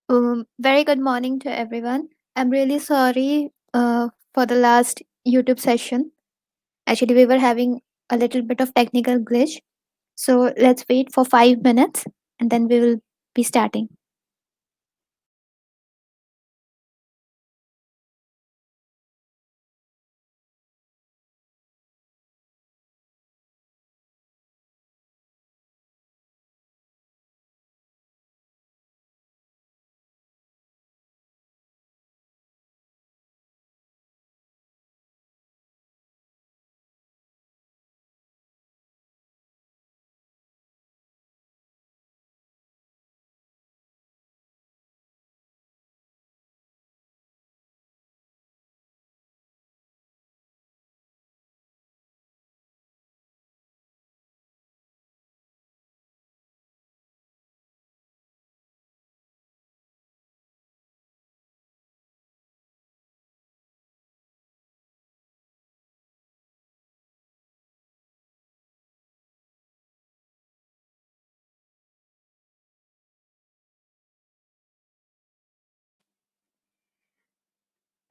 Very good morning to everyone. I'm really sorry for the last YouTube session. Actually, we were having a little bit of technical glitch. So let's wait for 5 minutes and then we will be starting.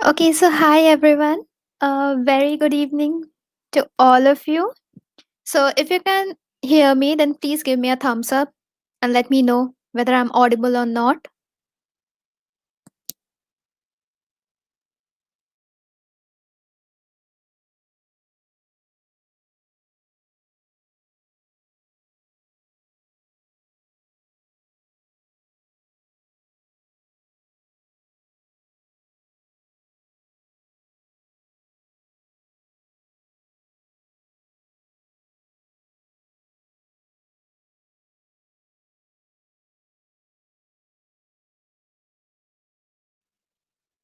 Okay, so hi everyone. Very good evening to all of you. So if you can hear me, then please give me a thumbs up and let me know whether I'm audible or not.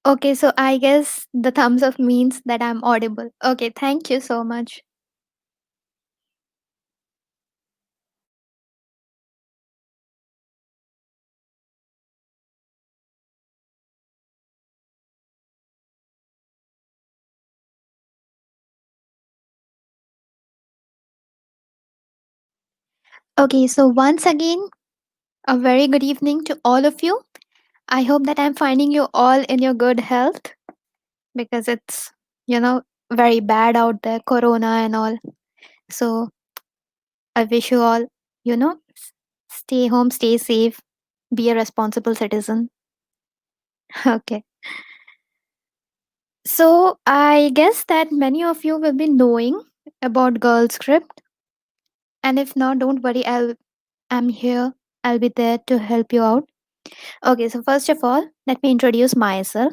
Okay, so I guess the thumbs up means that I'm audible. Okay, thank you so much. Okay, so once again, a very good evening to all of you. I hope that I'm finding you all in your good health because it's, you know, very bad out there, Corona and all. So I wish you all, stay home, stay safe, be a responsible citizen. Okay. So I guess that many of you will be knowing about GirlScript. And if not, don't worry, I'm here. I'll be there to help you out. Okay, so first of all, let me introduce myself.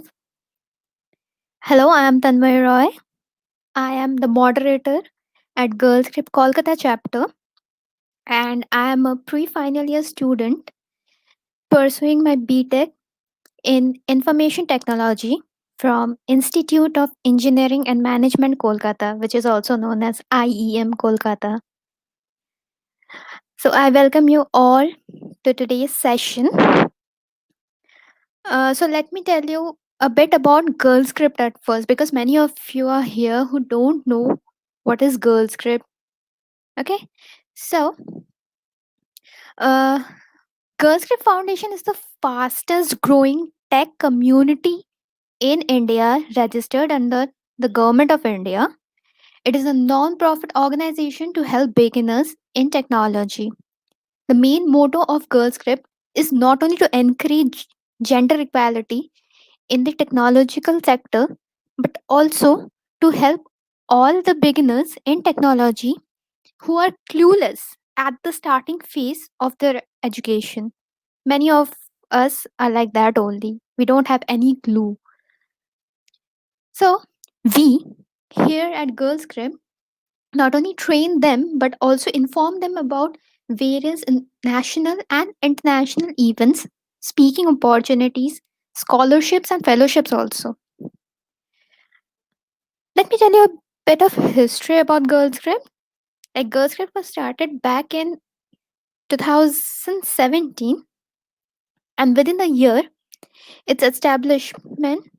Hello, I am Tanmay Roy. I am the moderator at GirlScript Kolkata chapter, and I am a pre-final year student pursuing my BTech in Information Technology from Institute of Engineering and Management Kolkata, which is also known as IEM Kolkata. So I welcome you all to today's session. So let me tell you a bit about GirlScript at first, because many of you are here who don't know what is GirlScript. Okay, so uh, GirlScript Foundation is the fastest growing tech community in India, registered under the Government of India. It is a non-profit organization to help beginners in technology. The main motto of GirlScript is not only to encourage gender equality in the technological sector, but also to help all the beginners in technology who are clueless at the starting phase of their education. Many of us are like that only. We don't have any clue. So, we here at GirlScript not only train them but also inform them about various national and international events, speaking opportunities, scholarships, and fellowships also. Let me tell you a bit of history about GirlScript. Like GirlScript was started back in 2017, and within a year, its establishment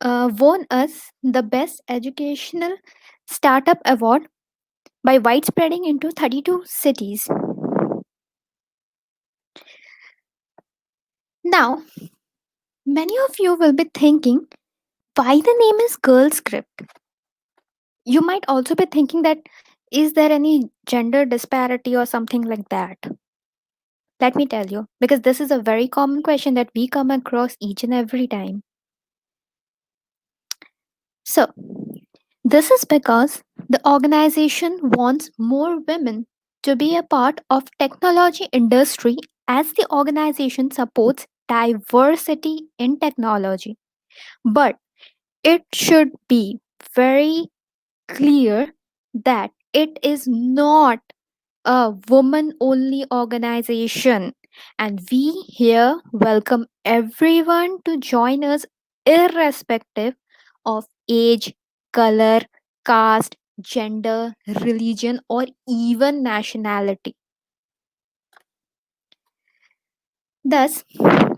won us the Best Educational Startup Award by widespreading into 32 cities. Now, many of you will be thinking why the name is GirlScript. You might also be thinking that is there any gender disparity or something like that? Let me tell you, because this is a very common question that we come across each and every time. So, this is because the organization wants more women to be a part of technology industry as the organization supports diversity in technology. But it should be very clear that it is not a woman only organization, and we here welcome everyone to join us irrespective of age, color, caste, gender, religion, or even nationality. Thus,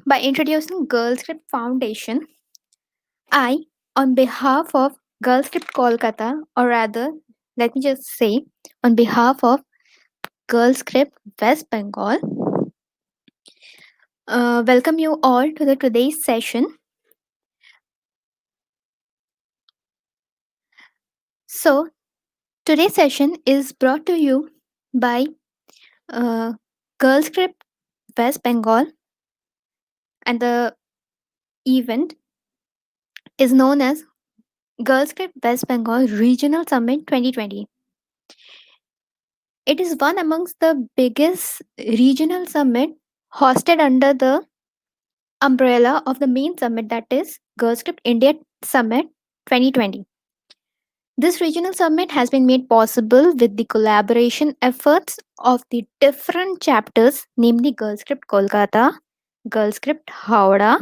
by introducing GirlScript Foundation, I, on behalf of GirlScript Kolkata, or rather, let me just say, on behalf of GirlScript West Bengal, welcome you all to the today's session. So, today's session is brought to you by uh, GirlScript West Bengal, and the event is known as GirlScript West Bengal Regional Summit 2020. It is one amongst the biggest regional summit hosted under the umbrella of the main summit, that is GirlScript India Summit 2020. This regional summit has been made possible with the collaboration efforts of the different chapters, namely GirlScript Kolkata, GirlScript Howrah,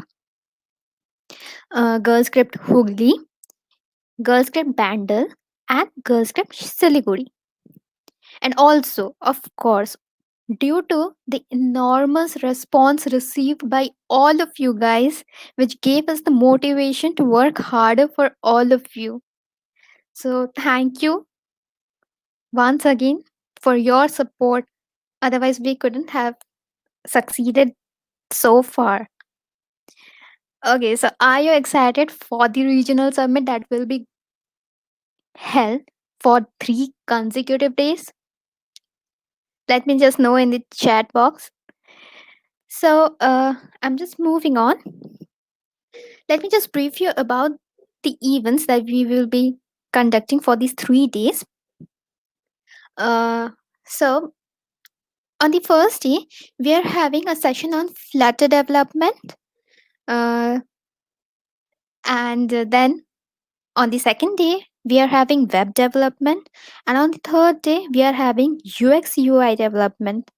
GirlScript Hooghly, GirlScript Bandel, and GirlScript Siliguri. And also, of course, due to the enormous response received by all of you guys, which gave us the motivation to work harder for all of you. So, thank you once again for your support. Otherwise, we couldn't have succeeded so far. Okay, so are you excited for the regional summit that will be held for 3 consecutive days? Let me just know in the chat box. So, I'm just moving on. Let me just brief you about the events that we will be conducting for these 3 days. Uh, so, on the first day, we are having a session on Flutter development. Uh, and then on the second day, we are having web development. And on the third day, we are having UX UI development.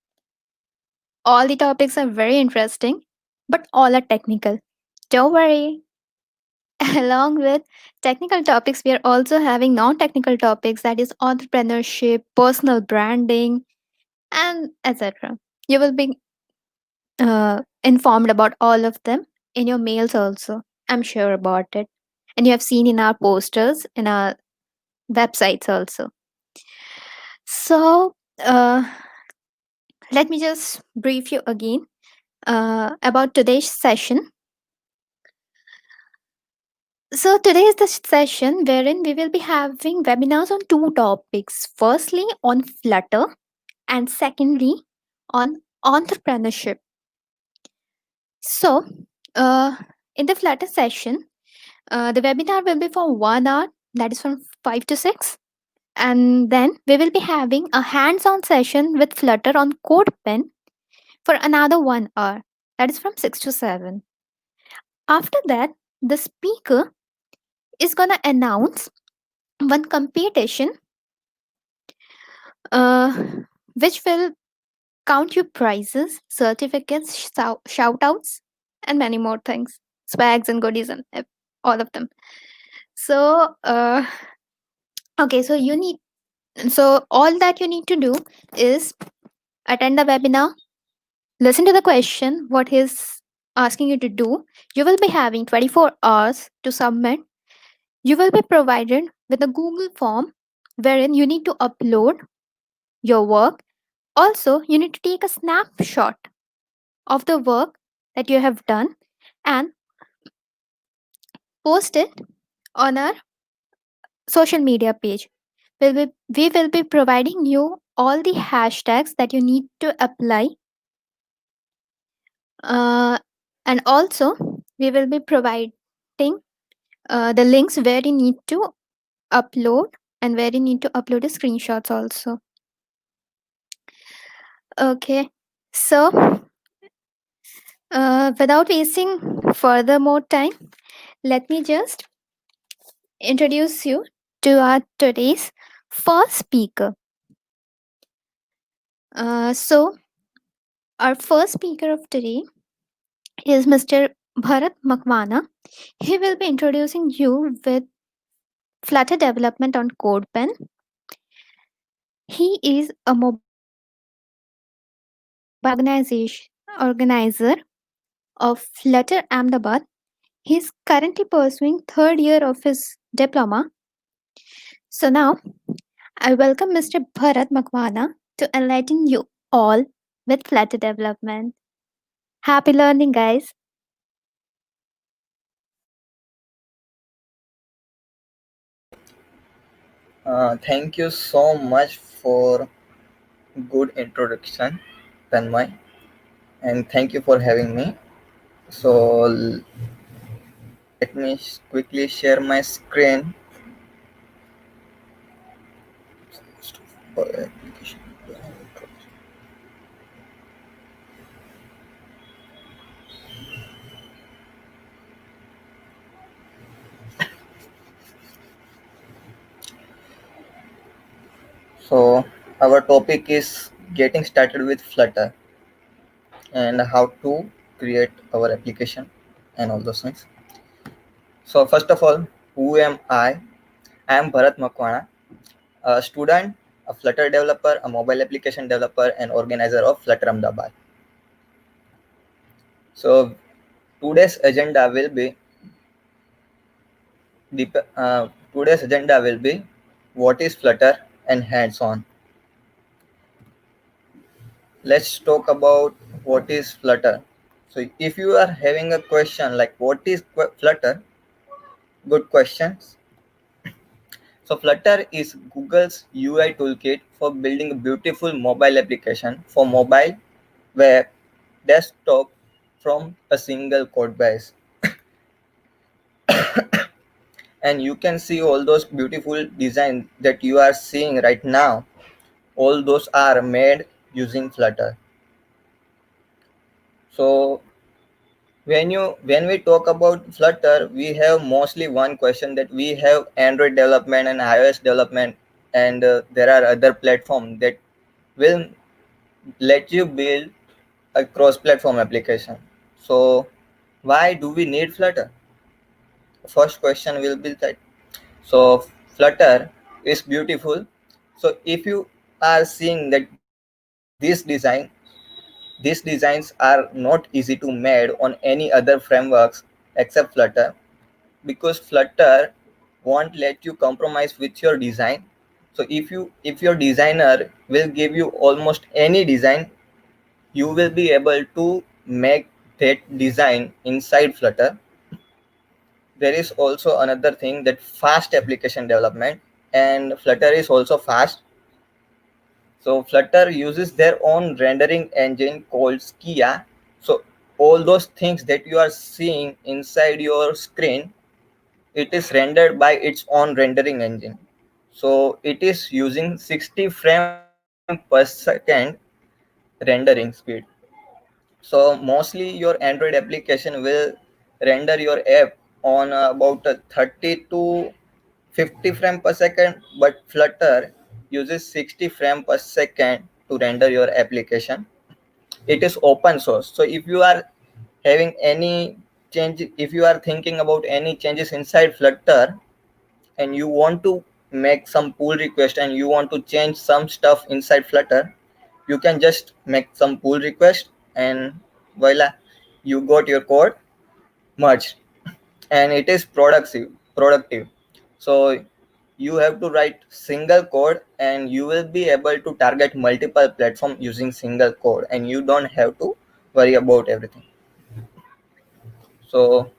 All the topics are very interesting, but all are technical. Don't worry. Along with technical topics, we are also having non technical topics, that is entrepreneurship, personal branding, and etc. You will be informed about all of them in your mails also. I'm sure about it. And you have seen in our posters, in our websites also. So, let me just brief you again about today's session. So, today is the session wherein we will be having webinars on 2 topics. Firstly, on Flutter, and secondly, on entrepreneurship. So, uh, in the Flutter session, the webinar will be for 1 hour, that is from 5 to 6. And then we will be having a hands on session with Flutter on Codepen for another 1 hour, that is from 6 to 7. After that, the speaker is going to announce one competition uh, which will count you prizes, certificates, shout outs, and many more things, swags and goodies, and all of them. So, okay, so all that you need to do is attend the webinar, listen to the question, what he's asking you to do. You will be having 24 hours to submit. You will be provided with a Google form wherein you need to upload your work. Also, you need to take a snapshot of the work that you have done and post it on our social media page. We will be providing you all the hashtags that you need to apply, uh, and also we will be providing the links where you need to upload and where you need to upload the screenshots also. Okay, so without wasting further more time, let me just introduce you to our today's first speaker. So our first speaker of today is Mr. Bharat Makwana. He will be introducing you with Flutter development on Codepen. He is a mobile organizer of Flutter Ahmedabad. He is currently pursuing third year of his diploma. So now I welcome Mr. Bharat Makwana to enlighten you all with Flutter development. Happy learning, guys. Thank you so much for good introduction, Tanmay, and thank you for having me. So let me quickly share my screen. So our topic is getting started with Flutter and how to create our application and all those things. So first of all, who am I? I am Bharat Makwana, a student, a Flutter developer, a mobile application developer, and organizer of Flutter Ahmedabad. So today's agenda will be today's agenda will be what is Flutter and hands-on. Let's talk about what is Flutter. So if you are having a question like what is Flutter, good questions. So Flutter is Google's UI toolkit for building a beautiful mobile application for mobile, web, desktop from a single code base. And you can see all those beautiful designs that you are seeing right now. All those are made using Flutter. So when we talk about Flutter, we have mostly one question that we have Android development and iOS development, and there are other platforms that will let you build a cross-platform application. So why do we need Flutter? The first question will be that. So Flutter is beautiful. So if you are seeing that these designs are not easy to made on any other frameworks except Flutter, because Flutter won't let you compromise with your design. So if your designer will give you almost any design, you will be able to make that design inside Flutter. There is also another thing, that fast application development, and Flutter is also fast. So Flutter uses their own rendering engine called Skia. So all those things that you are seeing inside your screen, it is rendered by its own rendering engine. So it is using 60 frame per second rendering speed. So mostly your Android application will render your app on about 30 to 50 frame per second, but Flutter uses 60 frame per second to render your application. It is open source. So if you are having any change, if you are thinking about any changes inside Flutter and you want to make some pull request and you want to change some stuff inside Flutter, you can just make some pull request and voila, you got your code merged, and it is productive. So you have to write single code and you will be able to target multiple platform using single code, and you don't have to worry about everything. So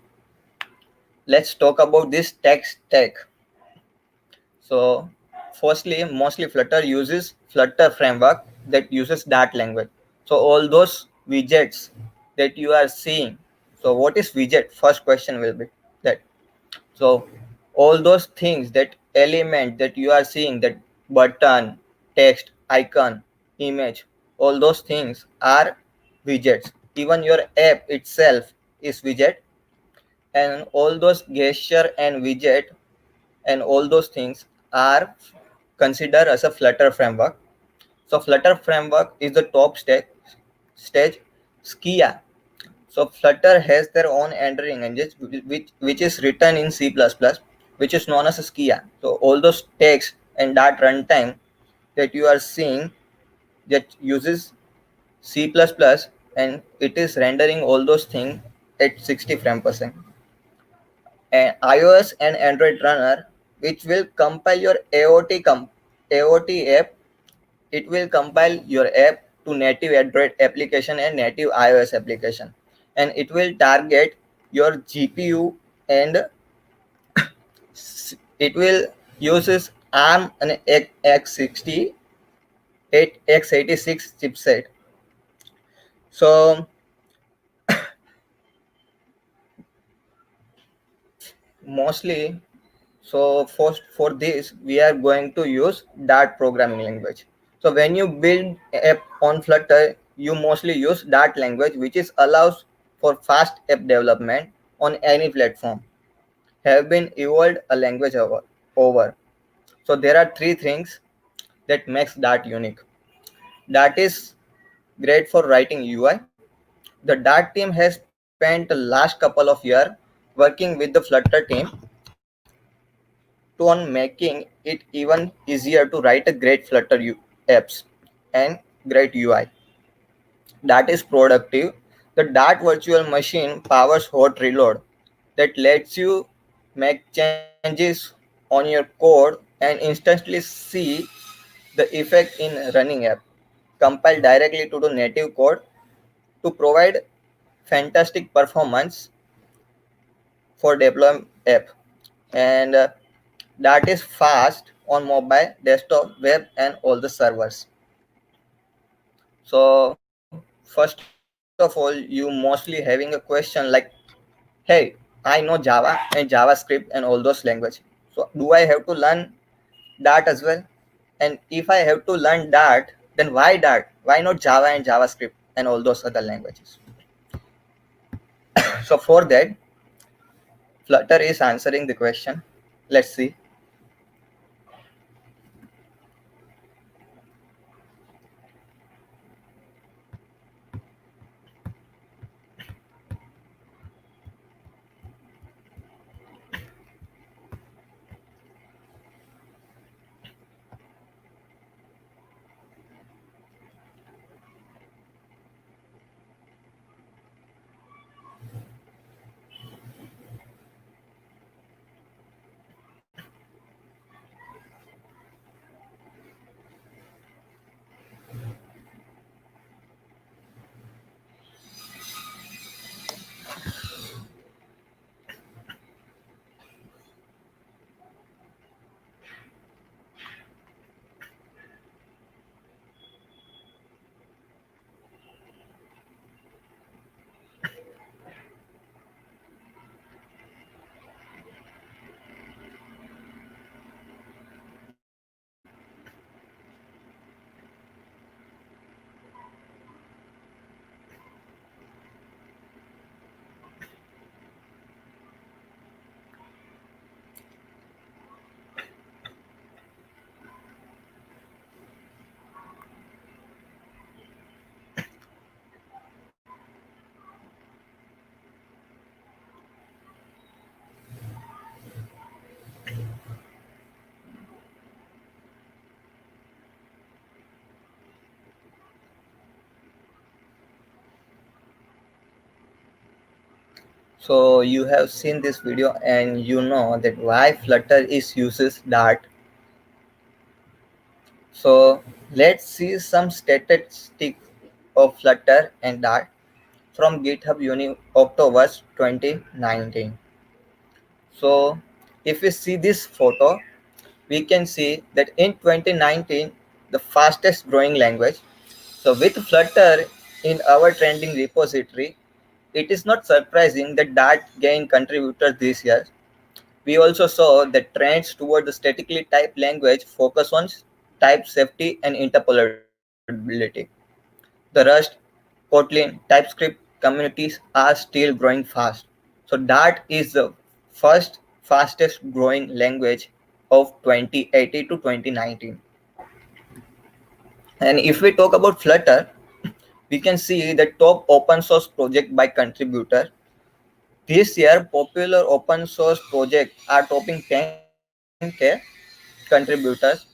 let's talk about this tech stack. So firstly, mostly Flutter uses Flutter framework that uses that language. So all those widgets that you are seeing. So what is widget? First question will be that. So all those things, that element that you are seeing, that button, text, icon, image, all those things are widgets. Even your app itself is widget, and all those gesture and widget and all those things are considered as a Flutter framework. So Flutter framework is the top stage Skia. So Flutter has their own rendering engine which is written in C++, which is known as a Skia. So all those text and that runtime that you are seeing that uses C++, and it is rendering all those things at 60 frame per second. And iOS and Android runner, which will compile your AOT app. It will compile your app to native Android application and native iOS application, and it will target your GPU, and it will uses ARM and X60 x86 chipset. So mostly, so for this we are going to use Dart programming language. So when you build app on Flutter, you mostly use Dart language, which is allows for fast app development on any platform. Have been evolved a language over. So there are three things that makes Dart unique. Dart is great for writing UI. The Dart team has spent the last couple of years working with the Flutter team to on making it even easier to write a great Flutter apps and great UI. That is productive. The Dart virtual machine powers hot reload that lets you make changes on your code and instantly see the effect in running app. Compile directly to the native code to provide fantastic performance for deploying app, and that is fast on mobile, desktop, web, and all the servers. So first of all, you mostly having a question like, hey, I know Java and JavaScript and all those language. So do I have to learn Dart as well? And if I have to learn Dart, then why Dart? Why not Java and JavaScript and all those other languages? So for that, Flutter is answering the question. Let's see. So you have seen this video and you know that why Flutter is uses Dart. So let's see some statistics of Flutter and Dart. from GitHub October 2019. So if we see this photo, we can see that in 2019, the fastest growing language. So with Flutter in our trending repository, it is not surprising that gained contributors this year. We also saw that trends toward the statically typed language focus on type safety and interoperability. The Rust, Kotlin, TypeScript communities are still growing fast. So Dart is the first fastest growing language of 2018 to 2019. And if we talk about Flutter, we can see the top open source project by contributor. This year, popular open source projects are topping 10K contributors.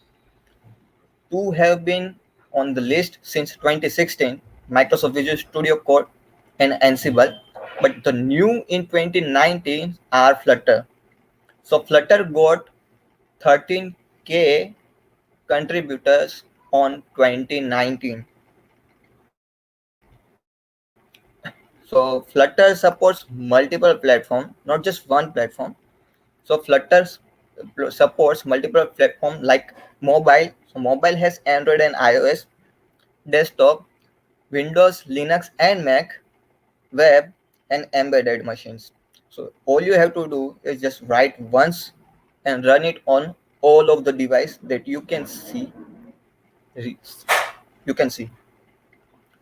Two have been on the list since 2016, Microsoft Visual Studio Code and Ansible. But the new in 2019 are Flutter. So Flutter got 13K contributors on 2019. So Flutter supports multiple platforms, not just one platform. So Flutter supports multiple platforms like mobile. So mobile has Android and iOS, desktop, Windows, Linux and Mac, web and embedded machines. So all you have to do is just write once and run it on all of the device that you can see. You can see.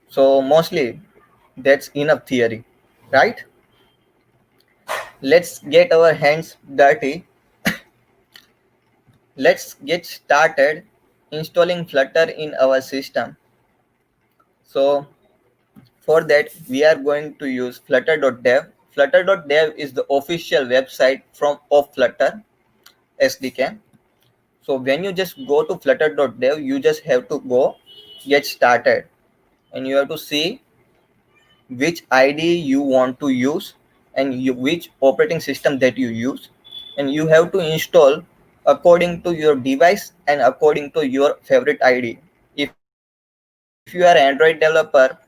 So mostly that's enough theory, right? Let's get our hands dirty. Let's get started installing Flutter in our system. So for that, we are going to use flutter.dev. Flutter.dev is the official website of Flutter SDK. So when you just go to flutter.dev, you just have to go get started and you have to see which ID you want to use and which operating system that you use, and you have to install according to your device and according to your favorite ID. If you are Android developer,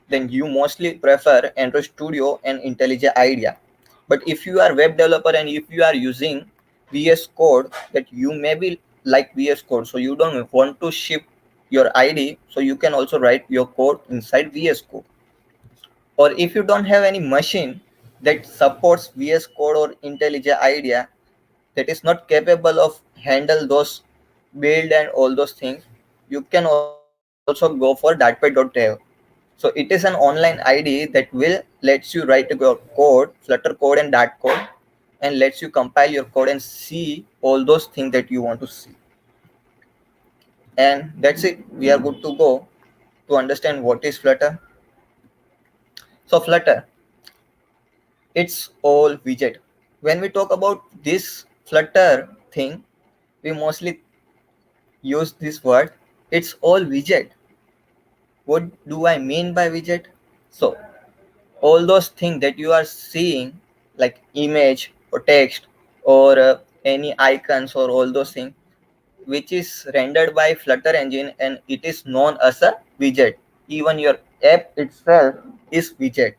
then you mostly prefer Android Studio and IntelliJ IDEA. But if you are web developer and if you are using VS Code, that you may be like VS Code, so you don't want to ship your ID, so you can also write your code inside VS Code. Or if you don't have any machine that supports VS Code or IntelliJ IDEA, that is not capable of handle those build and all those things, you can also go for dartpad.dev. So it is an online ID that will lets you write your code, Flutter code and Dart code, and lets you compile your code and see all those things that you want to see. And that's it. We are good to go to understand what is Flutter. So Flutter, it's all widget. When we talk about this Flutter thing, we mostly use this word. It's all widget. What do I mean by widget? So all those things that you are seeing, like image or text or any icons or all those things, which is rendered by Flutter engine, and it is known as a widget. Even your app itself is widget.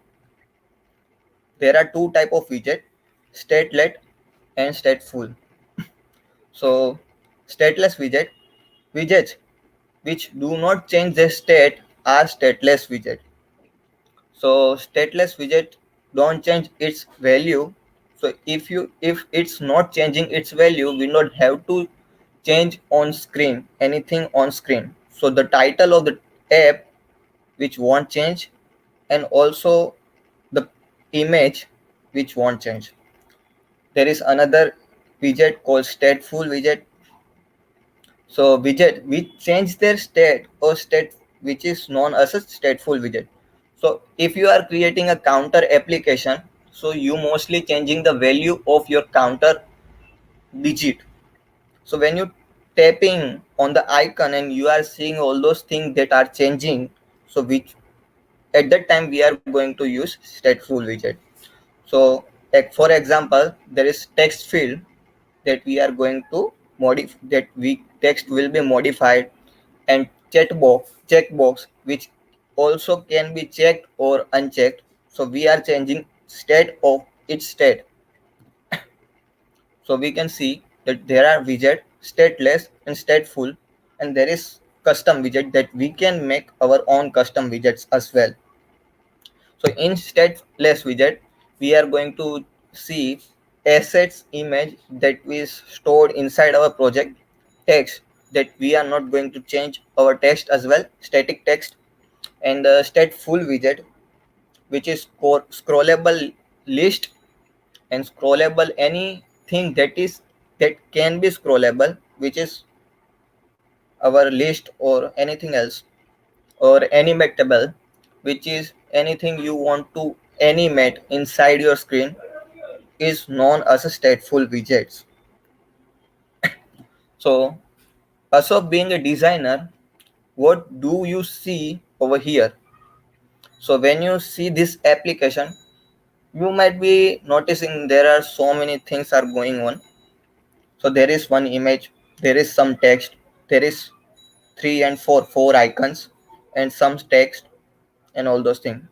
There are two type of widget: stateless and stateful. So stateless widgets which do not change their state are stateless widget. So stateless widget don't change its value. So if it's not changing its value, we don't have to change on screen anything on screen. So the title of the app which won't change, and also the image which won't change. There is another widget called stateful widget. So widget which change their state or state, which is known as a stateful widget. So if you are creating a counter application, so you mostly changing the value of your counter digit. So when you tapping on the icon and you are seeing all those things that are changing, so which at that time we are going to use stateful widget. So for example, there is text field that we are going to modify, that we text will be modified, and checkbox which also can be checked or unchecked. So we are changing state of its state. So we can see that there are widget stateless and stateful, and there is custom widget that we can make our own custom widgets as well. So in stateless widget, we are going to see assets image that is stored inside our project, text that we are not going to change our text as well, static text, and the stateful widget, which is scrollable list and scrollable anything that can be scrollable, which is our list or anything else, or animatable, which is anything you want to animate inside your screen, is known as a stateful widgets. So also being a designer, what do you see over here? So when you see this application, you might be noticing there are so many things are going on. So there is one image, there is some text, there is three and four icons and some text and all those things.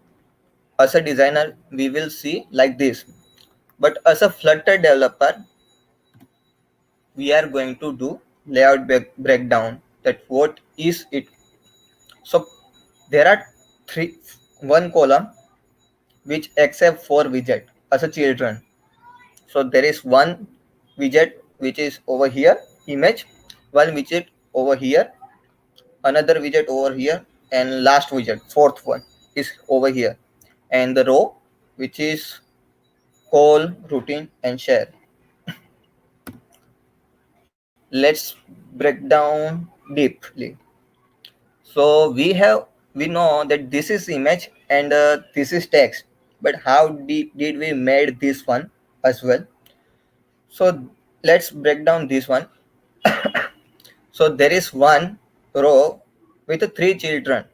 As a designer, we will see like this. But as a Flutter developer, we are going to do layout breakdown, that what is it. So there are one column which accept four widget as a children. So there is one widget which is over here, image, one widget over here, another widget over here, and last widget, fourth one, is over here. And the row which is call, routine, and share. Let's break down deeply. So we know that this is image and this is text, but how did we made this one as well? So let's break down this one. So there is one row with three children.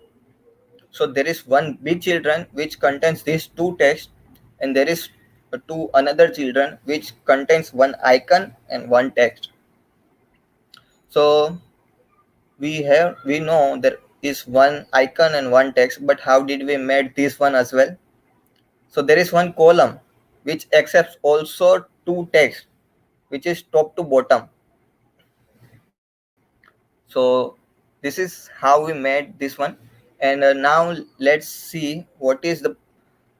So there is one big children which contains these two text, and there is two another children which contains one icon and one text. So we know there is one icon and one text, but how did we made this one as well? So there is one column which accepts also two text, which is top to bottom. So this is how we made this one. And now let's see what is the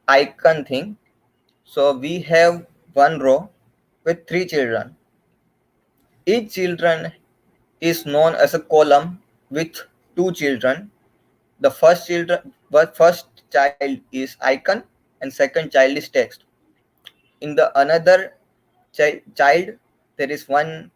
icon thing. So we have one row with three children. Each children is known as a column with two children. The first child is icon and second child is text. In the another child, there is one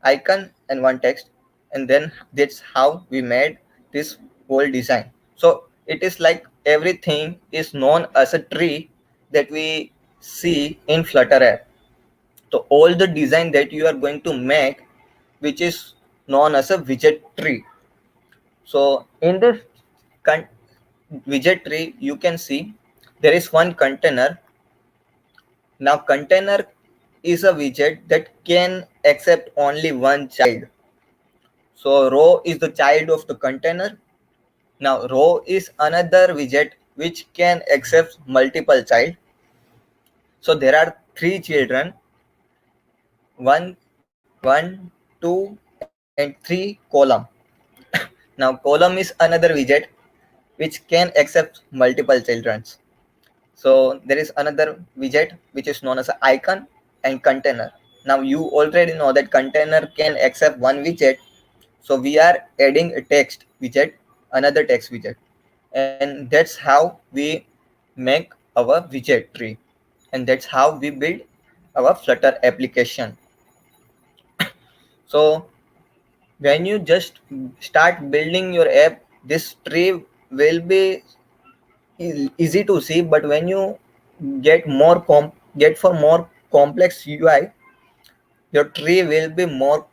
icon and one text, and then that's how we made this whole design. So it is like everything is known as a tree that we see in Flutter app. So all the design that you are going to make, which is known as a widget tree. So in this widget tree, you can see there is one container. Now container is a widget that can accept only one child. So row is the child of the container. Now row is another widget which can accept multiple child. So there are three children, one, two, and three column. Now column is another widget which can accept multiple children. So there is another widget which is known as an icon and container. Now you already know that container can accept one widget. So we are adding a text widget, another text widget. And that's how we make our widget tree. And that's how we build our Flutter application. So when you just start building your app, this tree will be easy to see, but when you get for more complex UI, your tree will be more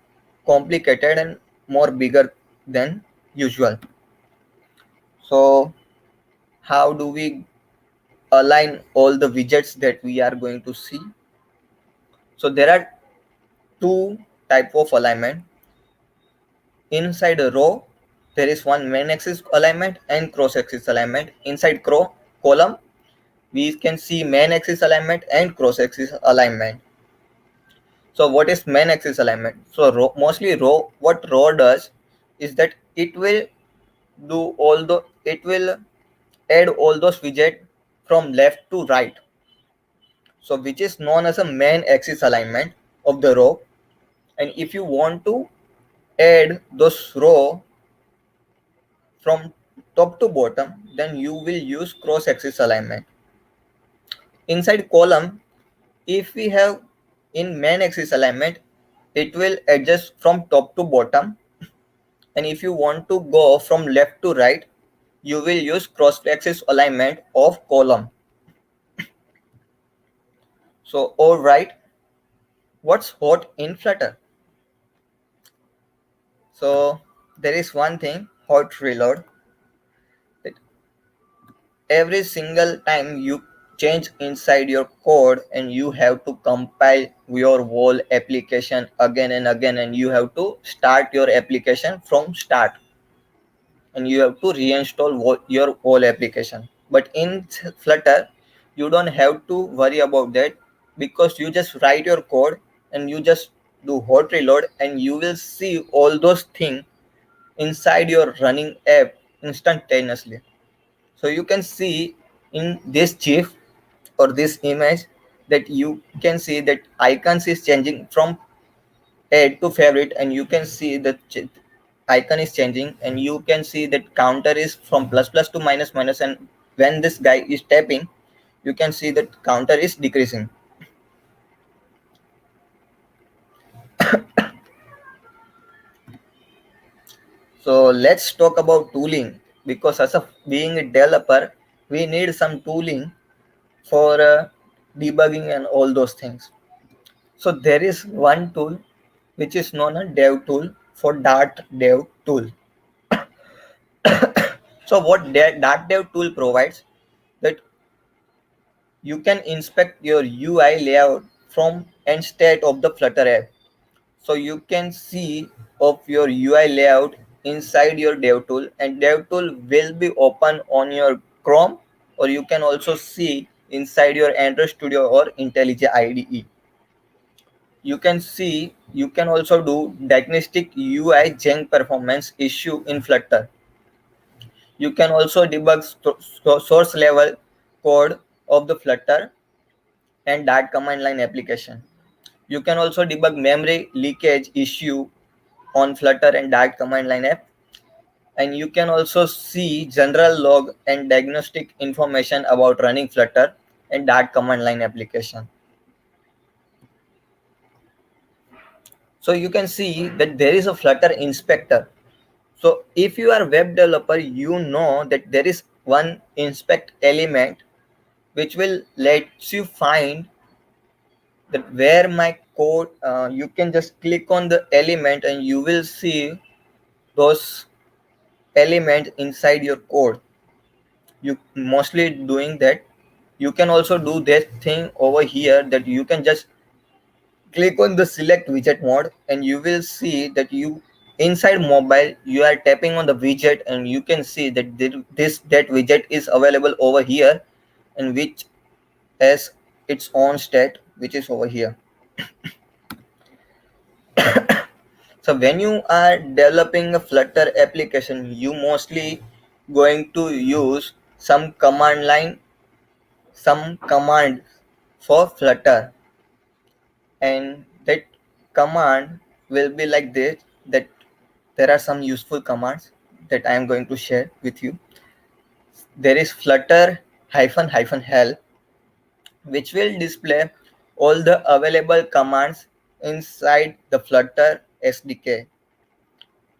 complicated and more bigger than usual. So how do we align all the widgets that we are going to see? So there are two type of alignment. Inside a row, there is one main axis alignment and cross axis alignment. Inside column, we can see main axis alignment and cross axis alignment. So what is main axis alignment? So mostly what row does is that it will add all those widgets from left to right. So which is known as a main axis alignment of the row. And if you want to add those row from top to bottom, then you will use cross axis alignment. Inside column, if we have in main axis alignment, it will adjust from top to bottom. And if you want to go from left to right, you will use cross axis alignment of column. So all right, what's hot in Flutter? So there is one thing, hot reload. That every single time you change inside your code and you have to compile your whole application again and again, and you have to start your application from start, and you have to reinstall your whole application. But in Flutter, you don't have to worry about that, because you just write your code and you just do hot reload, and you will see all those things inside your running app instantaneously. So you can see in this GIF or this image that you can see that icons is changing from add to favorite, and you can see the icon is changing, and you can see that counter is from plus plus to minus minus, and when this guy is tapping, you can see that counter is decreasing. So let's talk about tooling, because as of being a developer, we need some tooling for debugging and all those things. So there is one tool which is known as dev tool for Dart dev tool. So what Dart dev tool provides, that you can inspect your UI layout from end state of the Flutter app. So you can see of your UI layout inside your dev tool, and dev tool will be open on your Chrome, or you can also see inside your Android Studio or IntelliJ IDE. You can also do diagnostic UI jank performance issue in Flutter. You can also debug source level code of the Flutter and Dart command line application. You can also debug memory leakage issue on Flutter and Dart command line app. And you can also see general log and diagnostic information about running Flutter and Dart command line application. So you can see that there is a Flutter inspector. So if you are a web developer, you know that there is one inspect element which will let you find that where my code, you can just click on the element and you will see those elements inside your code. You mostly doing that. You can also do that thing over here, that you can just click on the select widget mode, and you will see that you inside mobile you are tapping on the widget, and you can see that that widget is available over here, and which has its own state, which is over here. So when you are developing a Flutter application, you mostly going to use some command for Flutter, and that command will be like this, that there are some useful commands that I am going to share with you. There is flutter -- help, which will display all the available commands inside the Flutter SDK.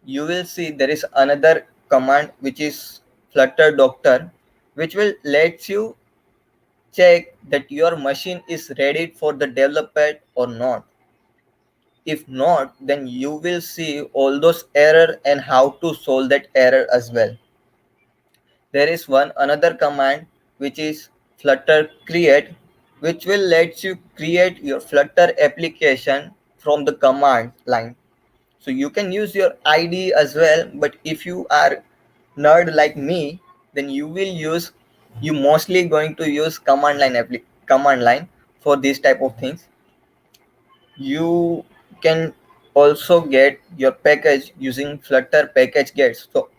You will see there is another command which is flutter doctor, which will let you check that your machine is ready for the development or not. If not, then you will see all those error and how to solve that error as well. There is one another command which is flutter create, which will let you create your Flutter application from the command line. So you can use your ID as well, but if you are nerd like me, then you will use you mostly going to use command line for these type of things. You can also get your package using Flutter package gets. So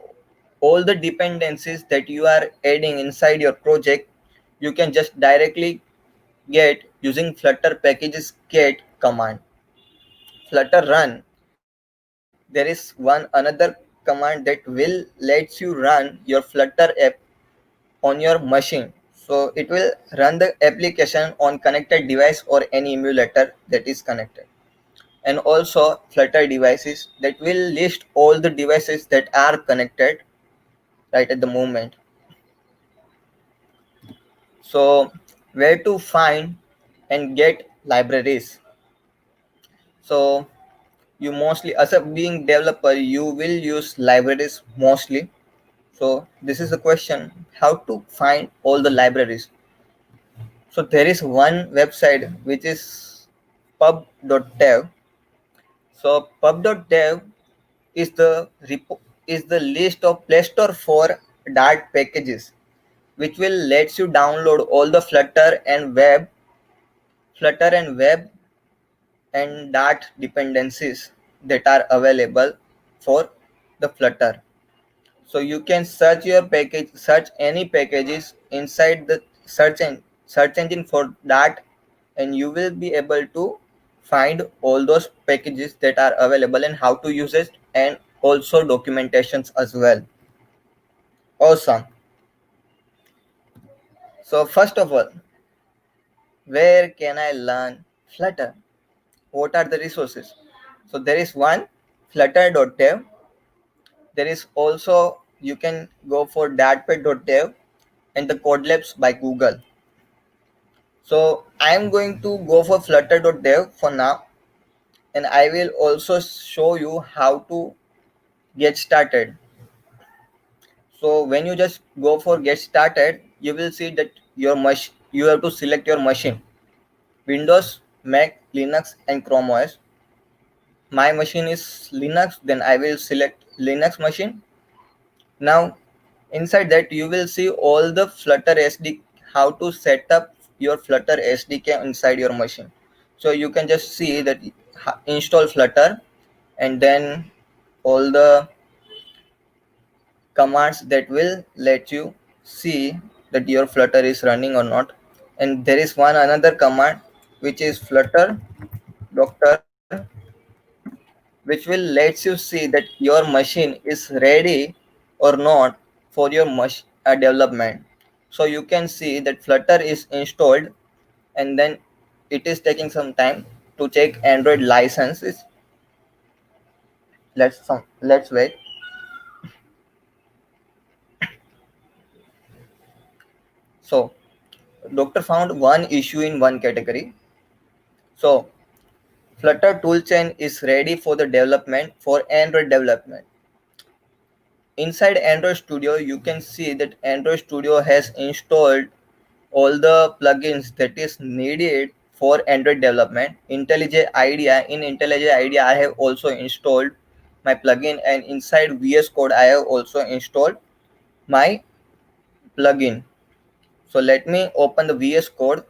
all the dependencies that you are adding inside your project, you can just directly get using Flutter packages get command. Flutter run, there is one another command that will lets you run your Flutter app on your machine. So it will run the application on connected device or any emulator that is connected. And also Flutter devices that will list all the devices that are connected right at the moment. So where to find and get libraries? So you mostly, as a being developer, you will use libraries mostly. So this is the question: how to find all the libraries? So there is one website which is pub.dev. So pub.dev is the list of Play Store for Dart packages, which will lets you download all the Flutter and web and Dart dependencies that are available for the Flutter. So you can search any packages inside the search engine for Dart, and you will be able to find all those packages that are available and how to use it, and also documentations as well. Awesome. So first of all, where can I learn Flutter? What are the resources? So there is one, flutter.dev. There is also, you can go for datpad.dev and the Codelabs by Google. So I am going to go for flutter.dev for now, and I will also show you how to get started. So when you just go for get started, you will see that you have to select your machine: Windows, Mac, Linux, and Chrome OS. My machine is Linux, then I will select Linux machine. Now inside that you will see all the Flutter SD, how to set up your Flutter SDK inside your machine. So you can just see that install Flutter, and then all the commands that will let you see that your Flutter is running or not. And there is one another command which is Flutter doctor, which will let you see that your machine is ready or not for your development. So you can see that Flutter is installed, and then it is taking some time to check Android licenses. Let's wait. So doctor found one issue in one category. So Flutter toolchain is ready for the development for Android development. Inside Android Studio, you can see that Android Studio has installed all the plugins that is needed for Android development. In IntelliJ IDEA, I have also installed my plugin, and inside VS Code, I have also installed my plugin. So let me open the VS Code.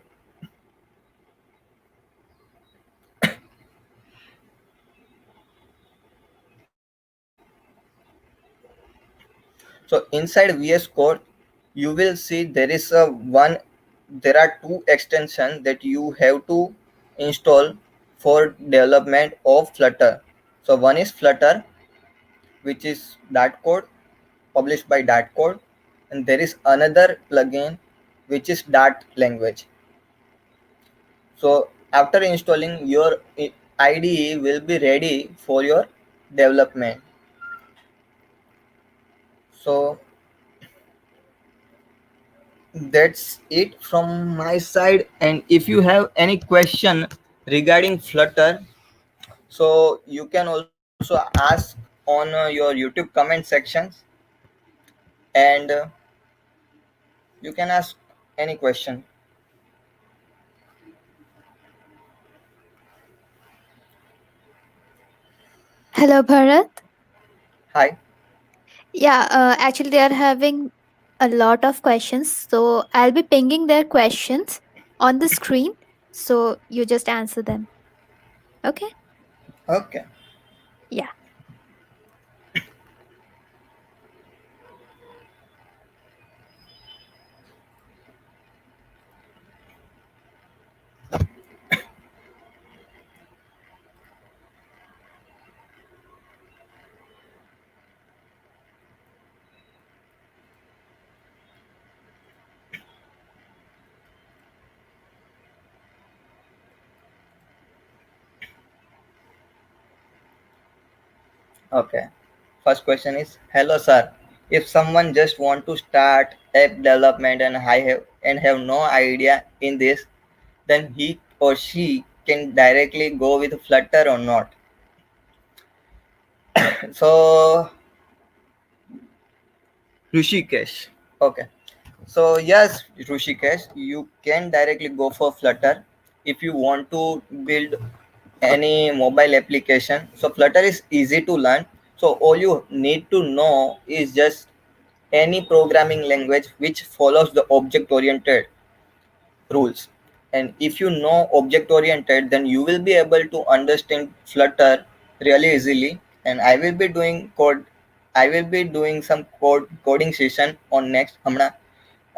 So inside VS Code, you will see there are two extensions that you have to install for development of Flutter. So one is Flutter, which is that code published by that code, and there is another plugin which is Dart language. So after installing, your IDE will be ready for your development. So that's it from my side, and if you have any question regarding Flutter, so you can also ask on your YouTube comment sections, and you can ask any question. Hello, Bharat. Hi. Yeah, actually, they are having. a lot of questions. So I'll be pinging their questions on the screen. So you just answer them. Okay? Okay. Yeah. Okay. First question is, hello sir. If someone just want to start app development and have no idea in this, then he or she can directly go with Flutter or not. So Rishikesh. Okay. So yes, Rishikesh, you can directly go for Flutter if you want to build any mobile application. So Flutter is easy to learn. So all you need to know is just any programming language which follows the object oriented rules. And if you know object oriented, then you will be able to understand Flutter really easily. And I will be doing some coding session on next हमना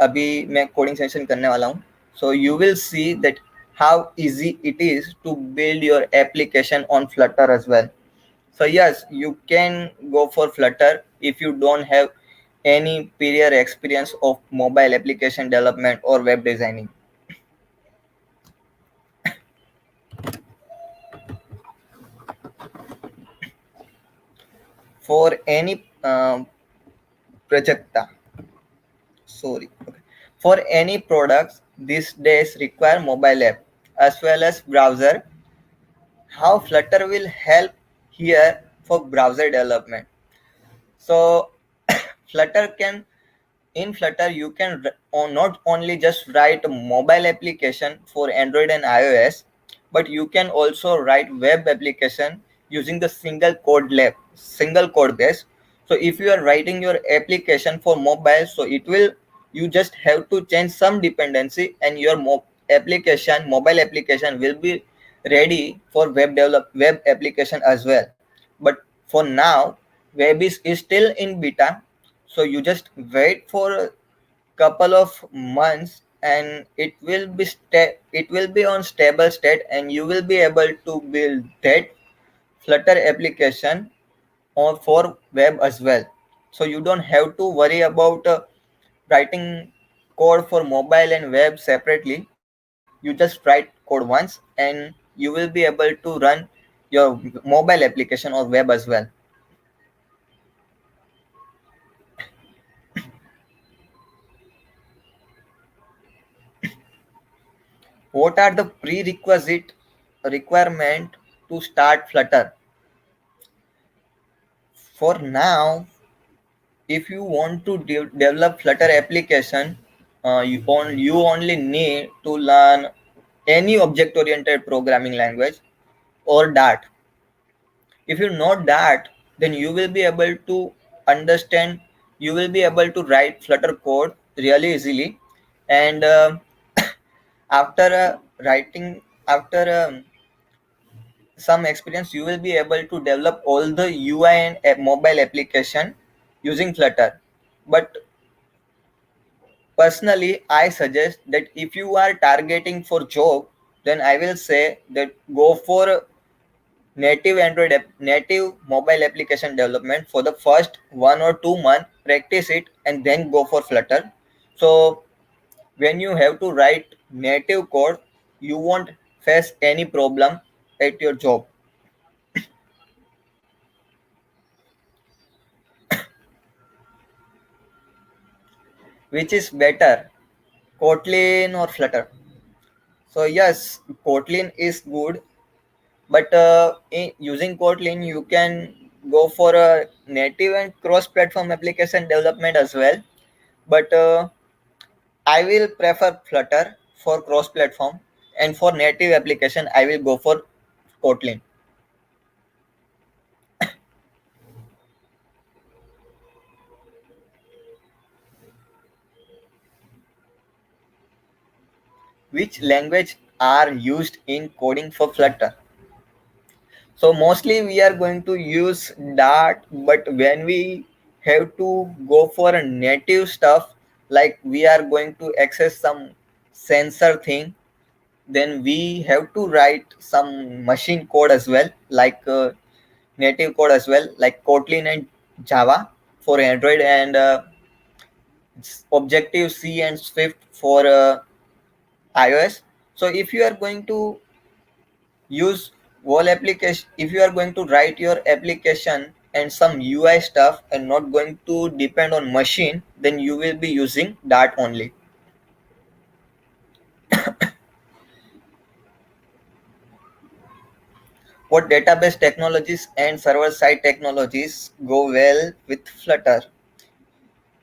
अभी मैं coding session करने वाला हूँ. So you will see that how easy it is to build your application on Flutter as well. So yes, you can go for Flutter if you don't have any prior experience of mobile application development or web designing. For any project, sorry, okay. For any products these days require mobile app as well as browser. How Flutter will help here for browser development? So Flutter can in Flutter you can not only just write a mobile application for Android and iOS, but you can also write web application using the single code base. So if you are writing your application for mobile, so it will you just have to change some dependency and your mobile application will be ready for web application as well. But for now, is still in beta, so you just wait for a couple of months and it will be on stable state and you will be able to build that Flutter application or for web as well. So you don't have to worry about writing code for mobile and web separately. You just write code once and you will be able to run your mobile application or web as well. What are the prerequisite requirement to start Flutter? For now, if you want to develop Flutter application, you only need to learn any object oriented programming language or Dart. If you know that, then you will be able to understand, you will be able to write Flutter code really easily. And after writing, after some experience, you will be able to develop all the UI and mobile application using Flutter. But personally, I suggest that if you are targeting for job, then I will say that go for native mobile application development for the first 1 or 2 months. Practice it and then go for Flutter. So when you have to write native code, you won't face any problem at your job. Which is better, Kotlin or Flutter? So yes, Kotlin is good, but using Kotlin you can go for a native and cross-platform application development as well. But I will prefer Flutter for cross-platform, and for native application I will go for Kotlin. which language are used in coding for Flutter. So mostly we are going to use Dart, but when we have to go for a native stuff, like we are going to access some sensor thing, then we have to write some machine code as well, like native code as well, like Kotlin and Java for Android, and Objective C and Swift for iOS. So if you are going to use whole application, if you are going to write your application and some UI stuff and not going to depend on machine, then you will be using Dart only. What database technologies and server side technologies go well with Flutter?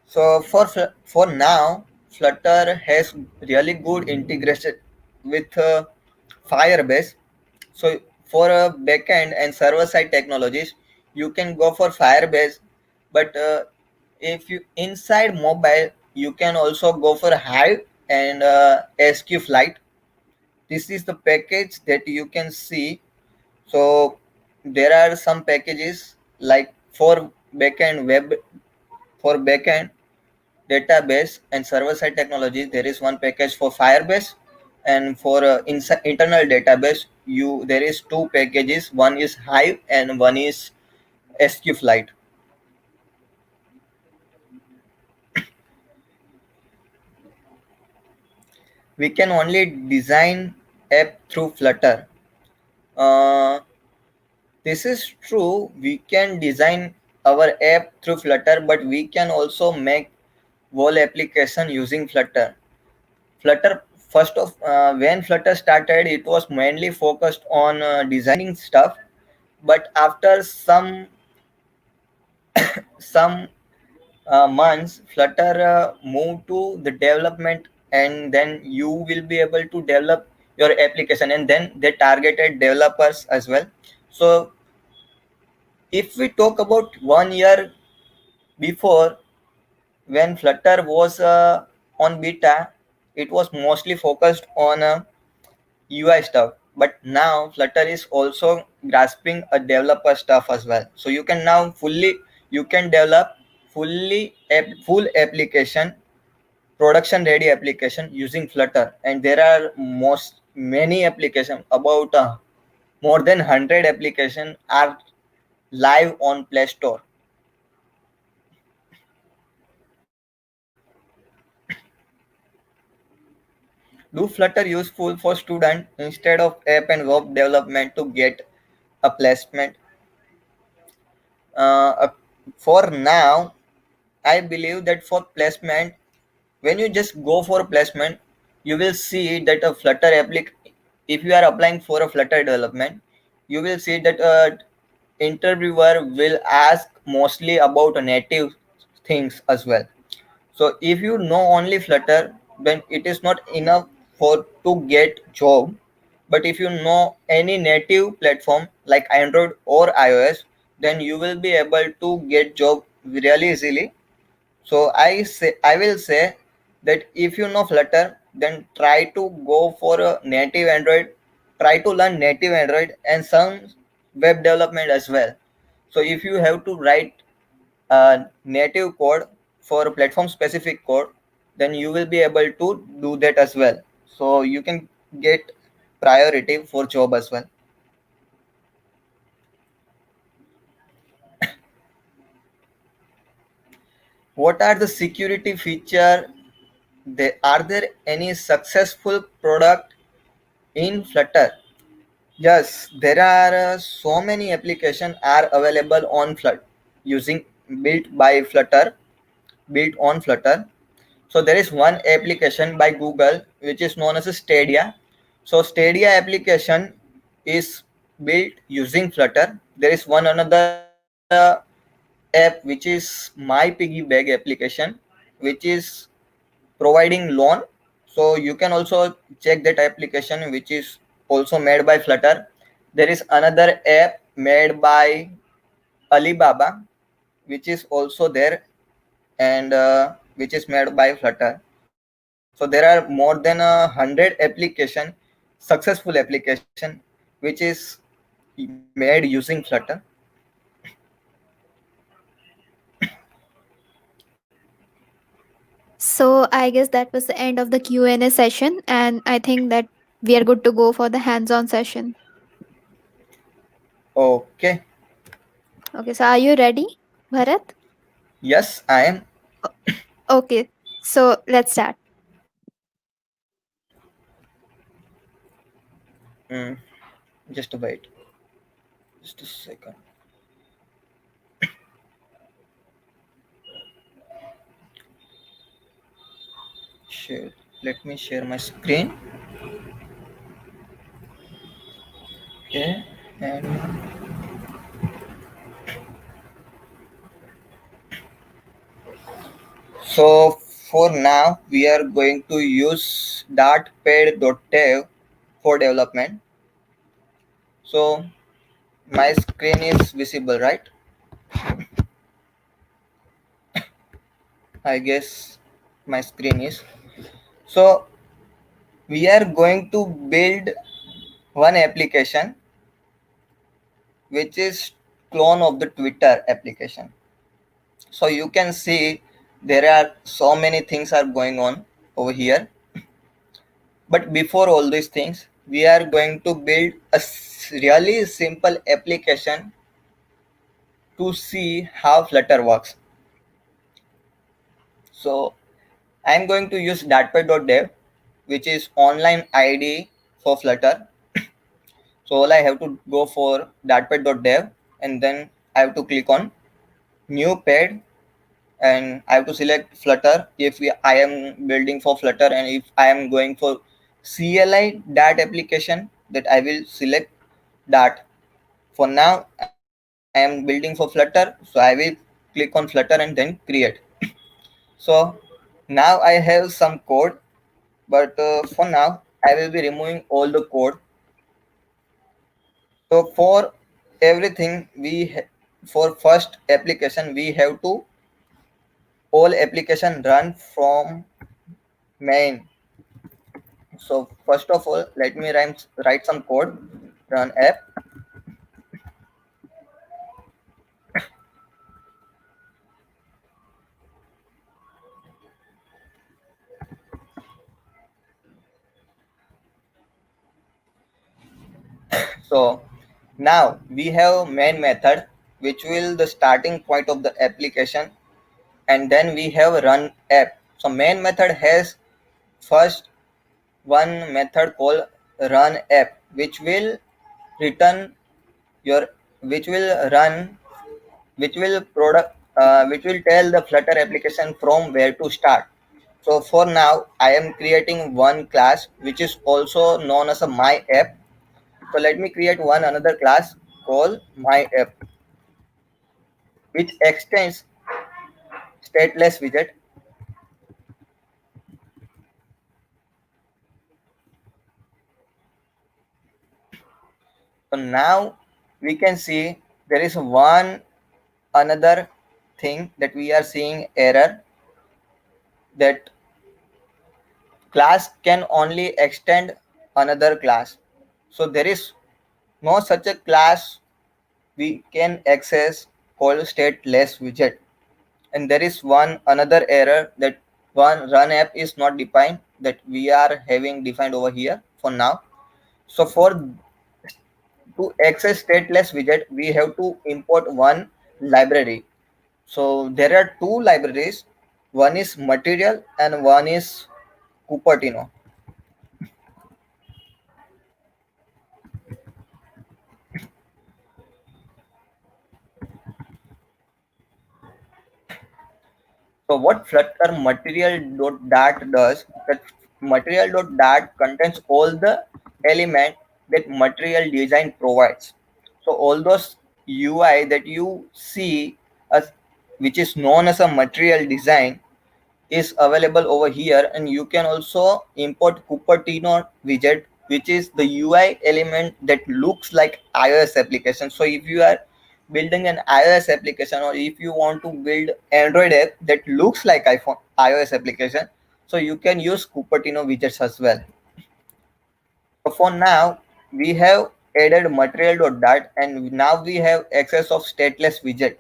So for now, Flutter has really good integration with Firebase. So for a backend and server side technologies, you can go for Firebase, but if you inside mobile, you can also go for Hive and SQFlight. This is the package that you can see. So there are some packages like for backend database and server side technologies. There is one package for Firebase, and for internal database, you there is two packages. One is Hive and one is SQFlight. We can only design app through Flutter. Uh, this is true. We can design our app through Flutter, but we can also make whole application using Flutter. Flutter first of when Flutter started, it was mainly focused on designing stuff. But after some months, Flutter moved to the development, and then you will be able to develop your application. And then they targeted developers as well. So if we talk about 1 year before, when Flutter was on beta, it was mostly focused on UI stuff, but now Flutter is also grasping a developer stuff as well. So you can now you can develop full application, production ready application using Flutter, and there are many application, about more than 100 application are live on Play Store. Do Flutter useful for student instead of app and web development to get a placement? Uh, for now, I believe that for placement, when you just go for placement, you will see that a Flutter if you are applying for a Flutter development, you will see that a interviewer will ask mostly about native things as well. So if you know only Flutter, then it is not enough for to get job. But if you know any native platform like Android or iOS, then you will be able to get job really easily. So I will say that if you know Flutter, then try to go for a native Android. Try to learn native Android and some web development as well. So if you have to write native code for platform specific code, then you will be able to do that as well. So you can get priority for job as well. What are the security feature? Are there any successful product in Flutter? Yes, there are so many applications are available on Flutter using built by Flutter, built on Flutter. So there is one application by Google which is known as a Stadia. So Stadia application is built using Flutter. There is one another app which is My Piggy Bag application, which is providing loan. So you can also check that application which is also made by Flutter. There is another app made by Alibaba which is also there, and which is made by Flutter. So there are more than 100 successful application, which is made using Flutter. So I guess that was the end of the Q&A session, and I think that we are good to go for the hands-on session. Okay. Okay, so are you ready, Bharat? Yes, I am. Okay, so let's start. Mm, just wait. Just a second. Share. Let me share my screen. Okay. And so for now, we are going to use dartpad.dev for development. So my screen is visible, right? I guess my screen is. So we are going to build one application which is clone of the Twitter application. So you can see there are so many things are going on over here. But before all these things, we are going to build a really simple application to see how Flutter works. So I'm going to use datpad.dev, which is online ID for Flutter. So all I have to go for datpad.dev, and then I have to click on new pad, and I have to select Flutter if I am building for Flutter, and if I am going for CLI dat application, that I will select dat. For now I am building for Flutter, so I will click on Flutter and then create. So now I have some code, but for now I will be removing all the code. So for everything for first application we have to all application run from main. So first of all, let me write some code. Run app. So now we have main method, which will the starting point of the application, and then we have run app. So main method has first one method called run app, which will return your which will run which will tell the Flutter application from where to start. So for now I am creating one class which is also known as a my app. So let me create one another class called my app, which extends stateless widget. So now we can see there is one another thing that we are seeing error, that class can only extend another class. So there is no such a class we can access called stateless widget. And there is one another error, that one run app is not defined, that we are having defined over here for now. So for to access stateless widget we have to import one library. So there are two libraries, one is material and one is Cupertino. So what Flutter material.dat does, that material.dat contains all the element that material design provides. So all those UI that you see as, which is known as a material design, is available over here, and you can also import Cupertino widget, which is the UI element that looks like iOS application. So if you are building an iOS application, or if you want to build Android app that looks like iPhone iOS application, So you can use Cupertino widgets as well. So for now, we have added material.dart and now we have access of stateless widget.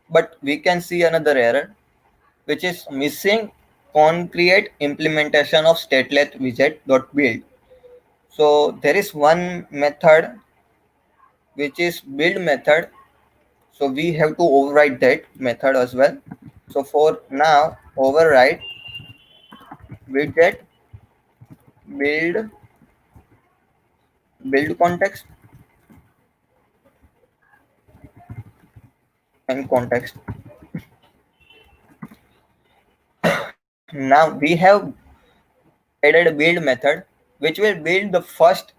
But we can see another error, which is missing concrete implementation of stateless widget.build. So there is one method which is build method. So we have to override that method as well. So for now, override widget build context and context. Now we have added a build method which will build the first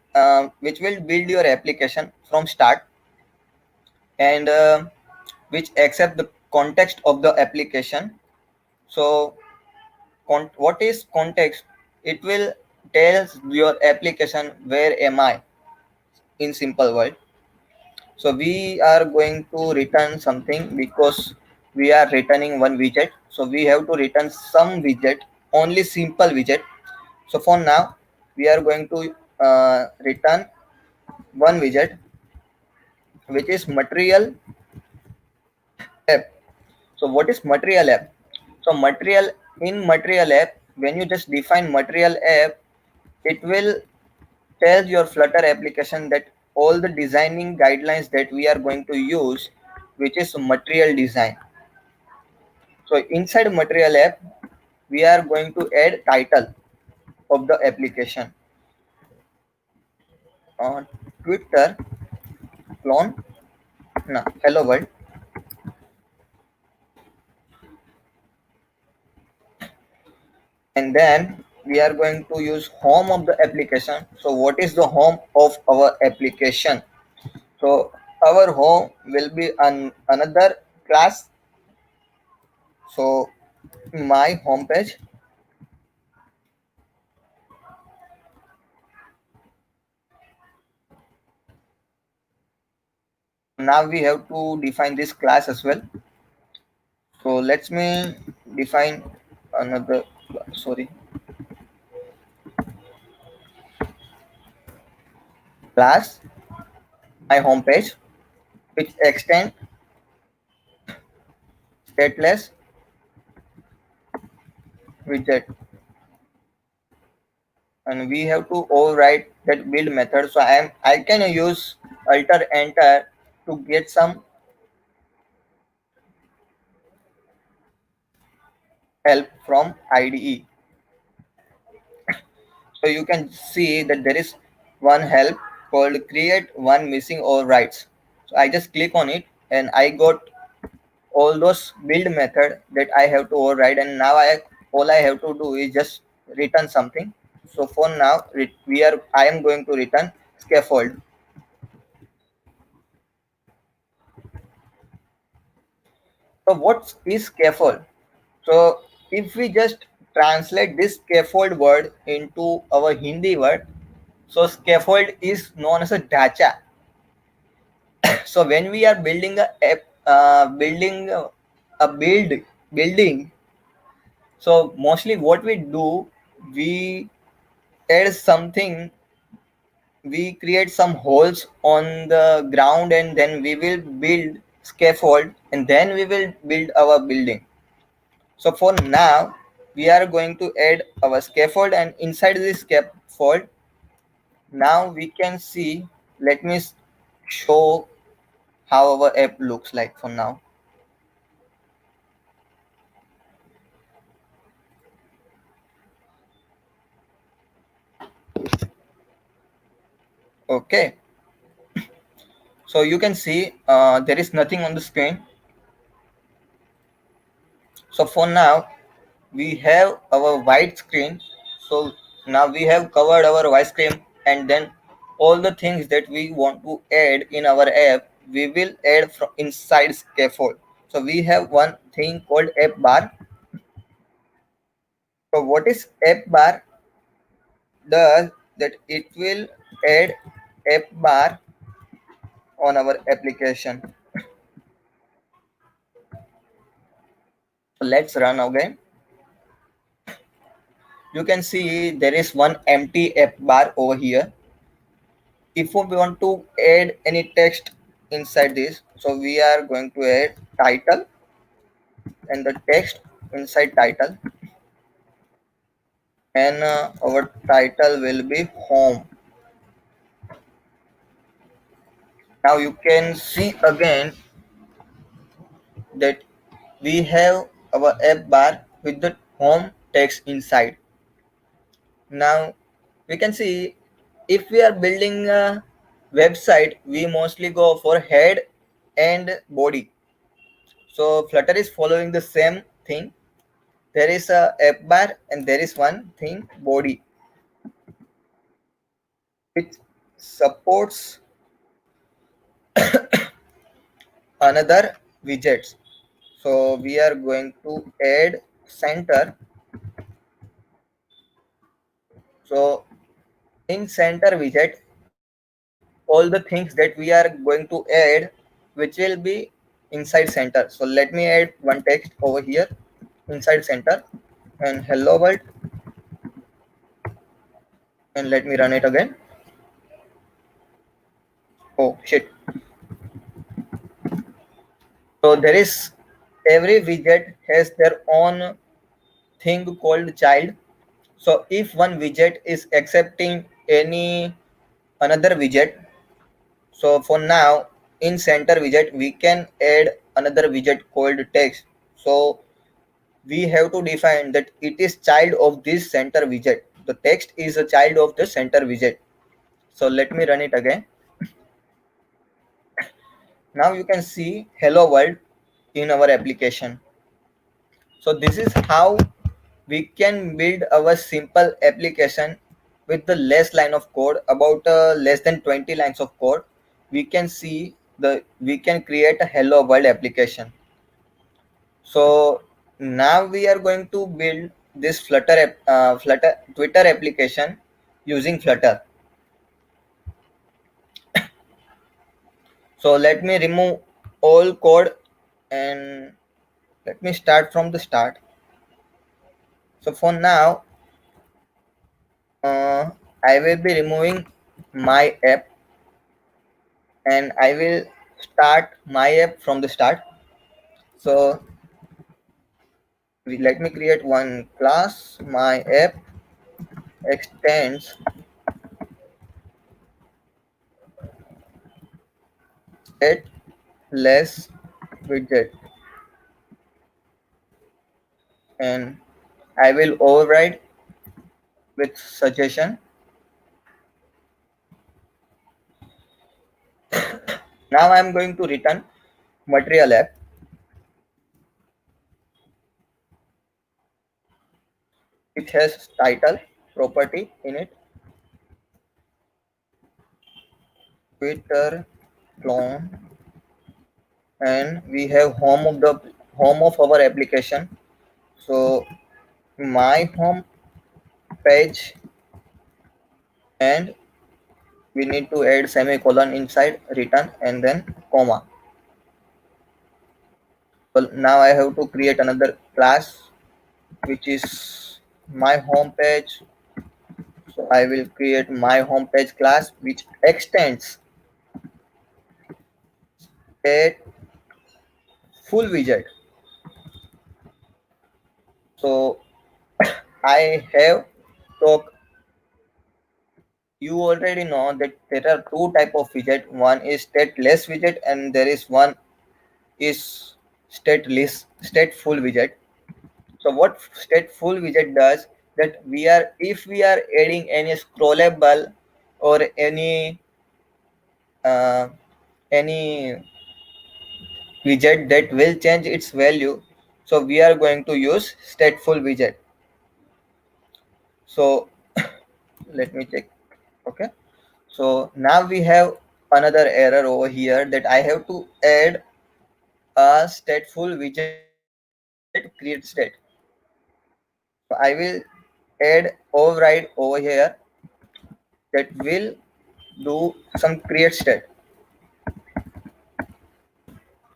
which will build your application from start and which accept the context of the application. So what is context? It will tells your application where am I in simple word. So we are going to return something because we are returning one widget. So we have to return some widget, only simple widget. So for now, we are going to return one widget, which is material app. So what is material app? So material app, when you just define material app, it will tell your Flutter application that all the designing guidelines that we are going to use, which is material design. So inside material app, we are going to add title of the application. Twitter clone, no, hello world. And then we are going to use home of the application. So what is the home of our application? So our home will be another class. So my home page. Now we have to define this class as well. So let me define another, sorry, class my home page, which extend stateless widget, and we have to override that build method. So I can use alter enter to get some help from IDE. So you can see that there is one help called create one missing overrides. So I just click on it and I got all those build method that I have to override, and now all I have to do is just return something. So for now I am going to return scaffold. So what is scaffold? So if we just translate this scaffold word into our Hindi word, so scaffold is known as a dhacha. So when we are building building a building, so mostly what we do, we add something, we create some holes on the ground and then we will build scaffold and then we will build our building. So for now, we are going to add our scaffold, and inside this scaffold, now we can see, let me show how our app looks like for now. Okay, so you can see there is nothing on the screen. So for now, we have our white screen. So now we have covered our white screen, and then all the things that we want to add in our app, we will add from inside scaffold. So we have one thing called app bar. So what is app bar? Does that it will add app bar on our application. So let's run again. you can see there is one empty app bar over here. If we want to add any text inside this, so we are going to add title and the text inside title, and our title will be home. Now you can see again that we have our app bar with the home text inside. Now we can see if we are building a website, we mostly go for head and body. So Flutter is following the same thing. There is a app bar and there is one thing body, which supports another widgets. So we are going to add center. So in center widget, all the things that we are going to add, which will be inside center. So let me add one text over here inside center, and hello world, and let me run it again. Oh shit. So there is, every widget has their own thing called child. So if one widget is accepting any another widget, so for now in center widget we can add another widget called text. So we have to define that it is child of this center widget. The text is a child of the center widget. So let me run it again. Now you can see hello world in our application. So this is how we can build our simple application with the less line of code, about less than 20 lines of code. We can see we can create a hello world application. So now we are going to build this Flutter Twitter application using Flutter. So let me remove all code and let me start from the start. So for now, I will be removing my app and I will start my app from the start. So let me create one class. My app extends it less widget, and I will override with suggestion. Now I am going to return material app. It has title property in it, Twitter clone, and we have home of our application. So my home page, and we need to add semicolon inside return and then comma. So now I have to create another class which is my home page. So I will create my home page class which extends a full widget. So I have talked, you already know that there are two type of widget. One is stateless widget and there is one is stateful widget. So what stateful widget does, that we are, if we are adding any scrollable or uh, any widget that will change its value, so we are going to use stateful widget. So let me check. Okay, so now we have another error over here that I have to add a stateful widget create state. So I will add override over here that will do some create state.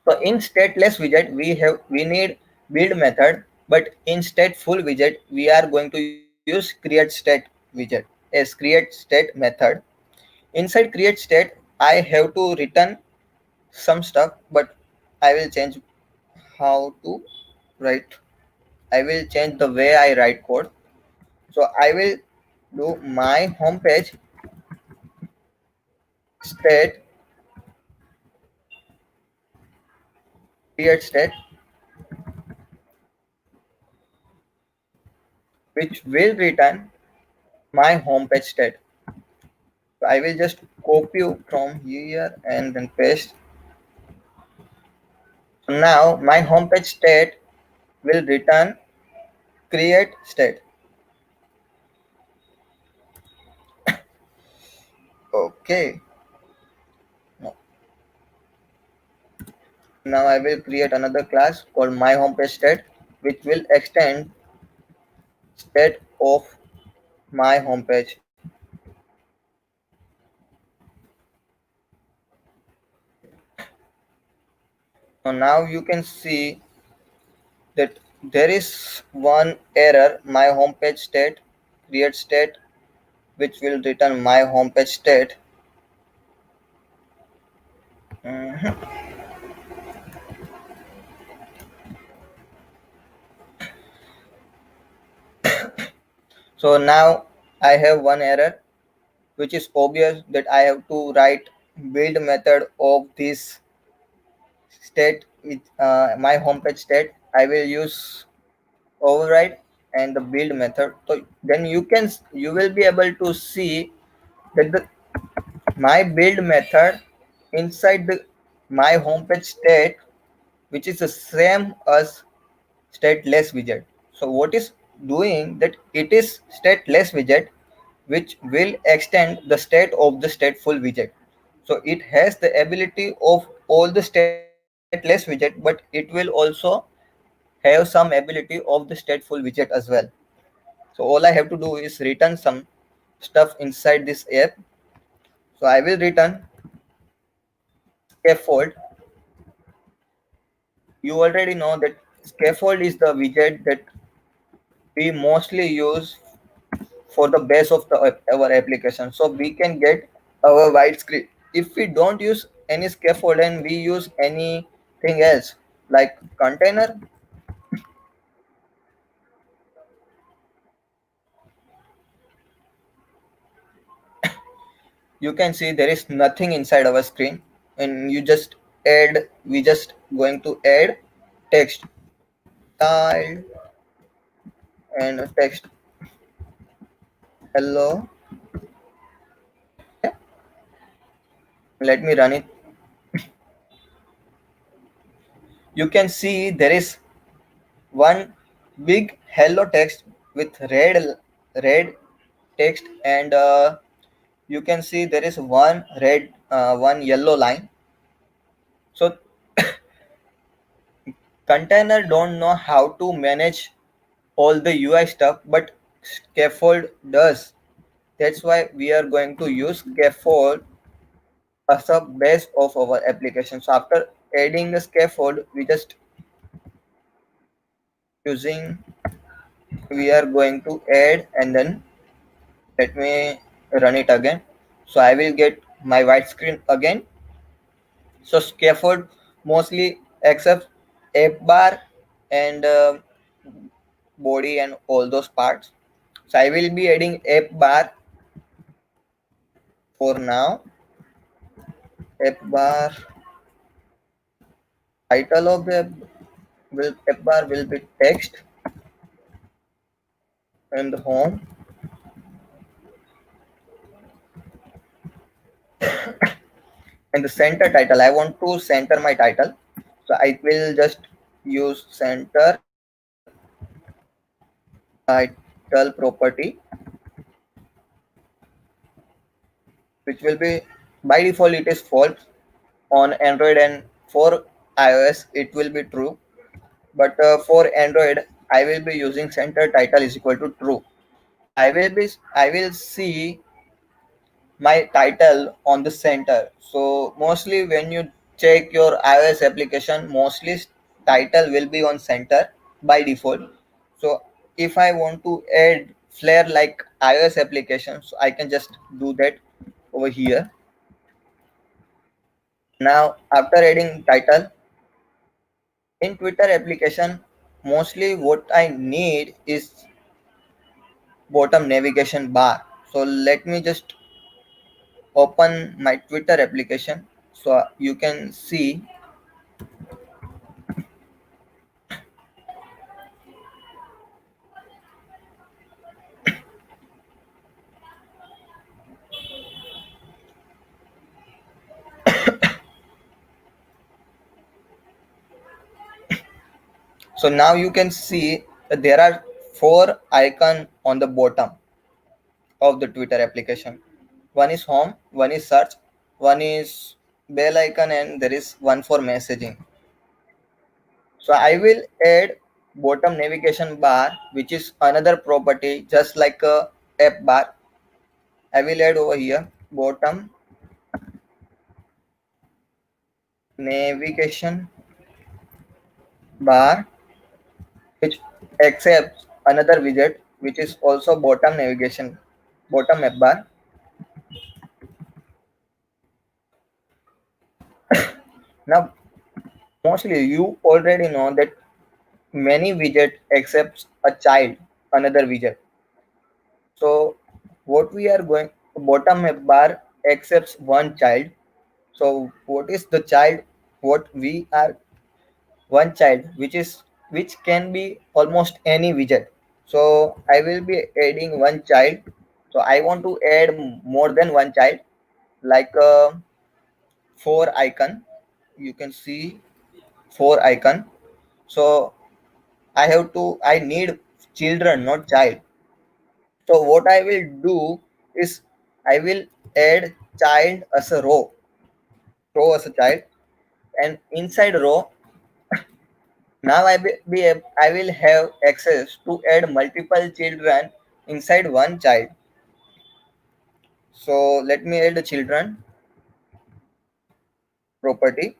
So in stateless widget we need build method, but in stateful widget we are going to use use create state widget as create state method. Inside create state, I have to return some stuff, but I will change how to write. I will change the way I write code. So I will do my homepage state create state, which will return my homepage state. So I will just copy from here and then paste. So now my homepage state will return create state. Okay. Now I will create another class called my homepage state, which will extend state of my homepage. So now you can see that there is one error, my homepage state create state, which will return my homepage state. Mhm. So now I have one error, which is obvious that I have to write build method of this state with my homepage state. I will use override and the build method. So then you will be able to see that the my build method inside the my homepage state, which is the same as stateless widget. So what is doing that, it is stateless widget which will extend the state of the stateful widget. So it has the ability of all the stateless widget, but it will also have some ability of the stateful widget as well. So all I have to do is return some stuff inside this app. So I will return scaffold. You already know that scaffold is the widget that we mostly use for the base of our application, so we can get our white screen. If we don't use any scaffold and we use anything else like container, you can see there is nothing inside our screen, and you just add we just going to add text style and text hello. Let me run it. You can see there is one big hello text with red text, and you can see there is one yellow line. So container don't know how to manage all the UI stuff, but scaffold does. That's why we are going to use scaffold as a base of our application. So after adding the scaffold, using we are going to add, and then let me run it again. So I will get my white screen again. So scaffold mostly accepts app bar and body and all those parts. So I will be adding app bar for now. App bar, title of the app bar will be text, and the home, and the center title. I want to center my title, so I will just use center title property, which will be by default it is false on Android, and for iOS it will be true. But for Android, I will be using center title is equal to true. So I will see my title on the center. So mostly when you check your iOS application, mostly title will be on center by default. So if I want to add flare like iOS application, so I can just do that over here. Now after adding title in Twitter application, mostly what I need is bottom navigation bar. So let me just open my Twitter application so you can see. So now you can see that there are four icons on the bottom of the Twitter application. One is home, one is search, one is bell icon, and there is one for messaging. So I will add bottom navigation bar, which is another property just like a app bar. I will add over here bottom navigation bar, which accepts another widget which is also bottom app bar. Now mostly you already know that many widget accepts a child, another widget. So what we are going, bottom app bar accepts one child. So what is the child? What we are one child, which can be almost any widget. So I will be adding one child. So I want to add more than one child, like a four icon. You can see four icon. So I need children, not child. So what I will do is I will add child as a row as a child, and inside row now I will have access to add multiple children inside one child. So let me add the children property,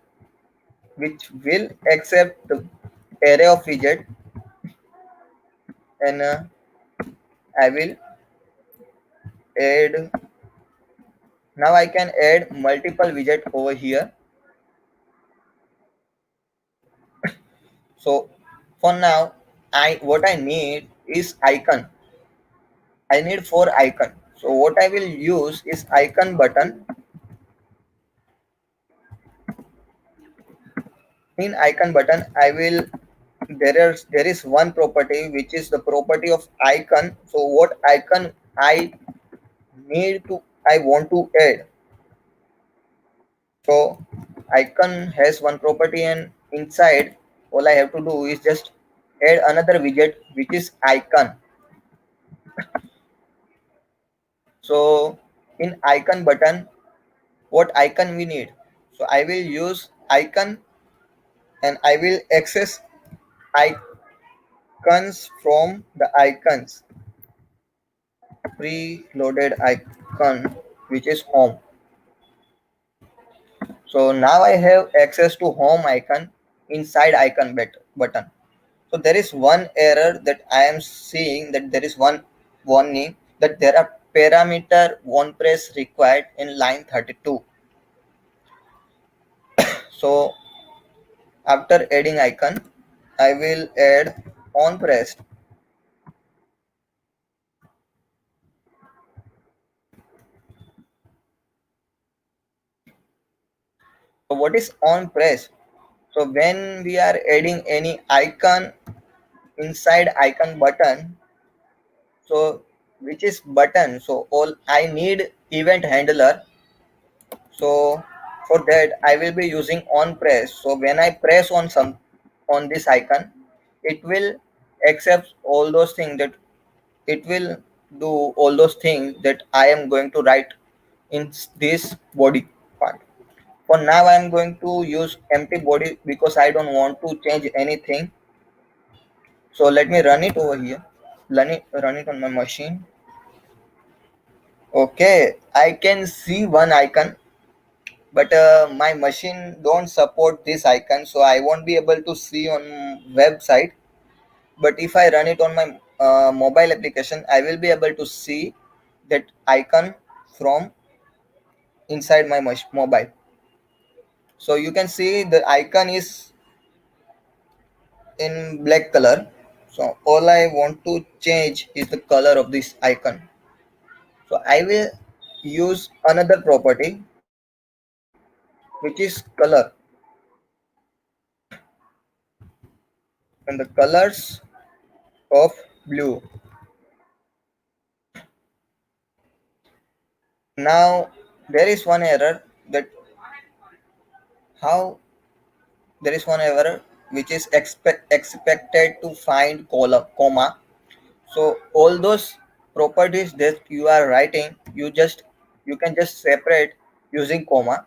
which will accept the array of widget, and I will add. Now I can add multiple widget over here. So for now, I what I need is icon. I need four icon. So what I will use is icon button. In icon button, I will there is one property which is the property of icon. So what icon I want to add. So icon has one property, and inside all I have to do is just add another widget which is icon. So in icon button, what icon we need? So I will use icon, and I will access icons from the icons preloaded icon, which is home. So now I have access to home icon inside icon button. So there is one error that I am seeing, that there is one warning that there are parameter one press required in line 32. So after adding icon, I will add on pressed. So what is on press? So when we are adding any icon inside icon button, so which is button, so all I need event handler. So for that I will be using on press. So when I press on this icon, it will accept all those things that it will do all those things that I am going to write in this body part. For now I am going to use empty body because I don't want to change anything. So let me run it over here. Run it on my machine. Okay, I can see one icon, but my machine don't support this icon, so I won't be able to see on website. But if I run it on my mobile application, I will be able to see that icon from inside my mobile. So you can see the icon is in black color. So all I want to change is the color of this icon. So I will use another property which is color, and the colors of blue. Now there is one error that how there is one error which is expected to find column comma. So all those properties that you are writing, you can just separate using comma.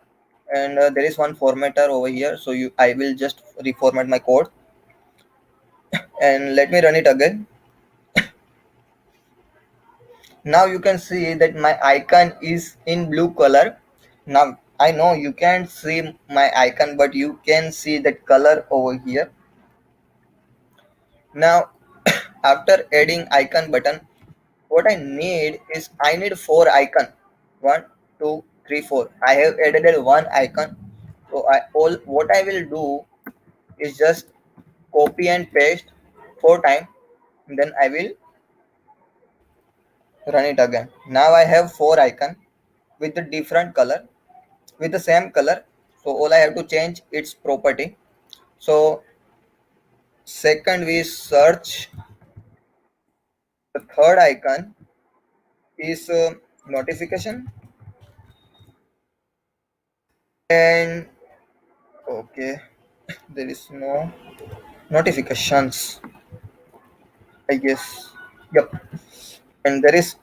And there is one formatter over here, so I will just reformat my code and let me run it again. Now you can see that my icon is in blue color. Now I know you can't see my icon, but you can see that color over here. Now after adding icon button, what I need four icon. One, two, three, four. I have added one icon. So what I will do is just copy and paste four times. Then I will run it again. Now I have four icon with the different color, with the same color. So all I have to change its property. So second we search. The third icon is notification, and okay, there is no notifications, I guess. Yep. And there is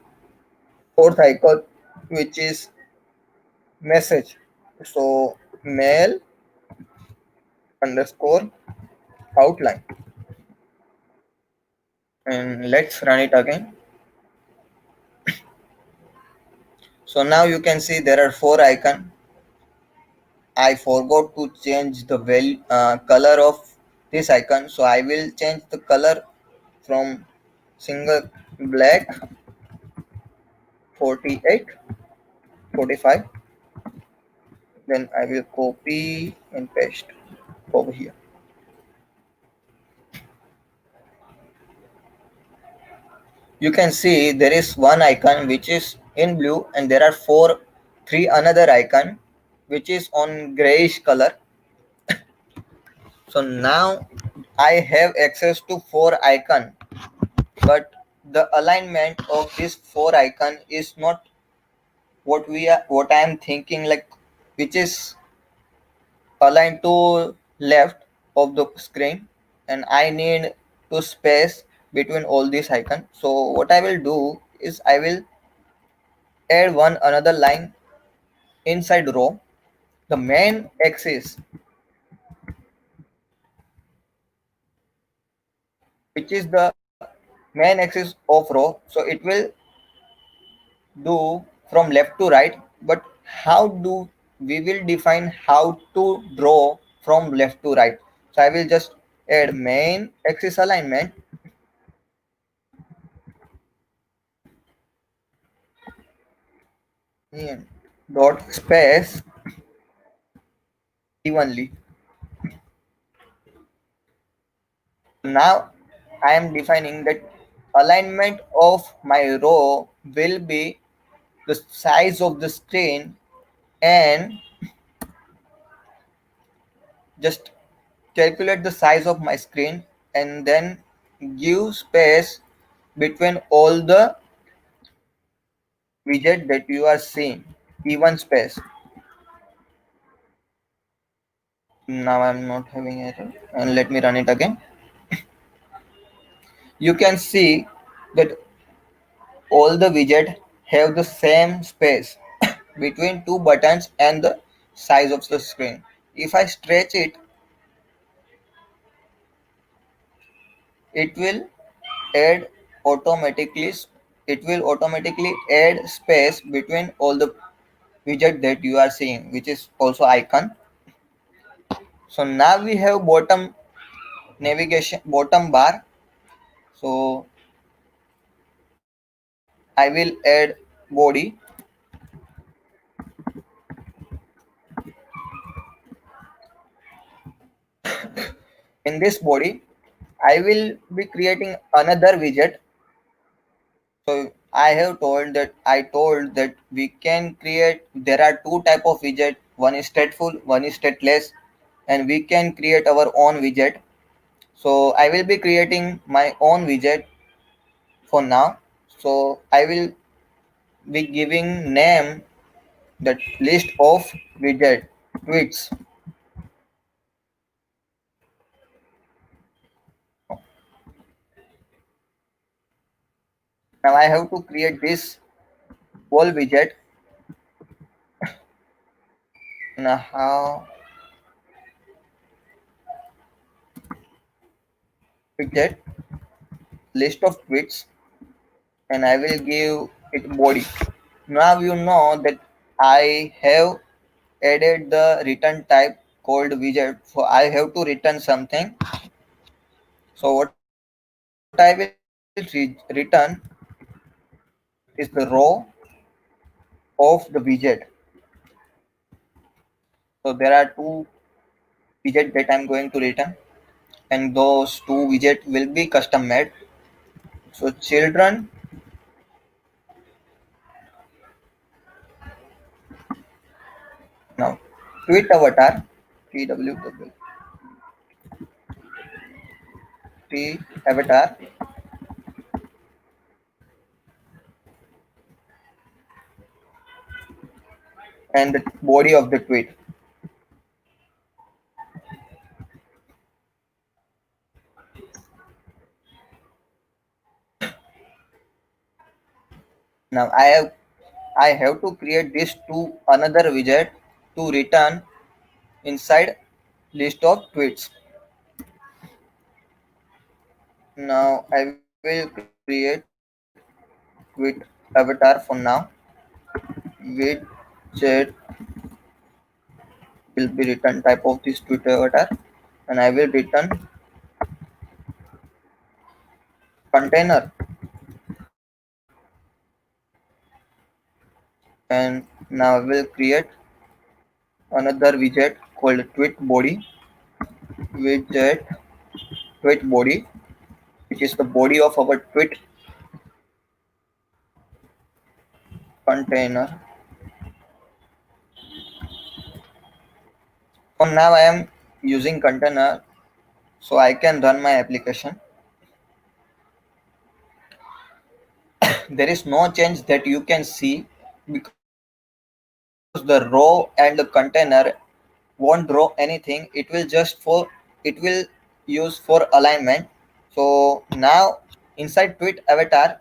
fourth icon which is message. So mail underscore outline. And let's run it again. So now you can see there are four icon. I forgot to change the color of this icon, so I will change the color from single black 48 45. Then I will copy and paste over here. You can see there is one icon which is in blue, and there are three another icon which is on grayish color. So now I have access to four icon, but the alignment of this four icon is not what I am thinking, like which is aligned to left of the screen, and I need to space between all these icons. So what I will do is I will add one another line inside row. The main axis, which is the main axis of row, so it will do from left to right. But how do we will define how to draw from left to right? So I will just add main axis alignment, and dot space evenly. Now I am defining that alignment of my row will be the size of the screen, and just calculate the size of my screen and then give space between all the widget that you are seeing, even space. Now I'm not having error, and let me run it again. You can see that all the widget have the same space between two buttons and the size of the screen. If I stretch it, it will add automatically it will automatically add space between all the widget that you are seeing, which is also icon. So now we have bottom navigation, bottom bar. So I will add body. In this body, I will be creating another widget. So I told that we can create, there are two type of widget. One is stateful, one is stateless, and we can create our own widget. So I will be creating my own widget for now. So I will be giving name that list of widget tweets. Now I have to create this whole widget. Now how widget list of tweets, and I will give it body. Now you know that I have added the return type called widget. So I have to return something. So what I will return is the row of the widget. So there are two widget that I'm going to return, and those two widget will be custom made. So children, now tweet avatar, TWW, T avatar, and the body of the tweet. Now I have to create this to another widget to return inside list of tweets. Now I will create tweet avatar for now. Widget will be return type of this tweet avatar, and I will return container, and now I will create another widget called tweet body. Widget tweet body, which is the body of our tweet container. For now I am using container so I can run my application. There is no change that you can see because the row and the container won't draw anything. It will use for alignment. So now inside tweet avatar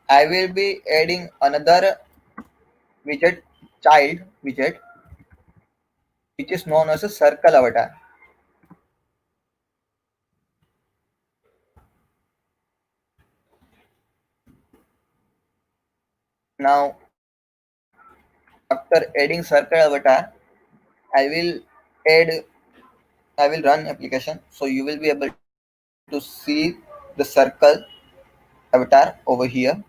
I will be adding another widget, child widget, which is known as a circle avatar. Now after adding circle avatar, I will add I will run application, so you will be able to see the circle avatar over here.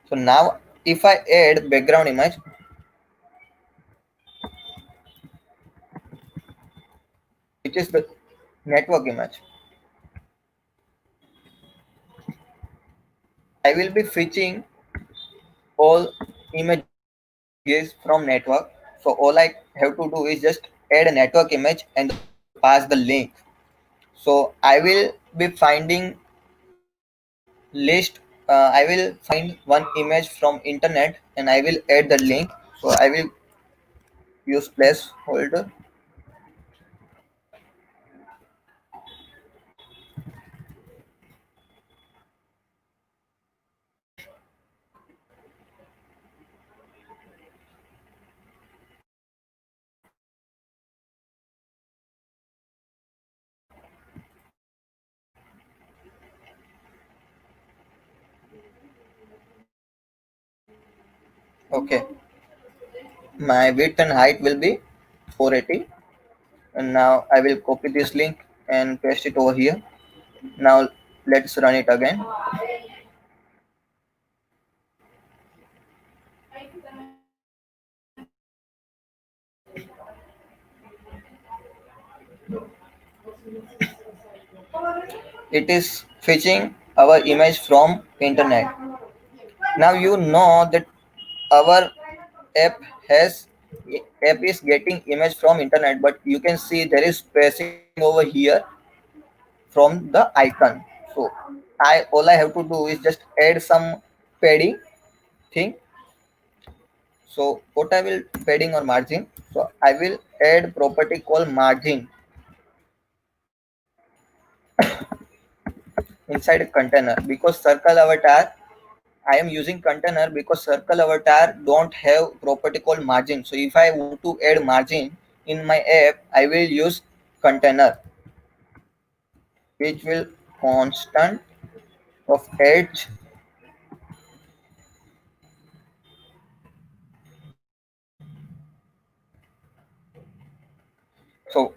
So now if I add background image, which is the network image, I will be fetching all images from network. So all I have to do is just add a network image and pass the link. So I will be finding list, I will find one image from internet and I will add the link. So I will use placeholder. Okay, my width and height will be 480, and now I will copy this link and paste it over here. Now let's run it again. It is fetching our image from internet. Now you know that our app has app is getting image from internet, but you can see there is spacing over here from the icon. So all I have to do is just add some padding thing. So what I will padding or margin. So I will add property called margin inside a container because circle avatar I am using container because circle avatar don't have property called margin. So if I want to add margin in my app, I will use container, which will constant of edge. So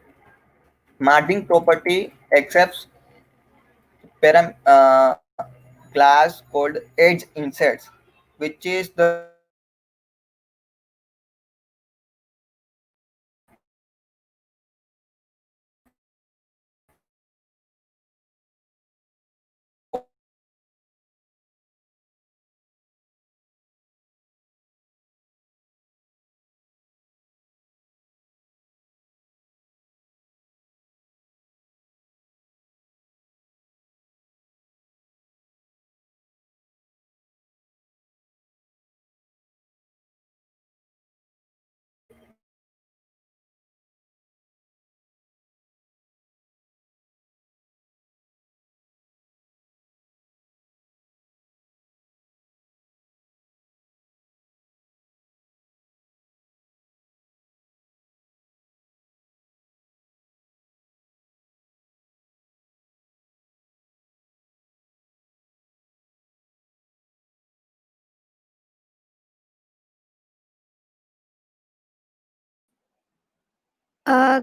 margin property accepts class called edge inserts, which is the property which is used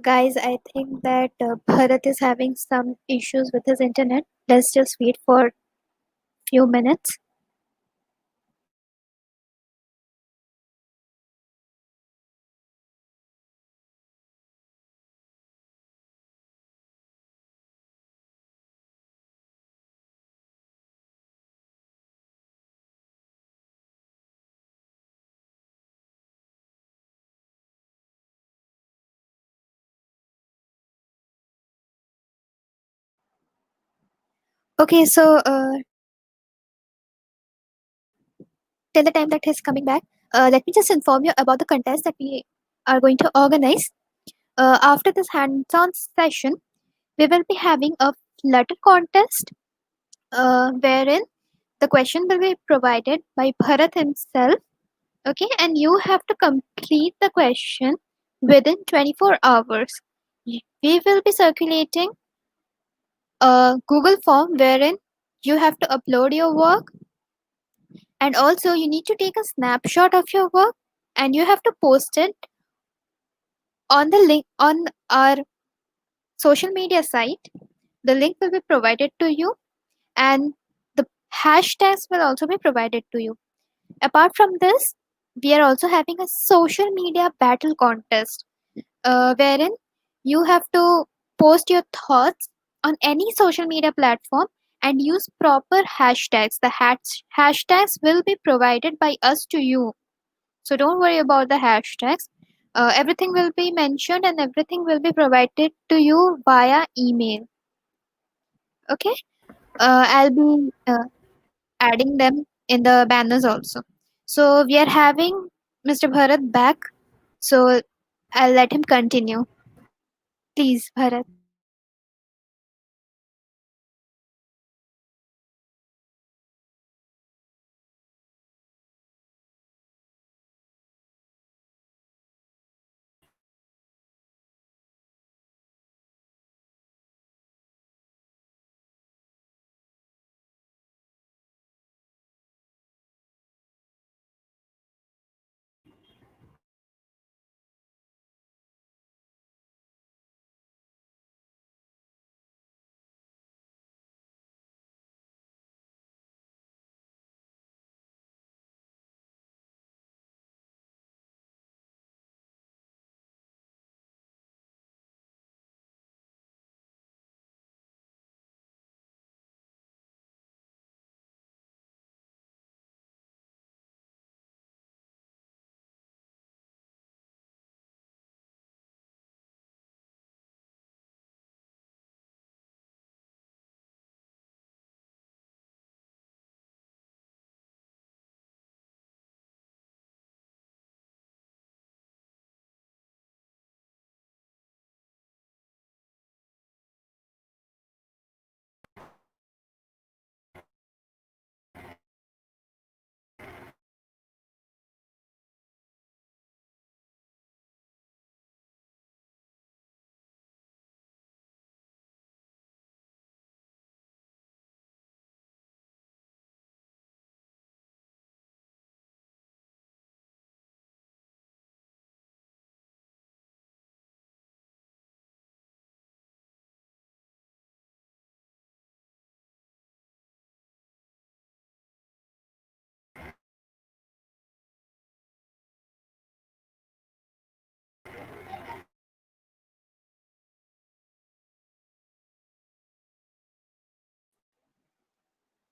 Guys, I think that Bharat is having some issues with his internet. Let's just wait for few minutes. Okay, so till the time that he's coming back, let me just inform you about the contest that we are going to organize. After this hands-on session, we will be having a Flutter contest, wherein the question will be provided by Bharat himself. Okay, and you have to complete the question within 24 hours. We will be circulating a Google form wherein you have to upload your work, and also you need to take a snapshot of your work and you have to post it on the link on our social media site. The link will be provided to you, and the hashtags will also be provided to you. Apart from this, we are also having a social media battle contest, wherein you have to post your thoughts on any social media platform and use proper hashtags. The hashtags will be provided by us to you. So don't worry about the hashtags. Everything will be mentioned and everything will be provided to you via email. Okay? I'll be adding them in the banners also. So we are having Mr. Bharat back. So I'll let him continue. Please, Bharat.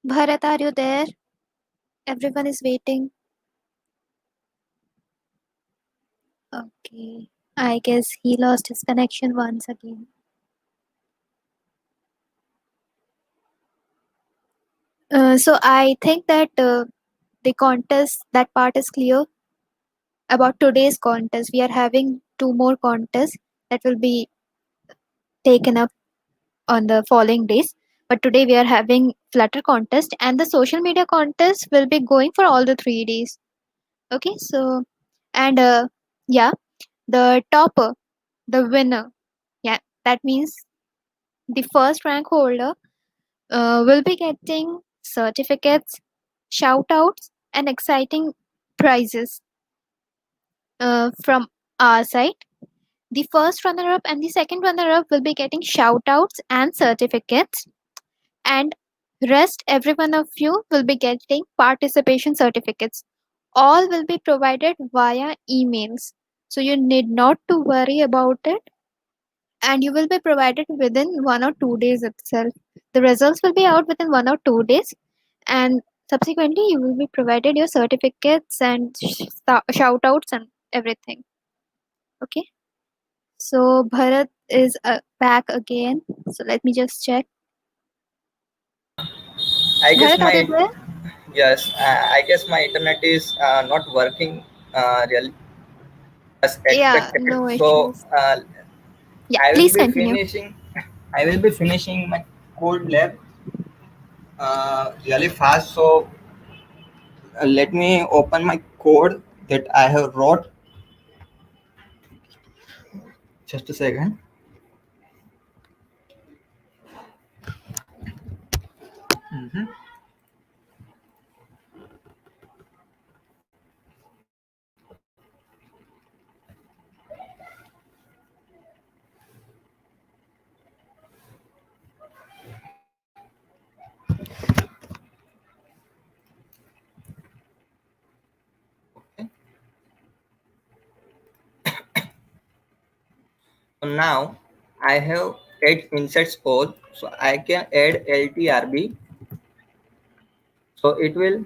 Bharat, are you there? Everyone is waiting. Okay. I guess he lost his connection once again. So I think that the contest, that part is clear. About today's contest, we are having two more contests that will be taken up on the following days. But today we are having Flutter contest, and the social media contest will be going for all the 3 days. Okay, so and yeah, the topper, the winner, yeah, that means the first rank holder will be getting certificates, shout outs, and exciting prizes from our side. The first runner up and the second runner up will be getting shout outs and certificates, and rest every one of you will be getting participation certificates. All will be provided via emails, so you need not to worry about it, and you will be provided within 1 or 2 days itself. The results will be out within 1 or 2 days, and subsequently you will be provided your certificates and shout outs and everything. Okay, so Bharat is back again, so let me just check. I guess Bharat, are you my there? yes, I guess my internet is not working really as Yeah, expected. no So issues. Yeah, I will please be continue. finishing. I will be finishing my code lab really fast. So let me open my code that I have wrote. Just a second. Mhm. Okay. So now I have 8 insets all. So I can add LTRB. So it will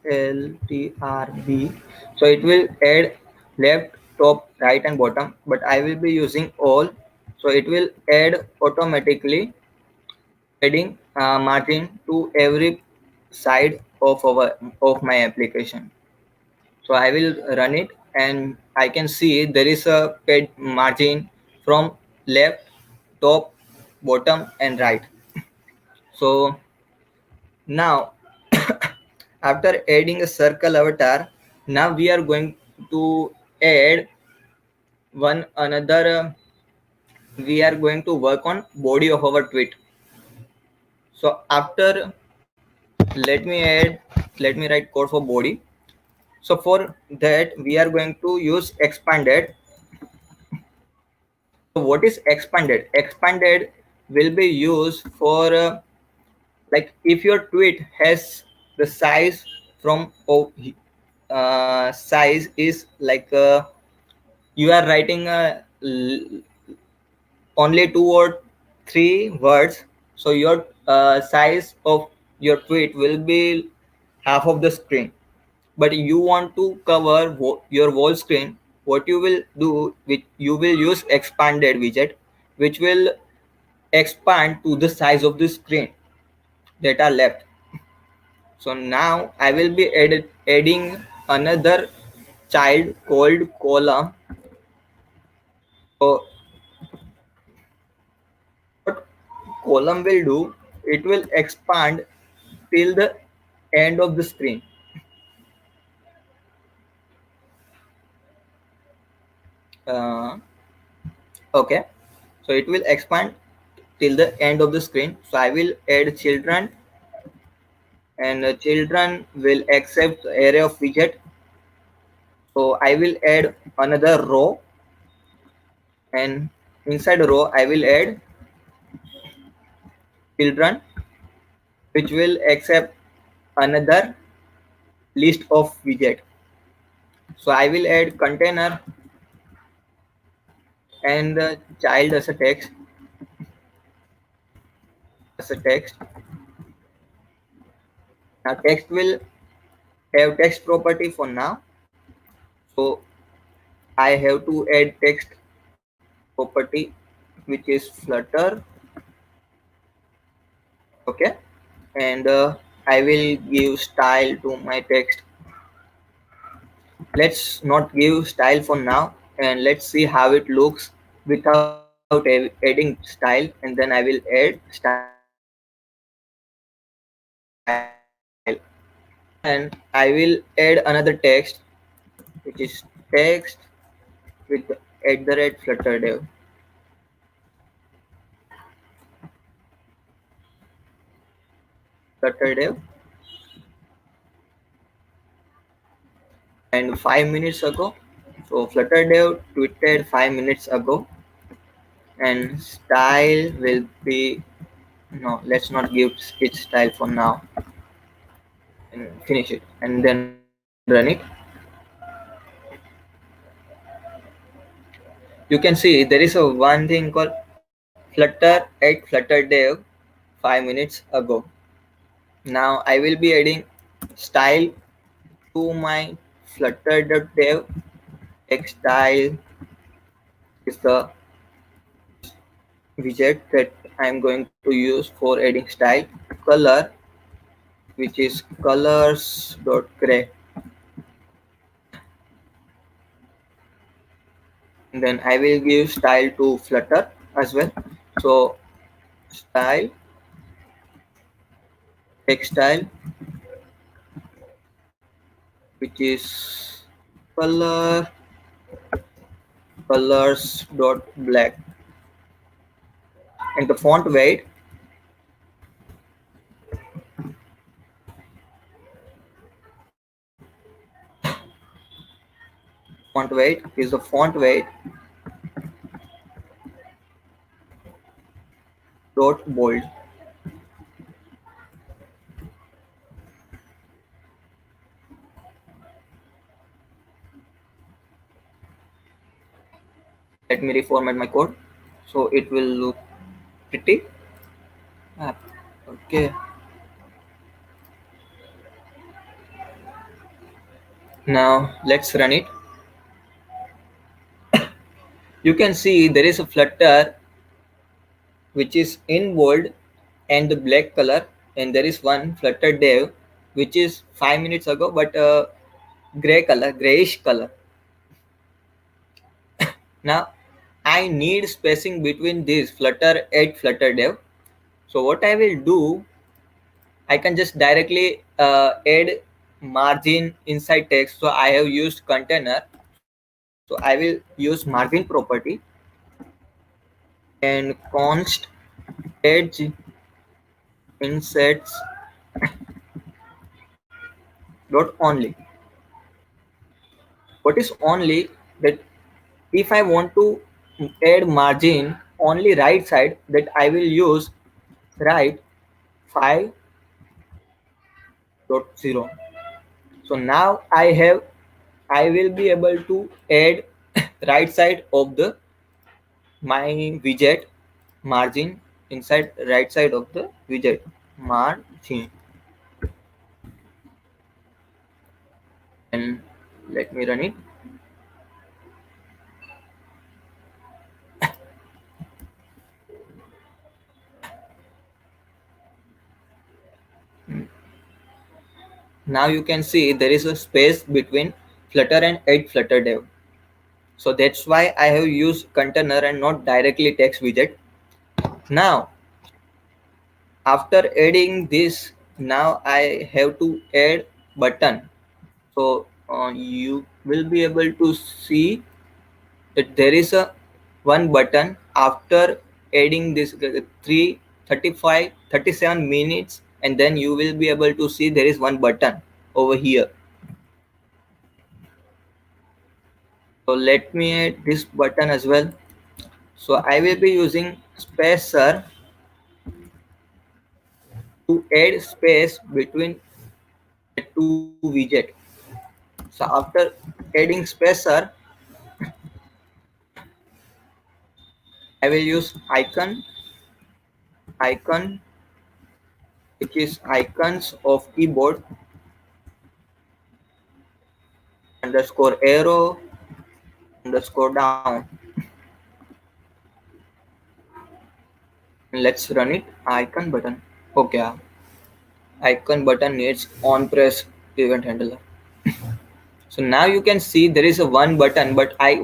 LTRB. So it will add left, top, right, and bottom. But I will be using all. So it will add automatically, adding margin to every side of my application. So I will run it, and I can see there is a paid margin from left, top, bottom, and right. So now after adding a circle avatar, now we are going to add one another we are going to work on body of our tweet. So after, let me write code for body. So for that we are going to use expanded. So what is expanded? Expanded will be used for like if your tweet has the size from size is like you are writing only 2 or 3 words, so your size of your tweet will be half of the screen, but you want to cover your whole screen. What you will do, which you will use expanded widget, which will expand to the size of the screen that are left. So now I will be adding another child called column. So what column will do, it will expand till the end of the screen. uh, okay, so it will expand till the end of the screen. So I will add children, and children will accept the array of widget. So I will add another row, and inside the row I will add children, which will accept another list of widget. So I will add container and the child as a text, Now text will have text property for now. So I have to add text property which is Flutter. Okay, and I will give style to my text. Let's not give style for now, and let's see how it looks without adding style, and then I will add style. And I will add another text which is text with @flutterdev. flutterdev. And 5 minutes ago, so flutterdev tweeted 5 minutes ago, and style will be, no, let's not give it style for now, and finish it and then run it. You can see there is a one thing called flutter@flutterdev 5 minutes ago. Now I will be adding style to my flutter.dev. Text style is the widget that I am going to use for adding style. Color, which is colors.gray. And then I will give style to Flutter as well. So style, text style, which is color colors.black, and the font weight is the font weight dot bold. Let me reformat my code so it will look pretty. Okay, now let's run it. You can see there is a Flutter which is in bold and the black color, and there is one Flutter dev which is 5 minutes ago but grayish color. Now I need spacing between this Flutter @Flutter dev. So what I will do, I can just directly add margin inside text. So I have used container. So I will use margin property and const edge insets dot only. What is only? That if I want to add margin only right side, that I will use right 5.0. So now I will be able to add right side of the my widget margin inside right side of the widget margin. And let me run it. Now you can see there is a space between Flutter and @Flutter dev. So that's why I have used container and not directly text widget. Now after adding this, now I have to add button. So you will be able to see that there is a one button after adding this 37 minutes, and then you will be able to see there is one button over here. So let me add this button as well. So I will be using spacer to add space between the two widget. So after adding spacer, I will use icon which is icons of keyboard underscore arrow underscore down. Let's run it. Icon button. Okay, icon button needs on press event handler. So now you can see there is a one button, but I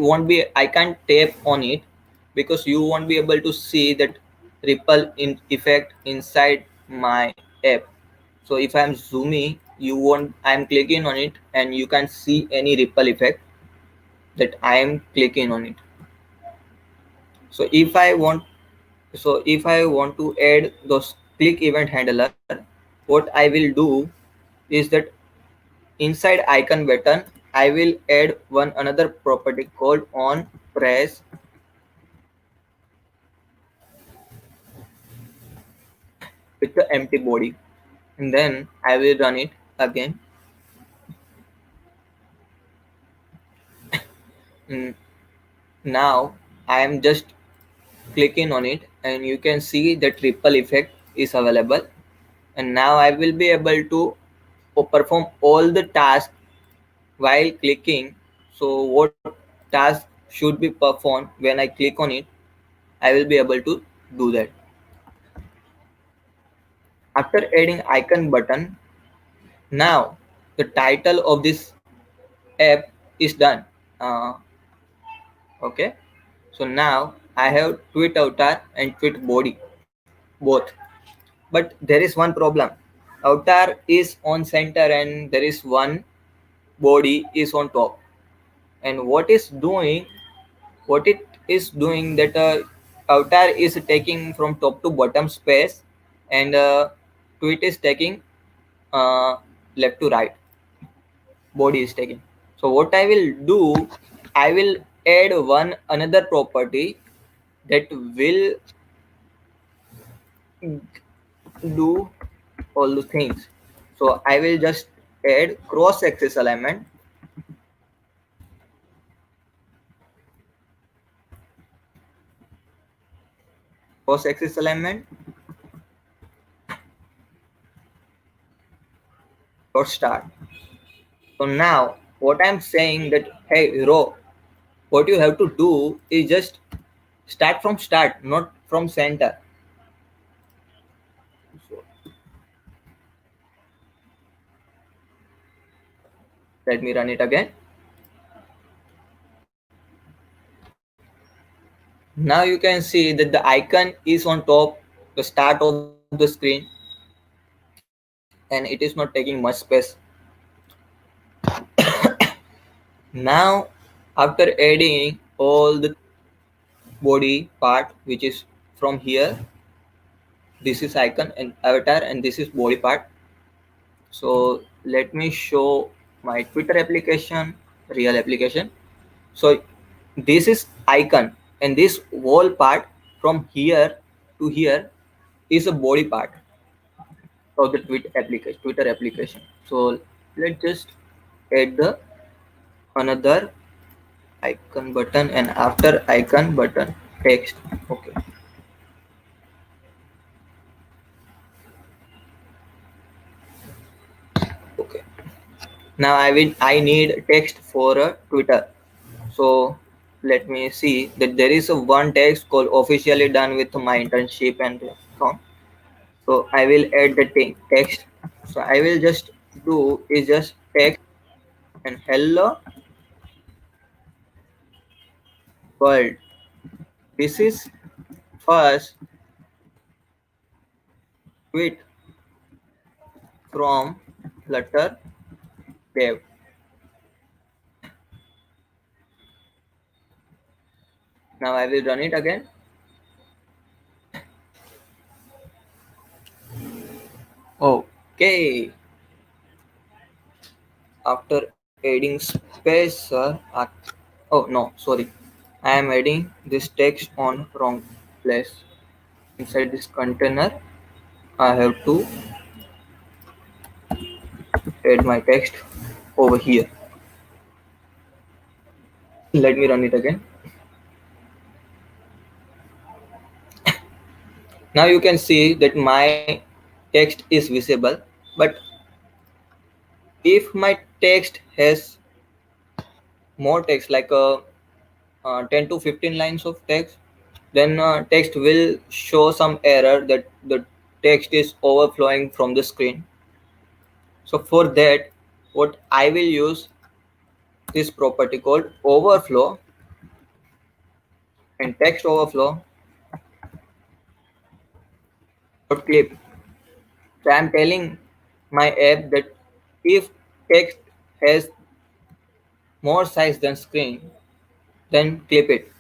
can't tap on it because you won't be able to see that ripple in effect inside my app. So if I'm zooming, you won't, I'm clicking on it and you can't see any ripple effect that I am clicking on it. So if I want to add those click event handler, what I will do is that inside icon button, I will add one another property called on press with the empty body, and then I will run it again. Mm, Now I am just clicking on it and you can see that ripple effect is available, and now I will be able to perform all the tasks while clicking. So what task should be performed when I click on it, I will be able to do that. After adding icon button, now the title of this app is done. uh, okay, so now I have tweet avatar and tweet body both, but there is one problem. Avatar is on center and there is one body is on top, and what it is doing that avatar is taking from top to bottom space, and tweet is taking uh, left to right, body is taking. So what I will do, I will add one another property that will do all the things. So I will just add cross axis alignment, cross axis alignment dot start. So now what I'm saying that, hey row, what you have to do is just start from start, not from center. So let me run it again. Now you can see that the icon is on top, the start of the screen, and it is not taking much space. Now after adding all the body part, which is from here, this is icon and avatar and this is body part. So let me show my Twitter application, real application. So this is icon, and this whole part from here to here is a body part of the Twitter application. So let's just add the another icon button, and after icon button text. Okay. Okay. Now I need text for a Twitter. So let me see that there is a one text called officially done with my internship and so. So I will add the text. So I will just do is just text and hello world. This is first tweet from Flutter dev. Now I will run it again. Okay. After adding spacer, oh no, sorry. I am adding this text on wrong place. Inside this container, I have to add my text over here. Let me run it again. Now you can see that my text is visible. But if my text has more text, like 10 to 15 lines of text, then text will show some error that the text is overflowing from the screen. So for that, what I will use this property called overflow and text overflow dot clip. So I'm telling my app that if text has more size than screen, then clip it.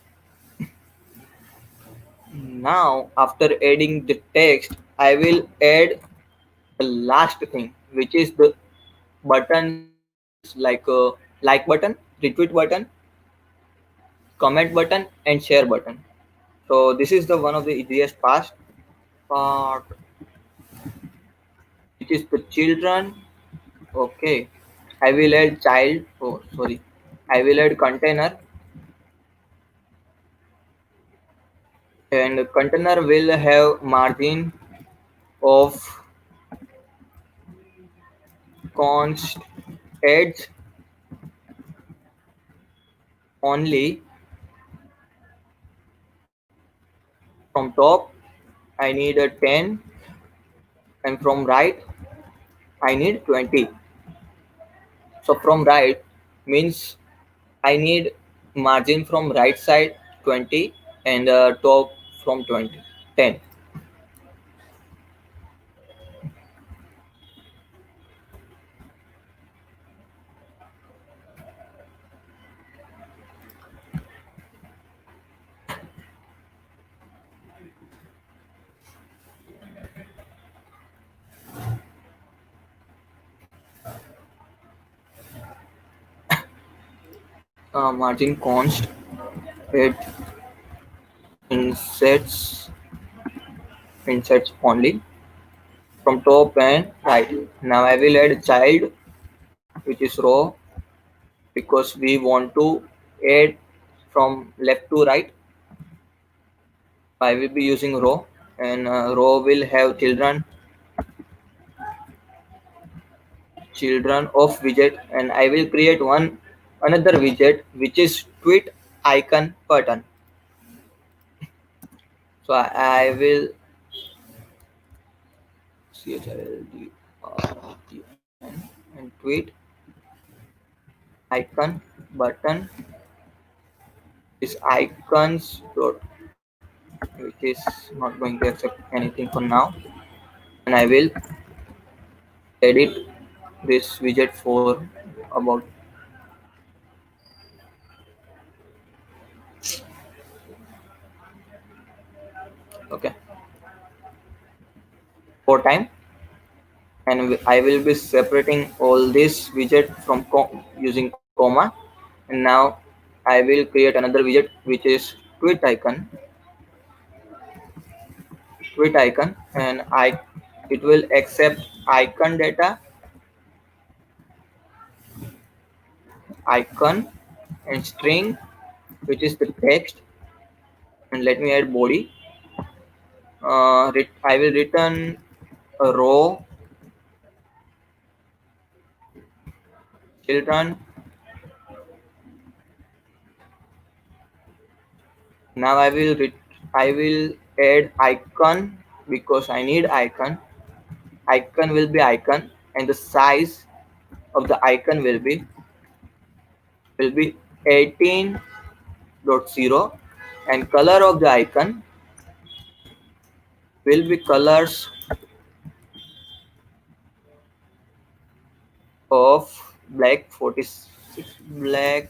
Now after adding the text, I will add the last thing, which is the buttons like like button, retweet button, comment button, and share button. So this is the one of the easiest part, which is the children. Okay, I will add child. Oh, sorry, I will add container, and container will have margin of const edge only. From top I need a 10, and from right I need 20. So from right means I need margin from right side 20, and top from 20 10. Margin const it insets only from top and right. Now I will add child, which is row, because we want to add from left to right. I will be using row, and row will have children of widget, and I will create one another widget which is tweet icon button. So I will CHILD and tweet icon button is icons dot, which is not going to accept anything for now, and I will edit this widget for about okay 4 times, and I will be separating all this widget from using comma. And now I will create another widget which is tweet icon, and it will accept icon data, icon, and string, which is the text. And let me add body. I will return a row children. Now I will add icon because I need icon. Icon will be icon, and the size of the icon will be 18.0, and color of the icon will be colors of black 46, black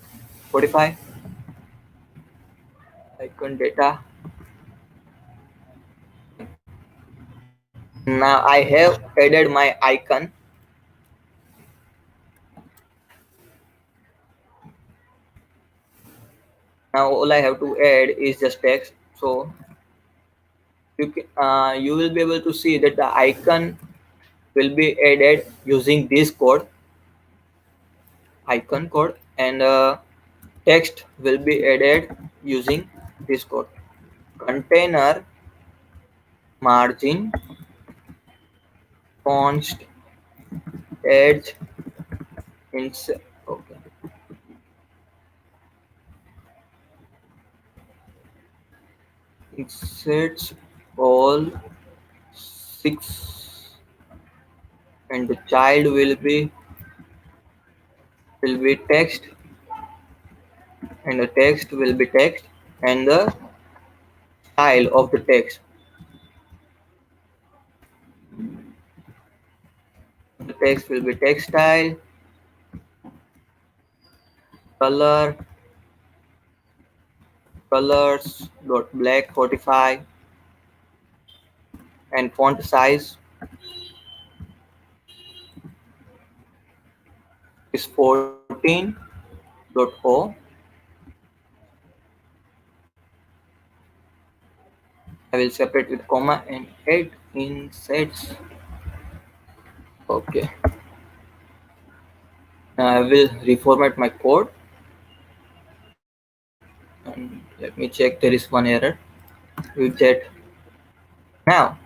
45. Icon data. Now I have added my icon. Now all I have to add is just text. So you will be able to see that the icon will be added using this code, icon code, and text will be added using this code. Container margin const edge insert. Okay. Inserts all six, and the child will be text, and the text will be text, and the style of the text. The text will be text style, color, colors dot black 45, and font size is 14.0. I will separate with comma and add insets. Okay. Now I will reformat my code, and let me check. There is one error. Widget. Now,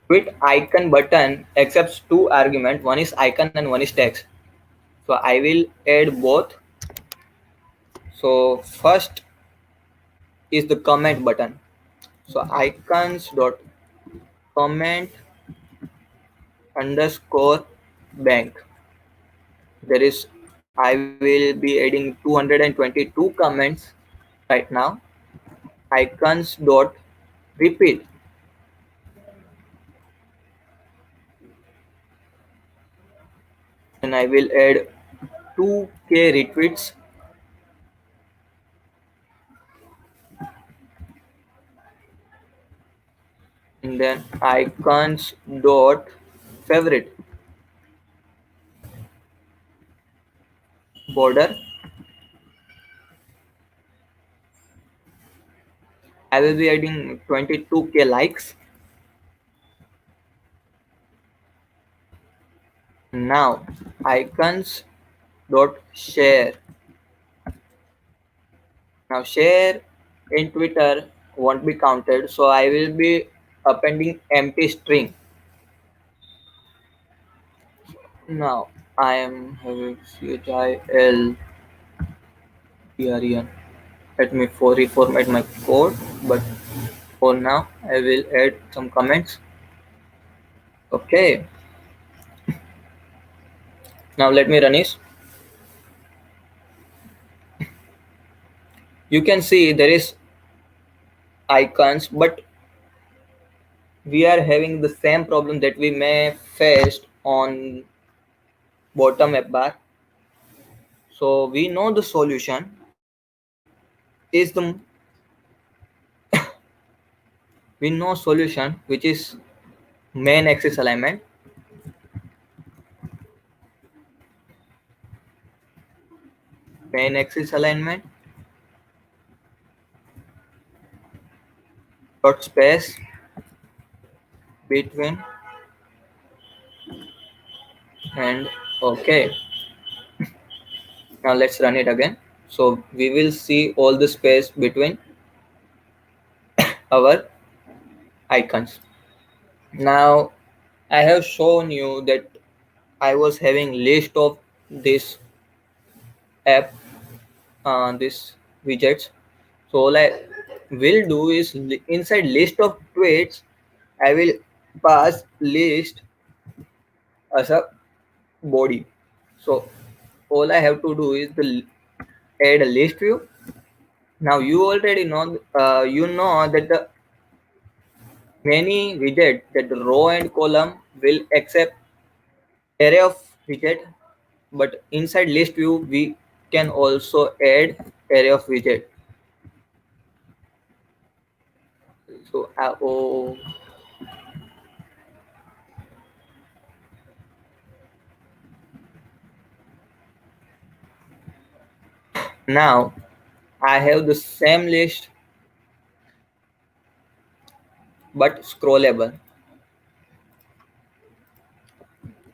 with icon button accepts two arguments. One is icon and one is text. So I will add both. So first is the comment button. So icons dot comment underscore bank. There is, I will be adding 222 comments right now. Icons dot repeat, and I will add 2k retweets, and then icons dot favorite border. I will be adding 22k likes. Now icons dot share. Now share in Twitter won't be counted, so I will be appending empty string. Now I am having children. Let me reformat my code, but for now I will add some comments. Okay. Now let me run it. You can see there is icons, but we are having the same problem that we may faced on bottom app bar. So we know the solution is the we know solution, which is main axis alignment. Main axis alignment dot space between, and okay. Now let's run it again. So we will see all the space between our icons. Now I have shown you that I was having list of this app, this widgets. So all I will do is inside list of tweets, I will pass list as a body. So all I have to do is add a list view. Now you already know, you know that the many widget that the row and column will accept array of widget, but inside list view we can also add array of widget. So now I have the same list but scrollable.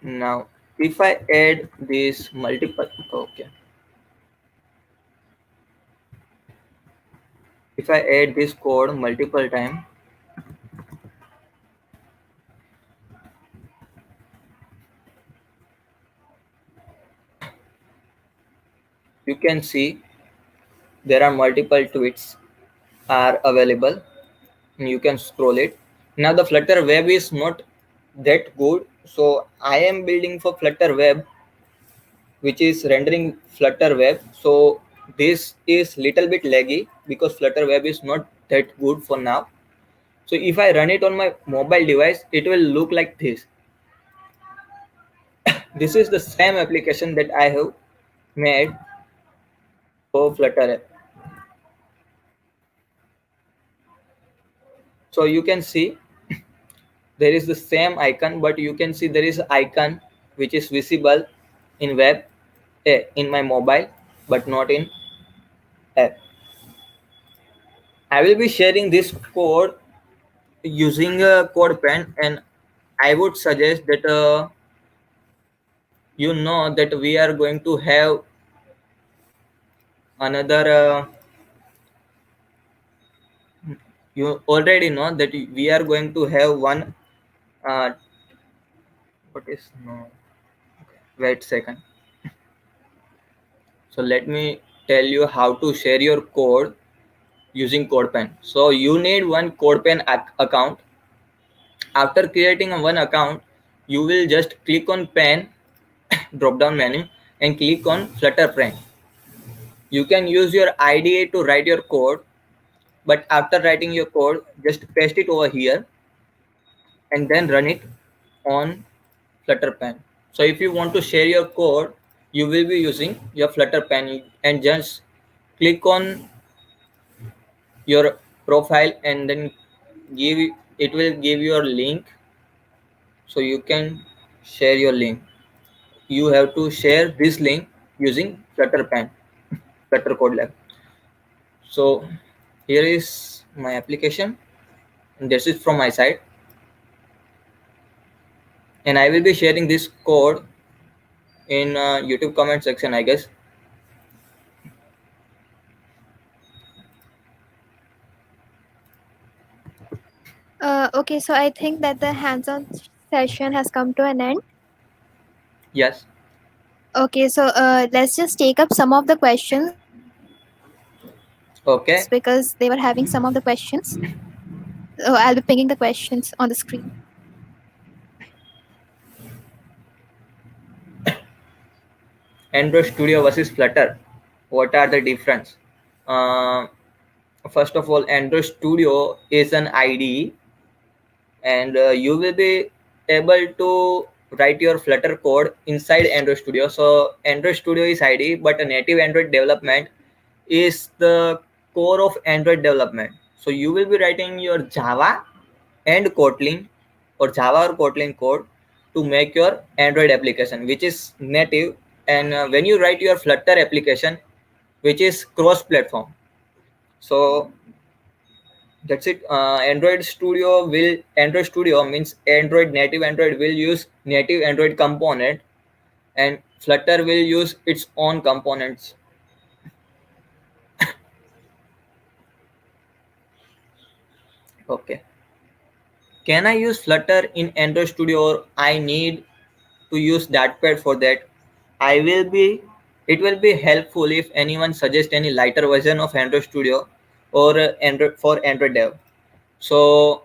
Now if I add this multiple, okay, if I add this code multiple time, you can see there are multiple tweets are available, and you can scroll it. Now the Flutter web is not that good, so I am building for Flutter web, which is rendering Flutter web. So this is little bit laggy because Flutter web is not that good for now. So if I run it on my mobile device, it will look like this. This is the same application that I have made for Flutter app. So you can see there is the same icon, but you can see there is icon which is visible in web, in my mobile, but not in app. I will be sharing this code using a Codepen, and I would suggest that you know that we are going to have another you already know that we are going to have one uh, what is no, wait second. So let me tell you how to share your code using Codepen. So you need one Codepen account. After creating a one account, you will just click on pen drop down menu and click on Flutter pen. You can use your IDE to write your code, but after writing your code, just paste it over here and then run it on Flutter pen. So if you want to share your code, you will be using your Flutter pen, and just click on your profile and then give it will give your link, so you can share your link. You have to share this link using Flutter pen, Flutter code lab. So here is my application, and this is from my side, and I will be sharing this code in YouTube comment section, I guess. Okay, so I think that the hands-on session has come to an end. Yes. Okay, so let's just take up some of the questions because they were having some of the questions. Okay. So I'll be pinging the questions on the screen. Android Studio versus Flutter. What are the difference? Uh, First of all, Android Studio is an IDE, and you will be able to write your Flutter code inside Android Studio. So Android Studio is IDE, but a native Android development is the core of Android development. So you will be writing your Java and Kotlin, or Java or Kotlin code to make your Android application, which is native. And when you write your Flutter application, which is cross-platform, so that's it. Android Studio means Android native Android will use native Android component, and Flutter will use its own components. Okay. Can I use Flutter in Android Studio, or I need to use Datpad for that? I will be. It will be helpful if anyone suggests any lighter version of Android Studio or Android for Android dev. So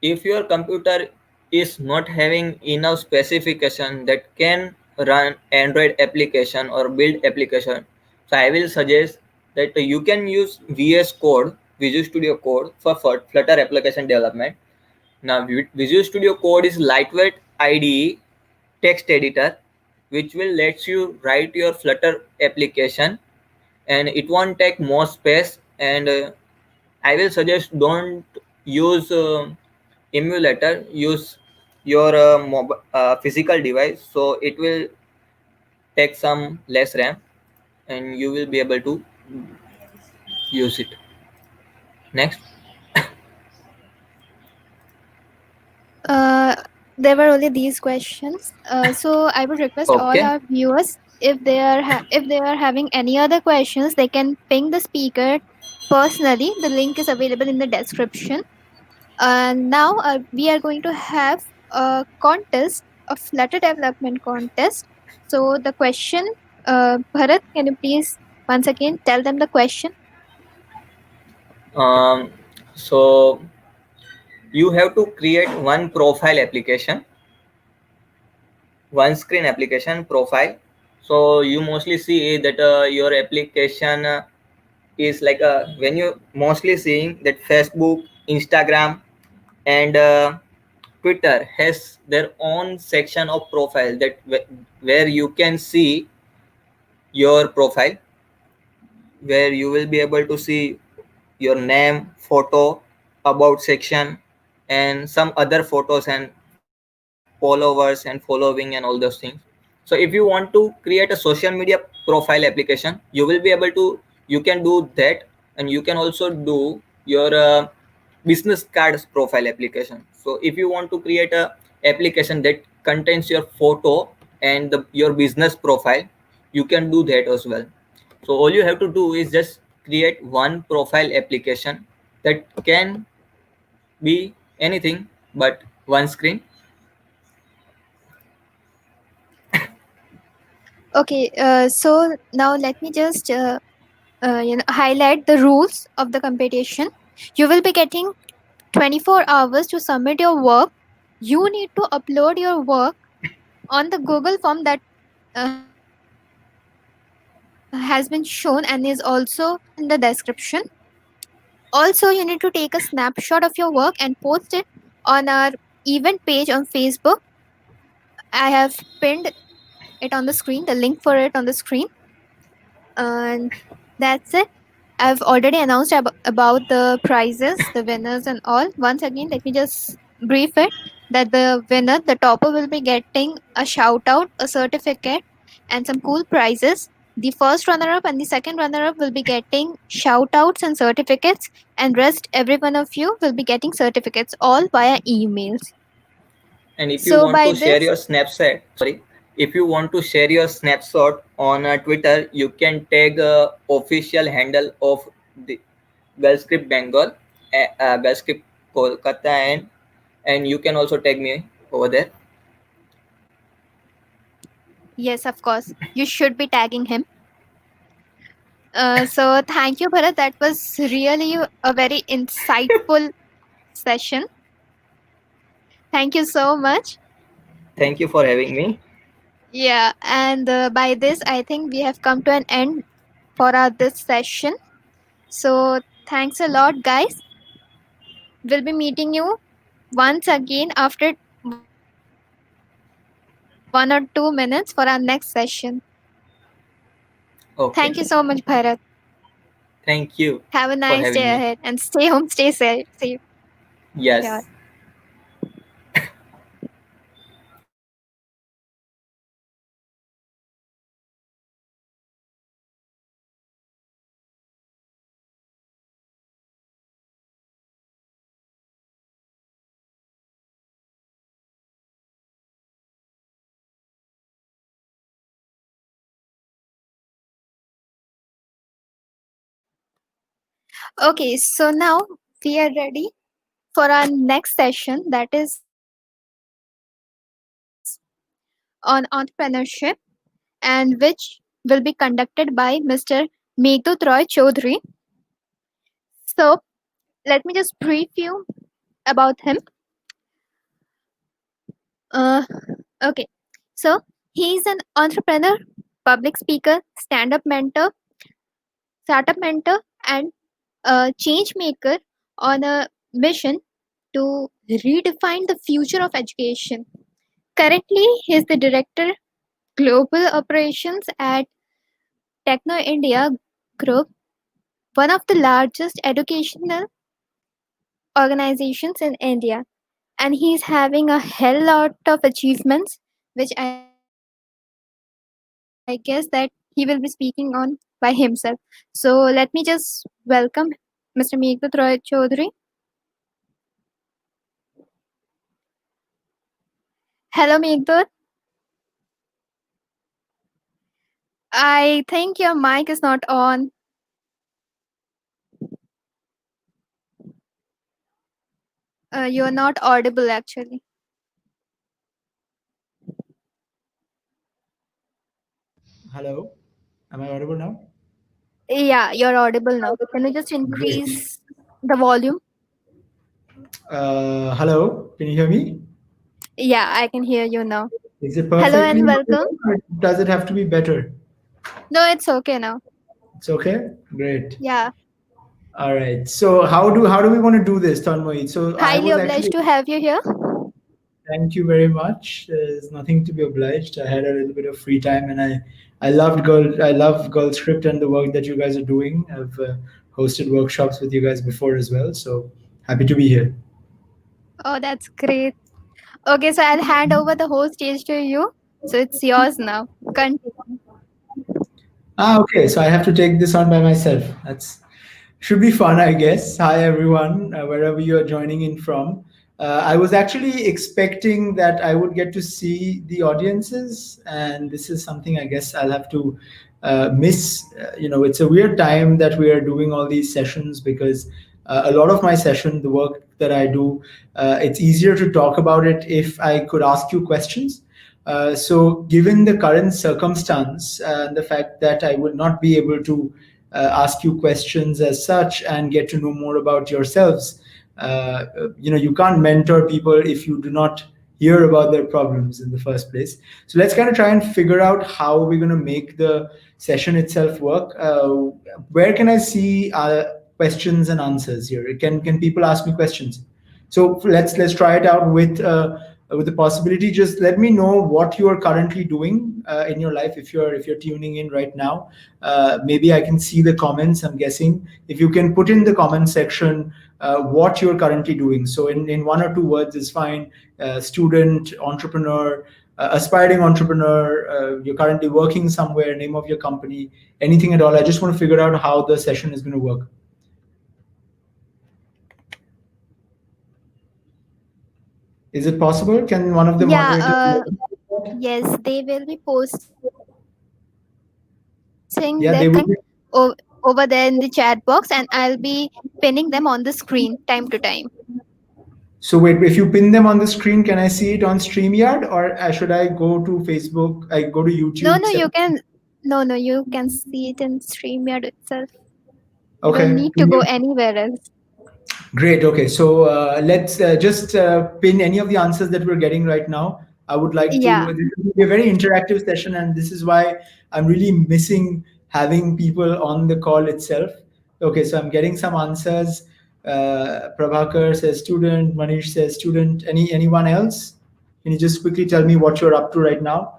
if your computer is not having enough specification that can run Android application or build application, so I will suggest that you can use Visual Studio Code for Flutter application development. Now Visual Studio Code is lightweight IDE text editor, which will let you write your Flutter application, and it won't take more space. And I will suggest don't use emulator, use your physical device, so it will take some less RAM and you will be able to use it. Next. Uh, there were only these questions. So I would request all Okay. our viewers, if if they are having any other questions, they can ping the speaker personally. The link is available in the description. Now we are going to have a contest, a Flutter development contest. So the question Bharat, can you please once again tell them the question? Um, so you have to create one profile application, one screen application profile. So you mostly see that your application is like when you mostly seeing that Facebook, Instagram, and Twitter has their own section of profile that where you can see your profile, where you will be able to see your name, photo, about section, and some other photos and followers and following and all those things. So if you want to create a social media profile application, you will be able to, you can do that. And you can also do your business cards profile application. So if you want to create a application that contains your photo and your business profile, you can do that as well. So all you have to do is just create one profile application that can be anything but one screen. Okay, so now let me just highlight the rules of the competition. You will be getting 24 hours to submit your work. You need to upload your work on the Google form that has been shown and is also in the description. Also, you need to take a snapshot of your work and post it on our event page on Facebook. I have pinned it on the screen, the link for it on the screen. And that's it. I've already announced about the prizes, the winners, and all. Once again, let me just brief it that the winner, the topper, will be getting a shout out, a certificate, and some cool prizes. The first runner up and the second runner up will be getting shout outs and certificates, and rest every one of you will be getting certificates all via emails. And if you So, want by to share this, your snapshot, sorry, if you want to share your snapshot on Twitter, you can tag official handle of the GirlScript Bengal, GirlScript Kolkata, and you can also tag me over there. yes, of course, you should be tagging him. So thank you, Bharat. That was really a very insightful session. Thank you so much. Thank you for having me. Yeah, and by this, I think we have come to an end for our this session. So thanks a lot, guys. We'll be meeting you once again after 1 or 2 minutes for our next session. Okay. Thank you so much, Bharat. Thank you Have a for nice day having me. ahead and stay home, stay safe. Safe. Yes. Yeah. Okay, so now we are ready for our next session, that is on entrepreneurship, and which will be conducted by Mr. Meghdut Roy Chaudhary. So let me just brief you about him. Uh, okay, so he's an entrepreneur, public speaker, stand-up mentor, startup mentor, and a change maker on a mission to redefine the future of education. Currently, he's the director global operations at Techno India Group, one of the largest educational organizations in India. And he's having a hell lot of achievements, which I guess that he will be speaking on by himself. So let me just welcome Mr. Meghdut Roy Chaudhary. Hello, Meghdut. I think your mic is not on. You're not audible actually. Hello. Am I audible now? Yeah, you're audible now. Can you just Great. increase the volume? Hello, can you hear me? Yeah, I can hear you now. Is it Hello perfectly and welcome. audible, or does it have to be better? No, it's okay now. It's okay. Great. Yeah, All right. So how do we want to do this, Tanmoy? So I highly was actually. obliged to have you here. Thank you very much. There's nothing to be obliged. I had a little bit of free time, and I love GirlScript and the work that you guys are doing. I've hosted workshops with you guys before as well, so happy to be here. Oh, that's great. Okay, so I'll hand over the whole stage to you. So it's yours now. Continue. Okay. So I have to take this on by myself. That's should be fun, I guess. Hi, everyone, wherever you are joining in from. I was actually expecting that I would get to see the audiences, and this is something I guess I'll have to miss. It's a weird time that we are doing all these sessions because a lot of my session, the work that I do, it's easier to talk about it if I could ask you questions. So, given the current circumstance and the fact that I would not be able to ask you questions as such and get to know more about yourselves, you can't mentor people if you do not hear about their problems in the first place. So let's kind of try and figure out how we're going to make the session itself work. Where can I see questions and answers here? Can people ask me questions? So let's try it out with the possibility. Just let me know what you are currently doing in your life. If you're tuning in right now, maybe I can see the comments. I'm guessing if you can put in the comment section what you're currently doing. So in one or two words is fine. Student, entrepreneur, aspiring entrepreneur. You're currently working somewhere. Name of your company. Anything at all. I just want to figure out how the session is going to work. Is it possible? Can one of the Yeah, moderators? yes, they will be posting their Yeah, they will be. over there in the chat box, and I'll be pinning them on the screen time to time. So wait, if you pin them on the screen, can I see it on StreamYard, or should I go to Facebook? I go to No, YouTube. no, you can. No, no, you can see it in StreamYard itself. You don't Okay. need to go anywhere else. Great. Okay. So let's just pin any of the answers that we're getting right now. I would like to. Yeah. This will be a very interactive session, and this is why I'm really missing having people on the call itself. Okay. So I'm getting some answers. Prabhakar says student. Manish says student. Anyone else? Can you just quickly tell me what you're up to right now?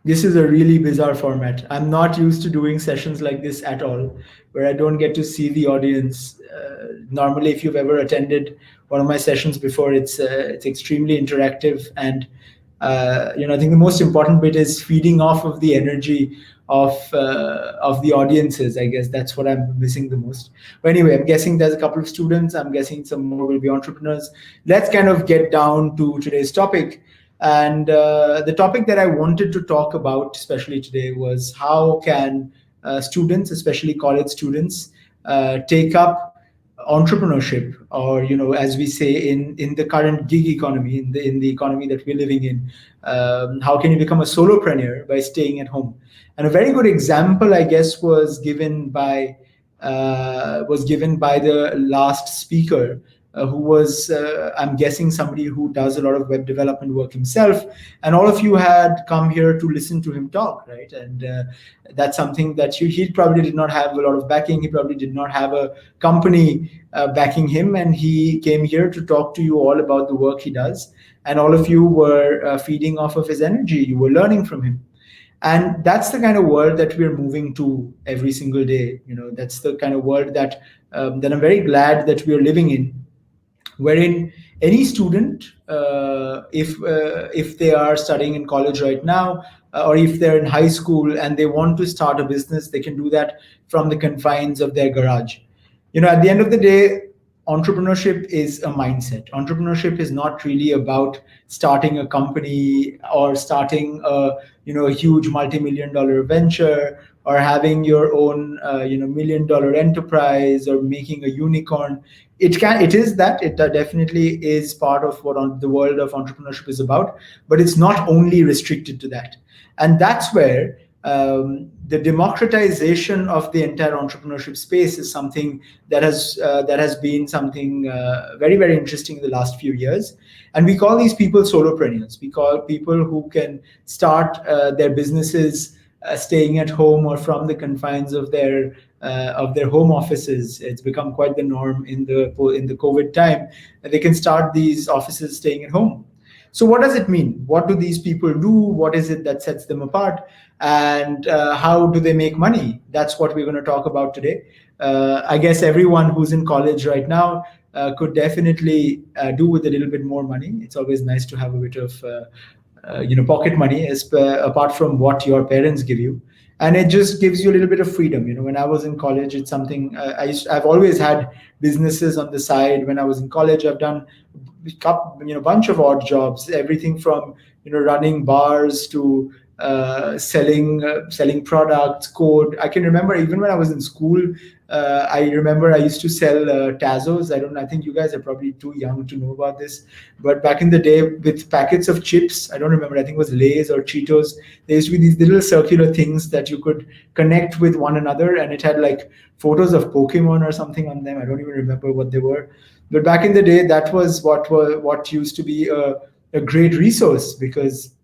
This is a really bizarre format. I'm not used to doing sessions like this at all, where I don't get to see the audience. Normally, if you've ever attended one of my sessions before, it's extremely interactive, and I think the most important bit is feeding off of the energy of the audiences. I guess that's what I'm missing the most. But anyway, I'm guessing there's a couple of students. I'm guessing some more will be entrepreneurs. Let's kind of get down to today's topic. And the topic that I wanted to talk about, especially today, was how can students, especially college students, take up entrepreneurship, or as we say in the current gig economy, in the economy that we're living in. How can you become a solopreneur by staying at home? And a very good example, I guess, was given by the last speaker, who was, I'm guessing, somebody who does a lot of web development work himself. And all of you had come here to listen to him talk, right? And that's something that he probably did not have a lot of backing. He probably did not have a company backing him. And he came here to talk to you all about the work he does. And all of you were feeding off of his energy. You were learning from him. And that's the kind of world that we're moving to every single day. That's the kind of world that I'm very glad that we are living in, wherein any student, if they are studying in college right now, or if they're in high school and they want to start a business, they can do that from the confines of their garage. At the end of the day, entrepreneurship is a mindset. Entrepreneurship is not really about starting a company or starting a huge multi-million dollar venture or having your own $1 million enterprise or making a unicorn. It definitely is part of what the world of entrepreneurship is about, but it's not only restricted to that. And that's where the democratization of the entire entrepreneurship space is something that has been something very, very interesting in the last few years. And we call these people solopreneurs. We call people who can start their businesses staying at home or from the confines of their home offices. It's become quite the norm in the COVID time. They can start these offices staying at home. So what does it mean? What do these people do? What is it that sets them apart? And how do they make money? That's what we're going to talk about today. I guess everyone who's in college right now could definitely do with a little bit more money. It's always nice to have a bit of pocket money, apart from what your parents give you, and it just gives you a little bit of freedom. When I was in college, it's something I've always had businesses on the side. When I was in college, I've done bunch of odd jobs, everything from running bars to selling products, code. I can remember even when I was in school. I remember I used to sell Tazos. I think you guys are probably too young to know about this, but back in the day, with packets of chips, I don't remember. I think it was Lay's or Cheetos. There used to be these little circular things that you could connect with one another, and it had like photos of Pokemon or something on them. I don't even remember what they were. But back in the day, that was what used to be a great resource, because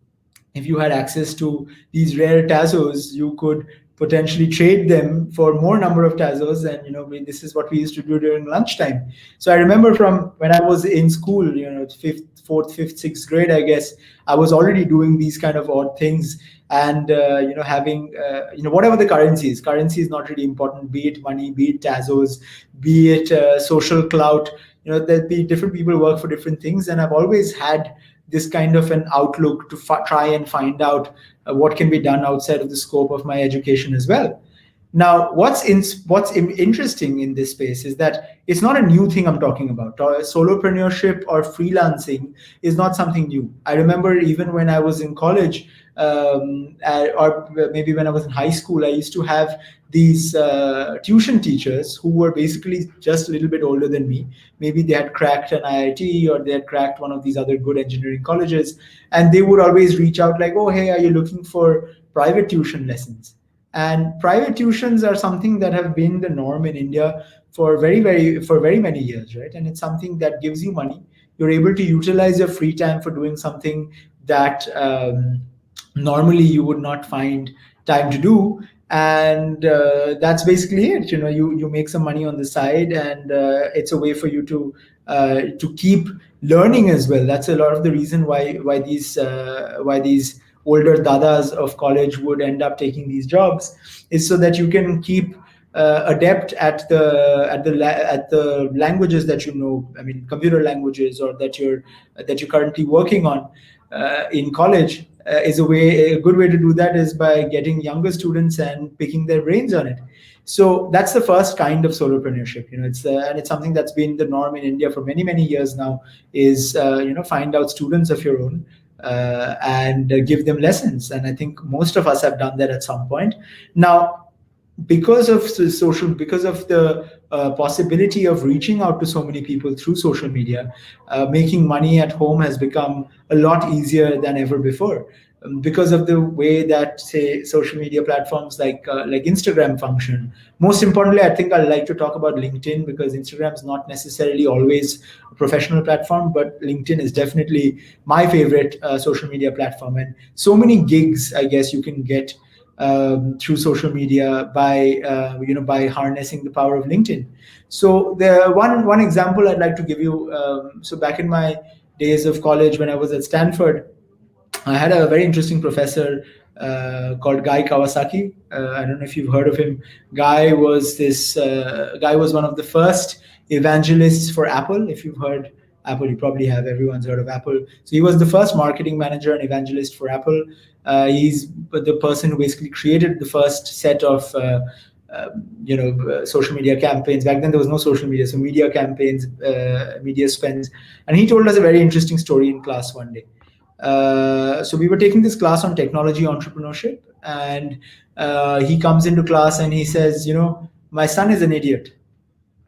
if you had access to these rare Tazos, you could potentially trade them for more number of Tazos. And this is what we used to do during lunchtime. So I remember from when I was in school, fourth, fifth, sixth grade, I guess, I was already doing these kind of odd things. And having whatever the currency is not really important. Be it money, be it Tazos, be it social clout. There'd be different people who work for different things, and I've always had this kind of an outlook to try and find out what can be done outside of the scope of my education as well. Now, interesting in this space is that it's not a new thing I'm talking about. Solopreneurship or freelancing is not something new. I remember even when I was in college, or maybe when I was in high school, I used to have these tuition teachers who were basically just a little bit older than me. Maybe they had cracked an IIT or they had cracked one of these other good engineering colleges, and they would always reach out like, "Oh, hey, are you looking for private tuition lessons?" And private tuitions are something that have been the norm in India for very many years, right? And it's something that gives you money. You're able to utilize your free time for doing something that normally you would not find time to do. And that's basically it. You make some money on the side, and it's a way for you to keep learning as well. That's a lot of the reason why these older dadas of college would end up taking these jobs, is so that you can keep adept at the languages that I mean, computer languages, or that you're currently working on in college. A good way to do that is by getting younger students and picking their brains on it. So that's the first kind of solopreneurship. And it's something that's been the norm in India for many years now. Is find out students of your own and give them lessons. And I think most of us have done that at some point. Now, because of the possibility of reaching out to so many people through social media, making money at home has become a lot easier than ever before. Because of the way that, say, social media platforms like Instagram function. Most importantly, I think I'd like to talk about LinkedIn, because Instagram is not necessarily always a professional platform, but LinkedIn is definitely my favorite social media platform. And so many gigs, I guess, you can get through social media by harnessing the power of LinkedIn. So the one example I'd like to give you. So back in my days of college, when I was at Stanford, I had a very interesting professor called Guy Kawasaki. I don't know if you've heard of him. Guy was one of the first evangelists for Apple. If you've heard Apple, you probably have. Everyone's heard of Apple. So he was the first marketing manager and evangelist for Apple. He's the person who basically created the first set of social media campaigns. Back then there was no social media, so media campaigns, media spends. And he told us a very interesting story in class one day. So we were taking this class on technology entrepreneurship, and he comes into class and he says, my son is an idiot.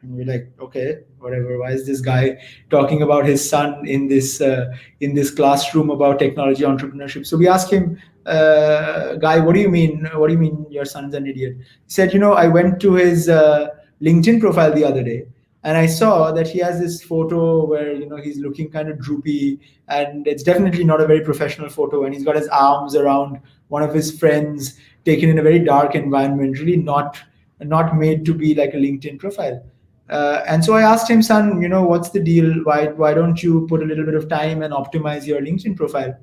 And we're like, okay, whatever. Why is this guy talking about his son in this classroom about technology entrepreneurship? So we asked him, guy, what do you mean? What do you mean your son's an idiot? He said, I went to his LinkedIn profile the other day, and I saw that he has this photo where he's looking kind of droopy, and it's definitely not a very professional photo. And he's got his arms around one of his friends, taken in a very dark environment, really not made to be like a LinkedIn profile. And so I asked him, son, what's the deal? Why don't you put a little bit of time and optimize your LinkedIn profile?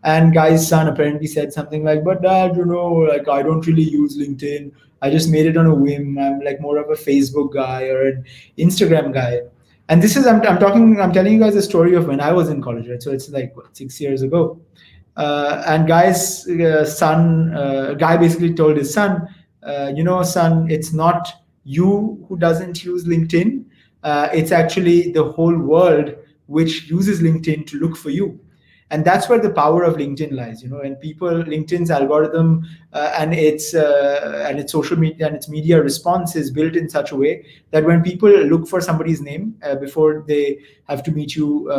And guy's son apparently said something like, but dad, like I don't really use LinkedIn. I just made it on a whim. I'm like more of a Facebook guy or an Instagram guy. And this is, I'm telling you guys a story of when I was in college, right? So it's like 6 years ago. And guy's son, guy basically told his son, son, it's not you who doesn't use LinkedIn. It's actually the whole world which uses LinkedIn to look for you. And that's where the power of LinkedIn lies. And people, LinkedIn's algorithm and its social media and its media response is built in such a way that when people look for somebody's name before they have to meet you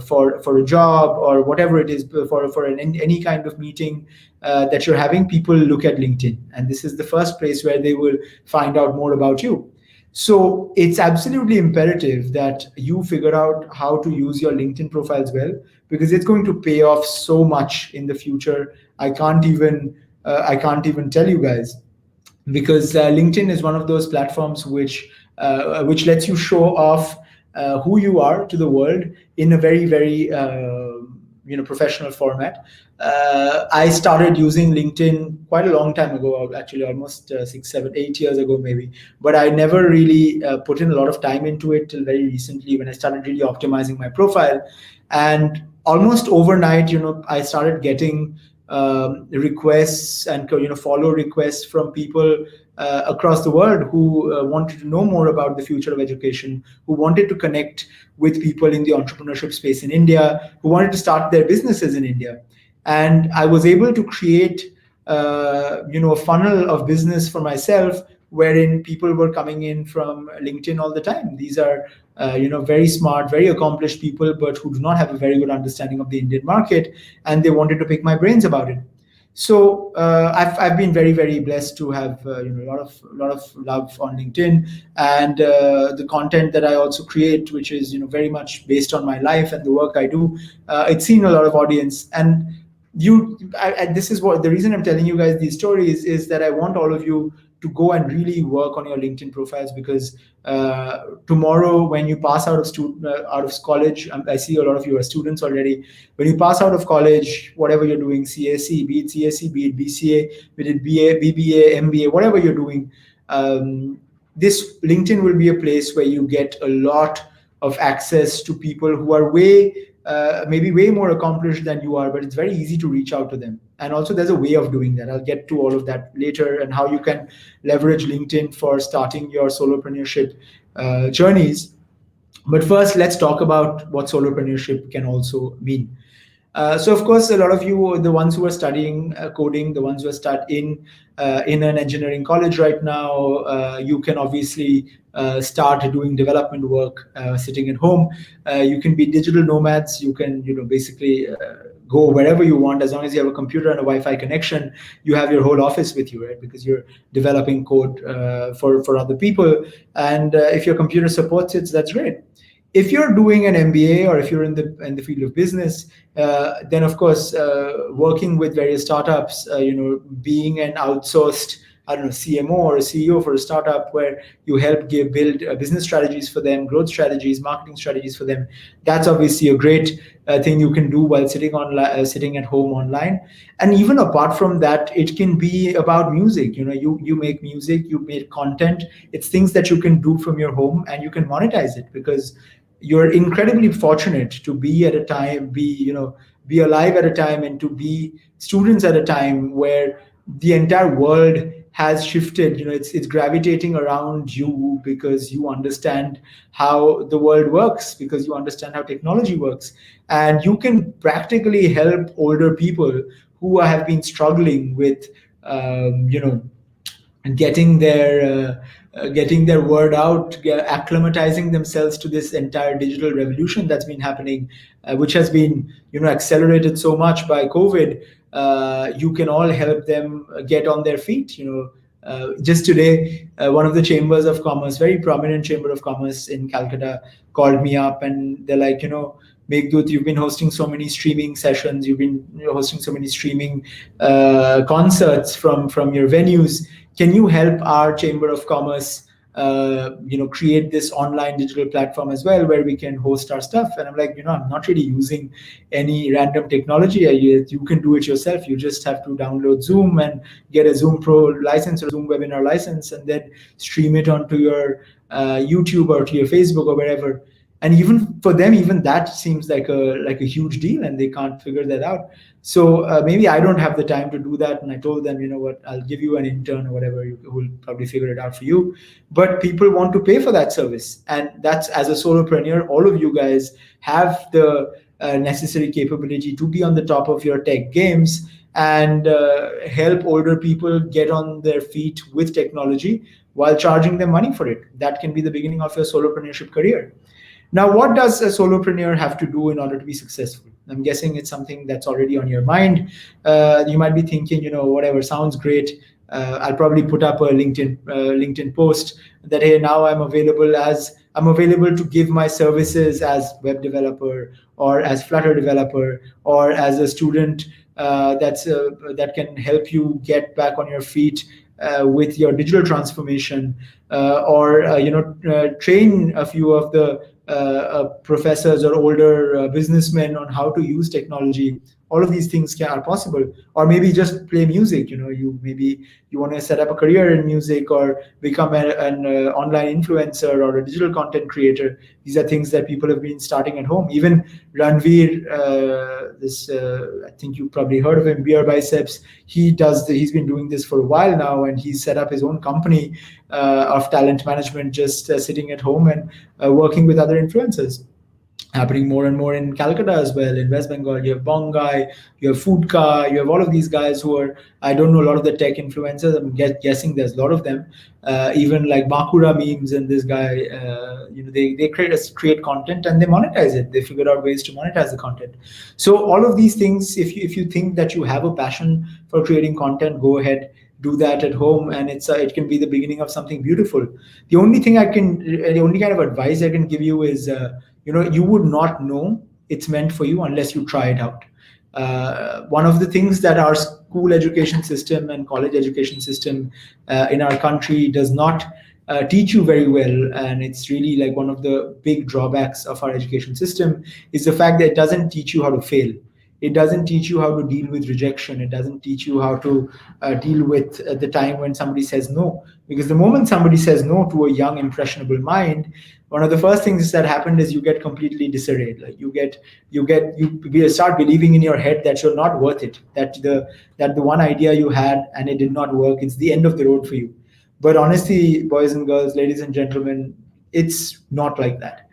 for a job or whatever it is, any kind of meeting that you're having, people look at LinkedIn, and this is the first place where they will find out more about you. So it's absolutely imperative that you figure out how to use your LinkedIn profiles well, because it's going to pay off so much in the future. I can't even tell you guys, because LinkedIn is one of those platforms which lets you show off who you are to the world in a very very professional format. I started using LinkedIn quite a long time ago, actually almost 6, 7, 8 years ago maybe, but I never really put in a lot of time into it till very recently when I started really optimizing my profile. And almost overnight, I started getting requests and follow requests from people across the world who wanted to know more about the future of education, who wanted to connect with people in the entrepreneurship space in India, who wanted to start their businesses in India. And I was able to create a funnel of business for myself, wherein people were coming in from LinkedIn all the time. These are very smart, very accomplished people, but who do not have a very good understanding of the Indian market, and they wanted to pick my brains about it. So I've been very very blessed to have a lot of love on LinkedIn, and the content that I also create, which is very much based on my life and the work I do, it's seen a lot of audience. And this is what the reason I'm telling you guys these stories is that I want all of you to go and really work on your LinkedIn profiles, because tomorrow when you pass out of college, I see a lot of you are students already. When you pass out of college, whatever you're doing, CAC, be it CAC, be it BCA, be it BA, BBA, MBA, whatever you're doing, this LinkedIn will be a place where you get a lot of access to people who are maybe way more accomplished than you are, but it's very easy to reach out to them. And also there's a way of doing that. I'll get to all of that later, and how you can leverage LinkedIn for starting your solopreneurship journeys. But first, let's talk about what solopreneurship can also mean. So of course, a lot of you, the ones who are studying coding, the ones who are in an engineering college right now, you can obviously start doing development work sitting at home. You can be digital nomads. You can basically go wherever you want, as long as you have a computer and a Wi-Fi connection. You have your whole office with you, right? Because you're developing code for other people, and if your computer supports it, that's great. If you're doing an MBA, or if you're in the field of business, then of course working with various startups, being an outsourced, I don't know, CMO or a CEO for a startup, where you help build business strategies for them, growth strategies, marketing strategies for them. That's obviously a great thing you can do while sitting at home online. And even apart from that, it can be about music. You make music, you make content. It's things that you can do from your home, and you can monetize it, because you're incredibly fortunate to be at a time, be alive at a time, and to be students at a time where the entire world has shifted. It's gravitating around you, because you understand how the world works, because you understand how technology works, and you can practically help older people who have been struggling with you know, getting their word out, acclimatizing themselves to this entire digital revolution that's been happening, which has been accelerated so much by COVID. You can all help them get on their feet. Just today, one of the chambers of commerce, very prominent chamber of commerce in Calcutta, called me up and they're like, Meghdut, you've been hosting so many streaming sessions, you've been hosting so many streaming concerts from your venues. Can you help our chamber of commerce create this online digital platform as well where we can host our stuff? And I'm like, I'm not really using any random technology. You can do it yourself. You just have to download Zoom and get a Zoom Pro license or Zoom webinar license and then stream it onto your YouTube or to your Facebook or wherever. And even for them, even that seems like a huge deal, and they can't figure that out. So maybe I don't have the time to do that. And I told them, what, I'll give you an intern or whatever who will probably figure it out for you. But people want to pay for that service, and that's, as a solopreneur, all of you guys have the necessary capability to be on the top of your tech games and help older people get on their feet with technology while charging them money for it. That can be the beginning of your solopreneurship career. Now, what does a solopreneur have to do in order to be successful? I'm guessing it's something that's already on your mind. You might be thinking, whatever, sounds great. I'll probably put up a LinkedIn post that, hey, now I'm available to give my services as web developer or as Flutter developer or as a student that can help you get back on your feet with your digital transformation, or train a few of the professors or older businessmen on how to use technology. All of these things are possible. Or maybe just play music. You want to set up a career in music or become an online influencer or a digital content creator. These are things that people have been starting at home. Even Ranveer, I think you probably heard of him, Beer Biceps. He's been doing this for a while now, and he's set up his own company of talent management, just sitting at home and working with other influencers. Happening more and more in Calcutta as well. In West Bengal, you have Bongai, you have Foodka, you have all of these guys who are, I don't know a lot of the tech influencers. I'm guessing there's a lot of them. Even like Makwana memes and this guy, they create content and they monetize it. They figured out ways to monetize the content. So all of these things, if you think that you have a passion for creating content, go ahead, do that at home, and it can be the beginning of something beautiful. The only kind of advice I can give you is, you would not know it's meant for you unless you try it out. One of the things that our school education system and college education system in our country does not teach you very well, and it's really like one of the big drawbacks of our education system, is the fact that it doesn't teach you how to fail. It doesn't teach you how to deal with rejection. It doesn't teach you how to deal with the time when somebody says no. Because the moment somebody says no to a young, impressionable mind, one of the first things that happened is you get completely disarrayed. Like you start believing in your head that you're not worth it. That the one idea you had and it did not work, it's the end of the road for you. But honestly, boys and girls, ladies and gentlemen, it's not like that.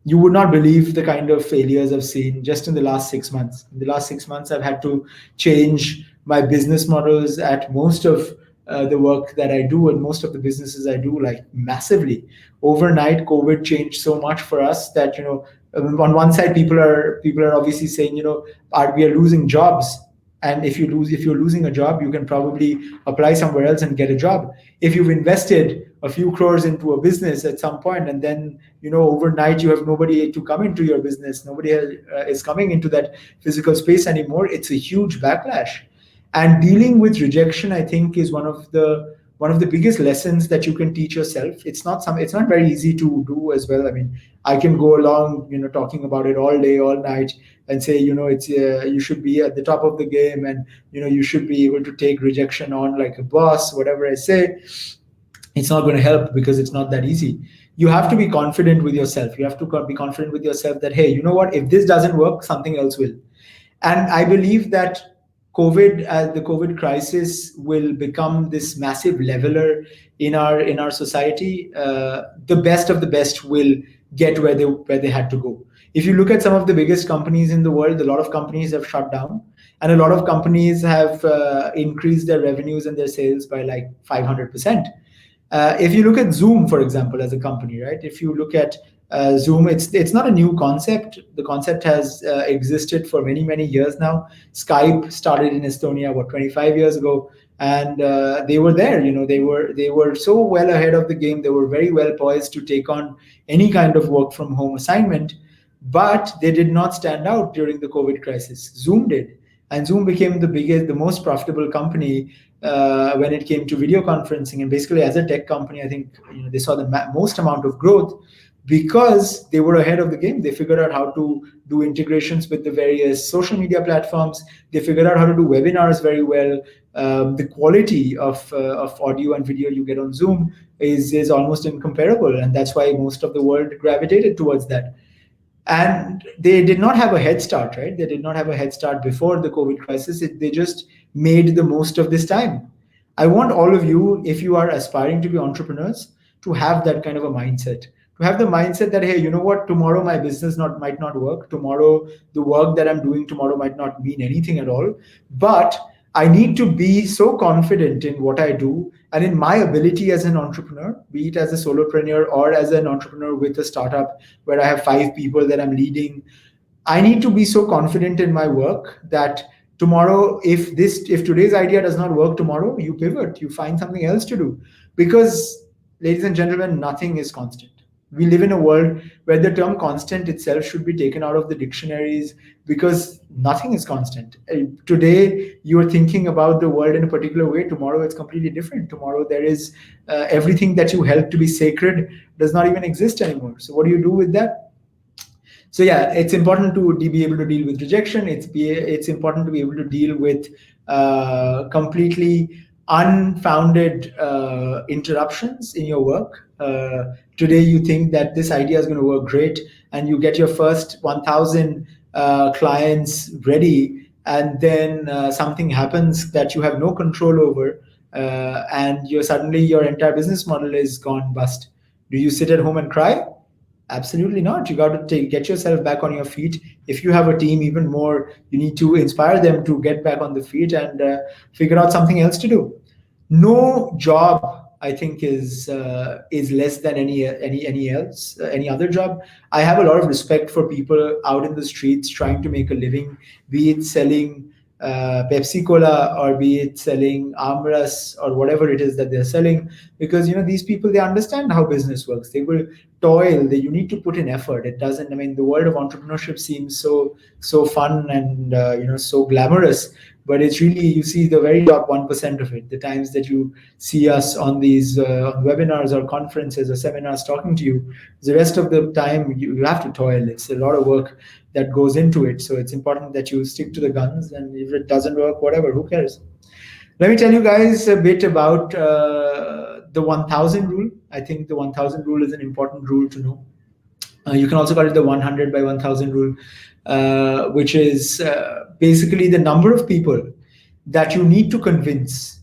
You would not believe the kind of failures I've seen just in the last 6 months. In the last 6 months, I've had to change my business models at most of the work that I do and most of the businesses I do, like massively. Overnight, COVID changed so much for us that, on one side, people are obviously saying, we are losing jobs. And if you're losing a job, you can probably apply somewhere else and get a job. If you've invested a few crores into a business at some point, and then overnight you have nobody to come into your business, nobody is coming into that physical space anymore, it's a huge backlash. And dealing with rejection, I think, is one of the biggest lessons that you can teach yourself. It's not very easy to do as well. I mean, I can go along, talking about it all day, all night, and say, it's you should be at the top of the game, and you should be able to take rejection on like a boss. Whatever I say, it's not going to help because it's not that easy. You have to be confident with yourself. You have to be confident with yourself that, hey, you know what? If this doesn't work, something else will. And I believe that the COVID crisis will become this massive leveler in our society. The best of the best will get where they had to go. If you look at some of the biggest companies in the world, a lot of companies have shut down, and a lot of companies have increased their revenues and their sales by like 500%. If you look at Zoom, for example, as a company, right? If you look at Zoom, it's not a new concept. The concept has existed for many years now. Skype started in Estonia 25 years ago, and they were there. They were so well ahead of the game. They were very well poised to take on any kind of work from home assignment, but they did not stand out during the COVID crisis. Zoom did, and Zoom became the most profitable company when it came to video conferencing. And basically, as a tech company, I think they saw the most amount of growth because they were ahead of the game. They figured out how to do integrations with the various social media platforms. They figured out how to do webinars very well. The quality of audio and video you get on Zoom is almost incomparable, and that's why most of the world gravitated towards that. And they did not have a head start, right? They did not have a head start before the COVID crisis. They just made the most of this time. I want all of you, if you are aspiring to be entrepreneurs, to have that kind of a mindset. To have the mindset that, hey, you know what, tomorrow my business might not work. Tomorrow, the work that I'm doing tomorrow might not mean anything at all. But I need to be so confident in what I do and in my ability as an entrepreneur, be it as a solopreneur or as an entrepreneur with a startup where I have 5 people that I'm leading. I need to be so confident in my work that tomorrow, if today's idea does not work tomorrow, you pivot, you find something else to do. Because, ladies and gentlemen, nothing is constant. We live in a world where the term constant itself should be taken out of the dictionaries, because nothing is constant. Today, you are thinking about the world in a particular way. Tomorrow, it's completely different. Tomorrow, there is everything that you held to be sacred does not even exist anymore. So what do you do with that? So yeah, it's important to be able to deal with rejection. It's important to be able to deal with completely unfounded interruptions in your work. Today you think that this idea is going to work great, and you get your first 1,000 clients ready, and then something happens that you have no control over, and suddenly your entire business model is gone bust. Do you sit at home and cry? Absolutely not. You got to get yourself back on your feet. If you have a team, even more, you need to inspire them to get back on the feet and figure out something else to do. No job, I think, is less than any other job. I have a lot of respect for people out in the streets trying to make a living, be it selling Pepsi Cola, or be it selling Amras, or whatever it is that they're selling, because these people, they understand how business works. They will toil. You need to put in effort. It doesn't. I mean, the world of entrepreneurship seems so fun and so glamorous, but it's really, you see the very top 1% of it. The times that you see us on these webinars or conferences or seminars talking to you, the rest of the time you have to toil. It's a lot of work that goes into it. So it's important that you stick to the guns, and if it doesn't work, whatever, who cares? Let me tell you guys a bit about the 1,000 rule. I think the 1,000 rule is an important rule to know. You can also call it the 100 by 1,000 rule, which is basically the number of people that you need to convince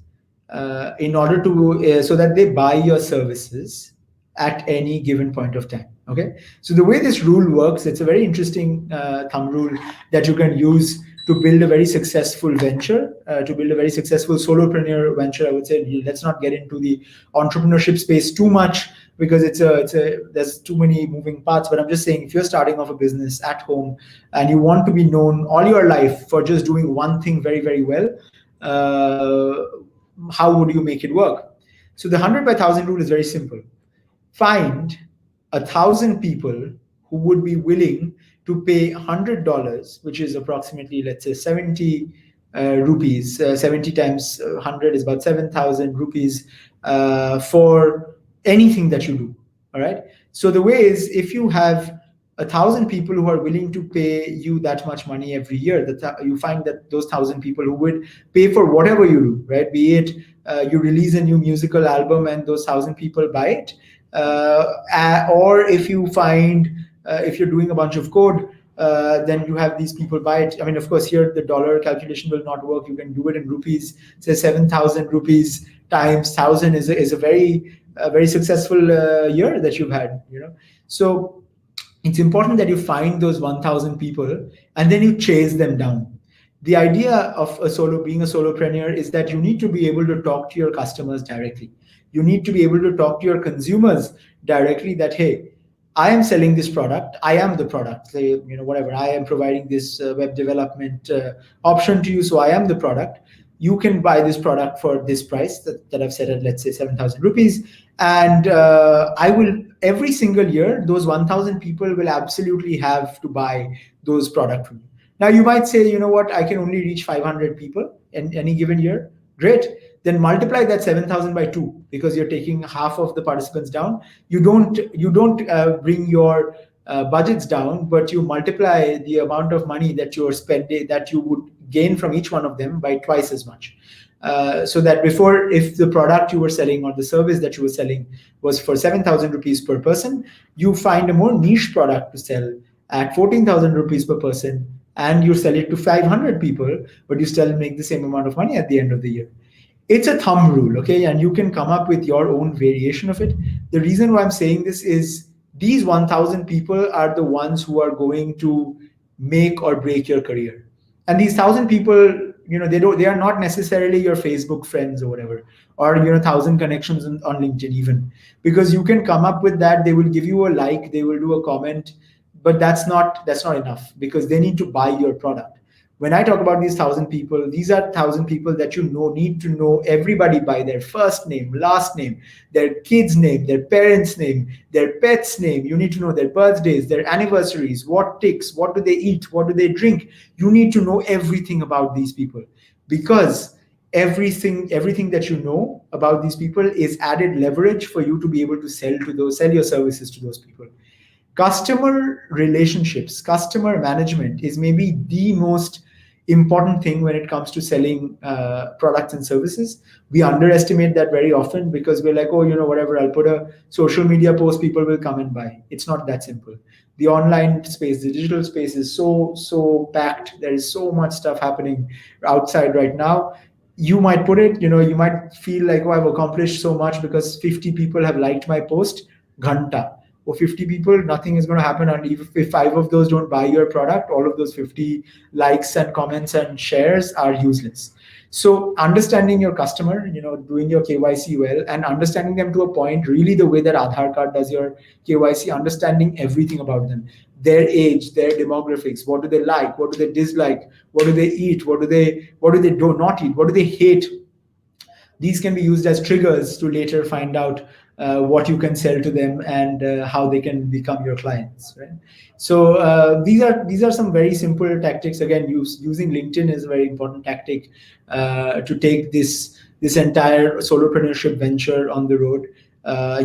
in order to so that they buy your services at any given point of time. Okay, so the way this rule works, it's a very interesting thumb rule that you can use to build a very successful venture, to build a very successful solopreneur venture. I would say, let's not get into the entrepreneurship space too much, because there's too many moving parts. But I'm just saying, if you're starting off a business at home and you want to be known all your life for just doing one thing very well, how would you make it work? So the 100 by 1,000 rule is very simple. Find 1,000 people who would be willing to pay $100, which is approximately, let's say, 70 rupees. 70 times 100 is about 7,000 rupees for anything that you do. All right. So the way is, if you have 1,000 people who are willing to pay you that much money every year, that you find that those 1,000 people who would pay for whatever you do, right? Be it you release a new musical album and those 1,000 people buy it, or if you find if you're doing a bunch of code, then you have these people buy it. I mean, of course, here the dollar calculation will not work. You can do it in rupees. Say 7,000 rupees times 1,000 is a very successful year that you've had. So it's important that you find those 1000 people and then you chase them down. The idea of being a solopreneur is that you need to be able to talk to your customers directly. You need to be able to talk to your consumers directly that, hey, I am selling this product. I am the product. Say, whatever. I am providing this web development option to you. So I am the product. You can buy this product for this price that I've set at, let's say, 7,000 rupees. And I will, every single year, those 1,000 people will absolutely have to buy those products from you. Now, you might say, you know what, I can only reach 500 people in any given year. Great. Then multiply that 7,000 by 2 because you're taking half of the participants down. You don't bring your budgets down, but you multiply the amount of money that you're spending, that you would gain from each one of them by twice as much. So that before, if the product you were selling or the service that you were selling was for 7,000 rupees per person, you find a more niche product to sell at 14,000 rupees per person, and you sell it to 500 people, but you still make the same amount of money at the end of the year. It's a thumb rule, okay? And you can come up with your own variation of it. The reason why I'm saying this is these 1000 people are the ones who are going to make or break your career. And these 1000 people, they are not necessarily your Facebook friends or whatever, or 1000 connections on LinkedIn even, because you can come up with that. They will give you a like, they will do a comment, but that's not enough because they need to buy your product. When I talk about these 1000 people, these are 1000 people that need to know everybody by their first name, last name, their kid's name, their parents' name, their pet's name. You need to know their birthdays, their anniversaries, what ticks, what do they eat, what do they drink. You need to know everything about these people, because everything that you know about these people is added leverage for you to be able to sell your services to those people. Customer relationships, customer management is maybe the most important thing when it comes to selling products and services. We underestimate that very often because we're like, oh, whatever, I'll put a social media post, people will come and buy. It's not that simple. The online space, the digital space is so packed. There is so much stuff happening outside right now. You might put it, you might feel like, oh, I've accomplished so much because 50 people have liked my post. Ghanta. For 50 people, nothing is going to happen. And if 5 of those don't buy your product, all of those 50 likes and comments and shares are useless. So understanding your customer, doing your KYC well and understanding them to a point, really the way that Aadhaar card does your KYC, understanding everything about them, their age, their demographics, what do they like, what do they dislike, what do they eat, what do they do not eat, what do they hate. These can be used as triggers to later find out what you can sell to them and how they can become your clients, right? So these are some very simple tactics. Again, using LinkedIn is a very important tactic to take this entire solopreneurship venture on the road.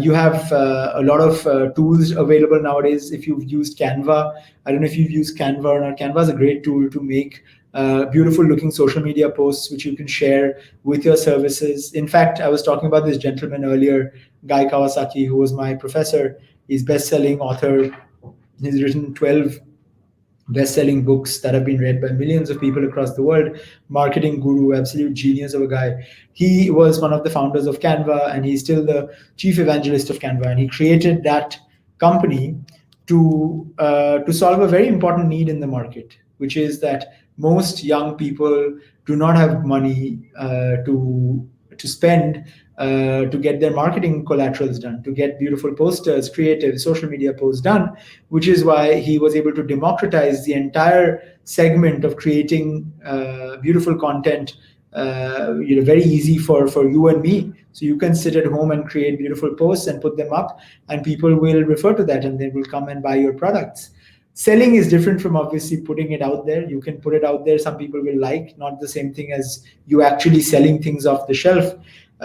You have a lot of tools available nowadays. If you've used Canva, I don't know if you've used Canva or not. Canva is a great tool to make beautiful looking social media posts, which you can share with your services. In fact, I was talking about this gentleman earlier, Guy Kawasaki, who was my professor. He's best-selling author. He's written 12 best-selling books that have been read by millions of people across the world. Marketing guru, absolute genius of a guy. He was one of the founders of Canva, and he's still the chief evangelist of Canva. And he created that company to solve a very important need in the market, which is that most young people do not have money to spend to get their marketing collaterals done, to get beautiful posters, creative social media posts done, which is why he was able to democratize the entire segment of creating beautiful content, very easy for you and me. So you can sit at home and create beautiful posts and put them up, and people will refer to that and they will come and buy your products. Selling is different from obviously putting it out there. You can put it out there, some people will like, not the same thing as you actually selling things off the shelf,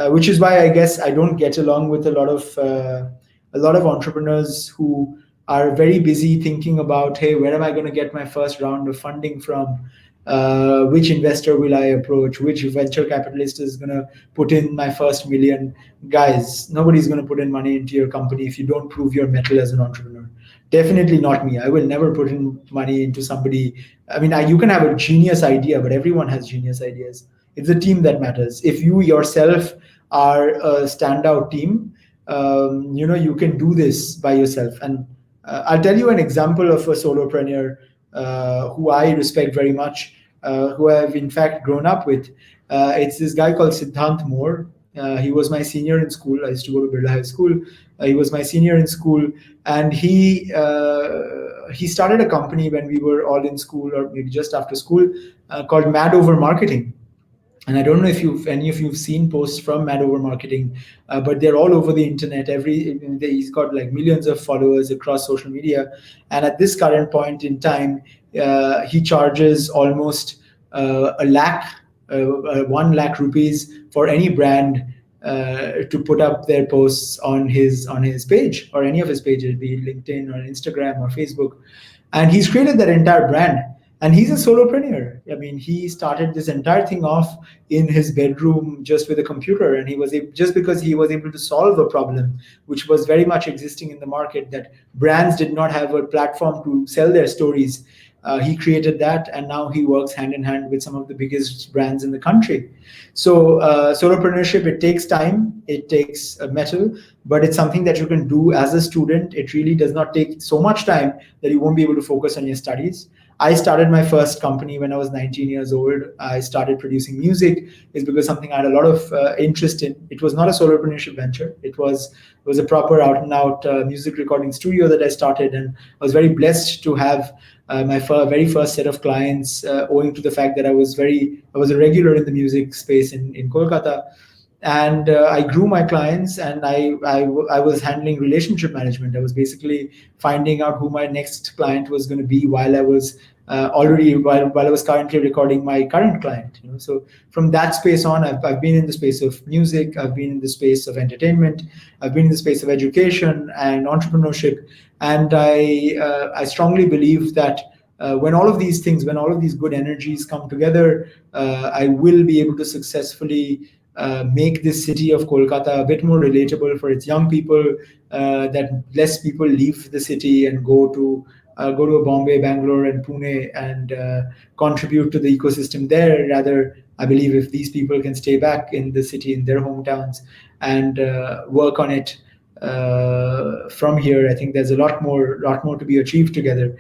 which is why I guess I don't get along with a lot of entrepreneurs who are very busy thinking about, hey, where am I going to get my first round of funding from? Which investor will I approach? Which venture capitalist is going to put in my first million? Guys, nobody's going to put in money into your company if you don't prove your mettle as an entrepreneur. Definitely not me. I will never put in money into somebody. I mean, you can have a genius idea, but everyone has genius ideas. It's the team that matters. If you yourself are a standout team, you can do this by yourself. And I'll tell you an example of a solopreneur who I respect very much, who I've in fact grown up with. It's this guy called Siddhant Moore. He was my senior in school. I used to go to Birla High School. He was my senior in school, and he started a company when we were all in school, or maybe just after school, called Mad Over Marketing. And I don't know if any of you've seen posts from Mad Over Marketing, but they're all over the internet. He's got like millions of followers across social media, and at this current point in time, he charges almost a lakh, 1 lakh rupees for any brand to put up their posts on his page, or any of his pages, be it LinkedIn or Instagram or Facebook. And he's created that entire brand, and he's a solopreneur. I mean, he started this entire thing off in his bedroom just with a computer, and just because he was able to solve a problem which was very much existing in the market, that brands did not have a platform to sell their stories. He created that, and now he works hand in hand with some of the biggest brands in the country. So solopreneurship, it takes time, it takes metal, but it's something that you can do as a student. It really does not take so much time that you won't be able to focus on your studies. I started my first company when I was 19 years old. I started producing music is because something I had a lot of interest in. It was not a solopreneurship venture. It was a proper out and out music recording studio that I started, and I was very blessed to have my very first set of clients, owing to the fact that I was a regular in the music space in Kolkata. And I grew my clients, and I was handling relationship management. I was basically finding out who my next client was going to be while I was while I was currently recording my current client. So from that space on, I've been in the space of music, I've been in the space of entertainment, I've been in the space of education and entrepreneurship. And I strongly believe that when all of these things, when all of these good energies come together, I will be able to successfully make this city of Kolkata a bit more relatable for its young people, that less people leave the city and go to a Bombay, Bangalore, and Pune, and contribute to the ecosystem there. Rather, I believe if these people can stay back in the city, in their hometowns, and work on it from here, I think there's a lot more to be achieved together.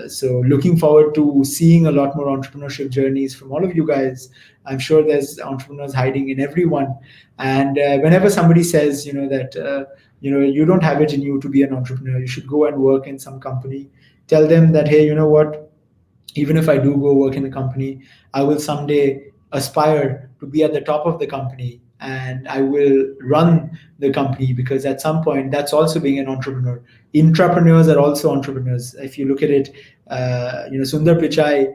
So looking forward to seeing a lot more entrepreneurship journeys from all of you guys. I'm sure there's entrepreneurs hiding in everyone. And whenever somebody says, that you don't have it in you to be an entrepreneur, you should go and work in some company. Tell them that, hey, you know what? Even if I do go work in a company, I will someday aspire to be at the top of the company, and I will run the company, because at some point that's also being an entrepreneur. Intrapreneurs are also entrepreneurs. If you look at it, Sundar Pichai,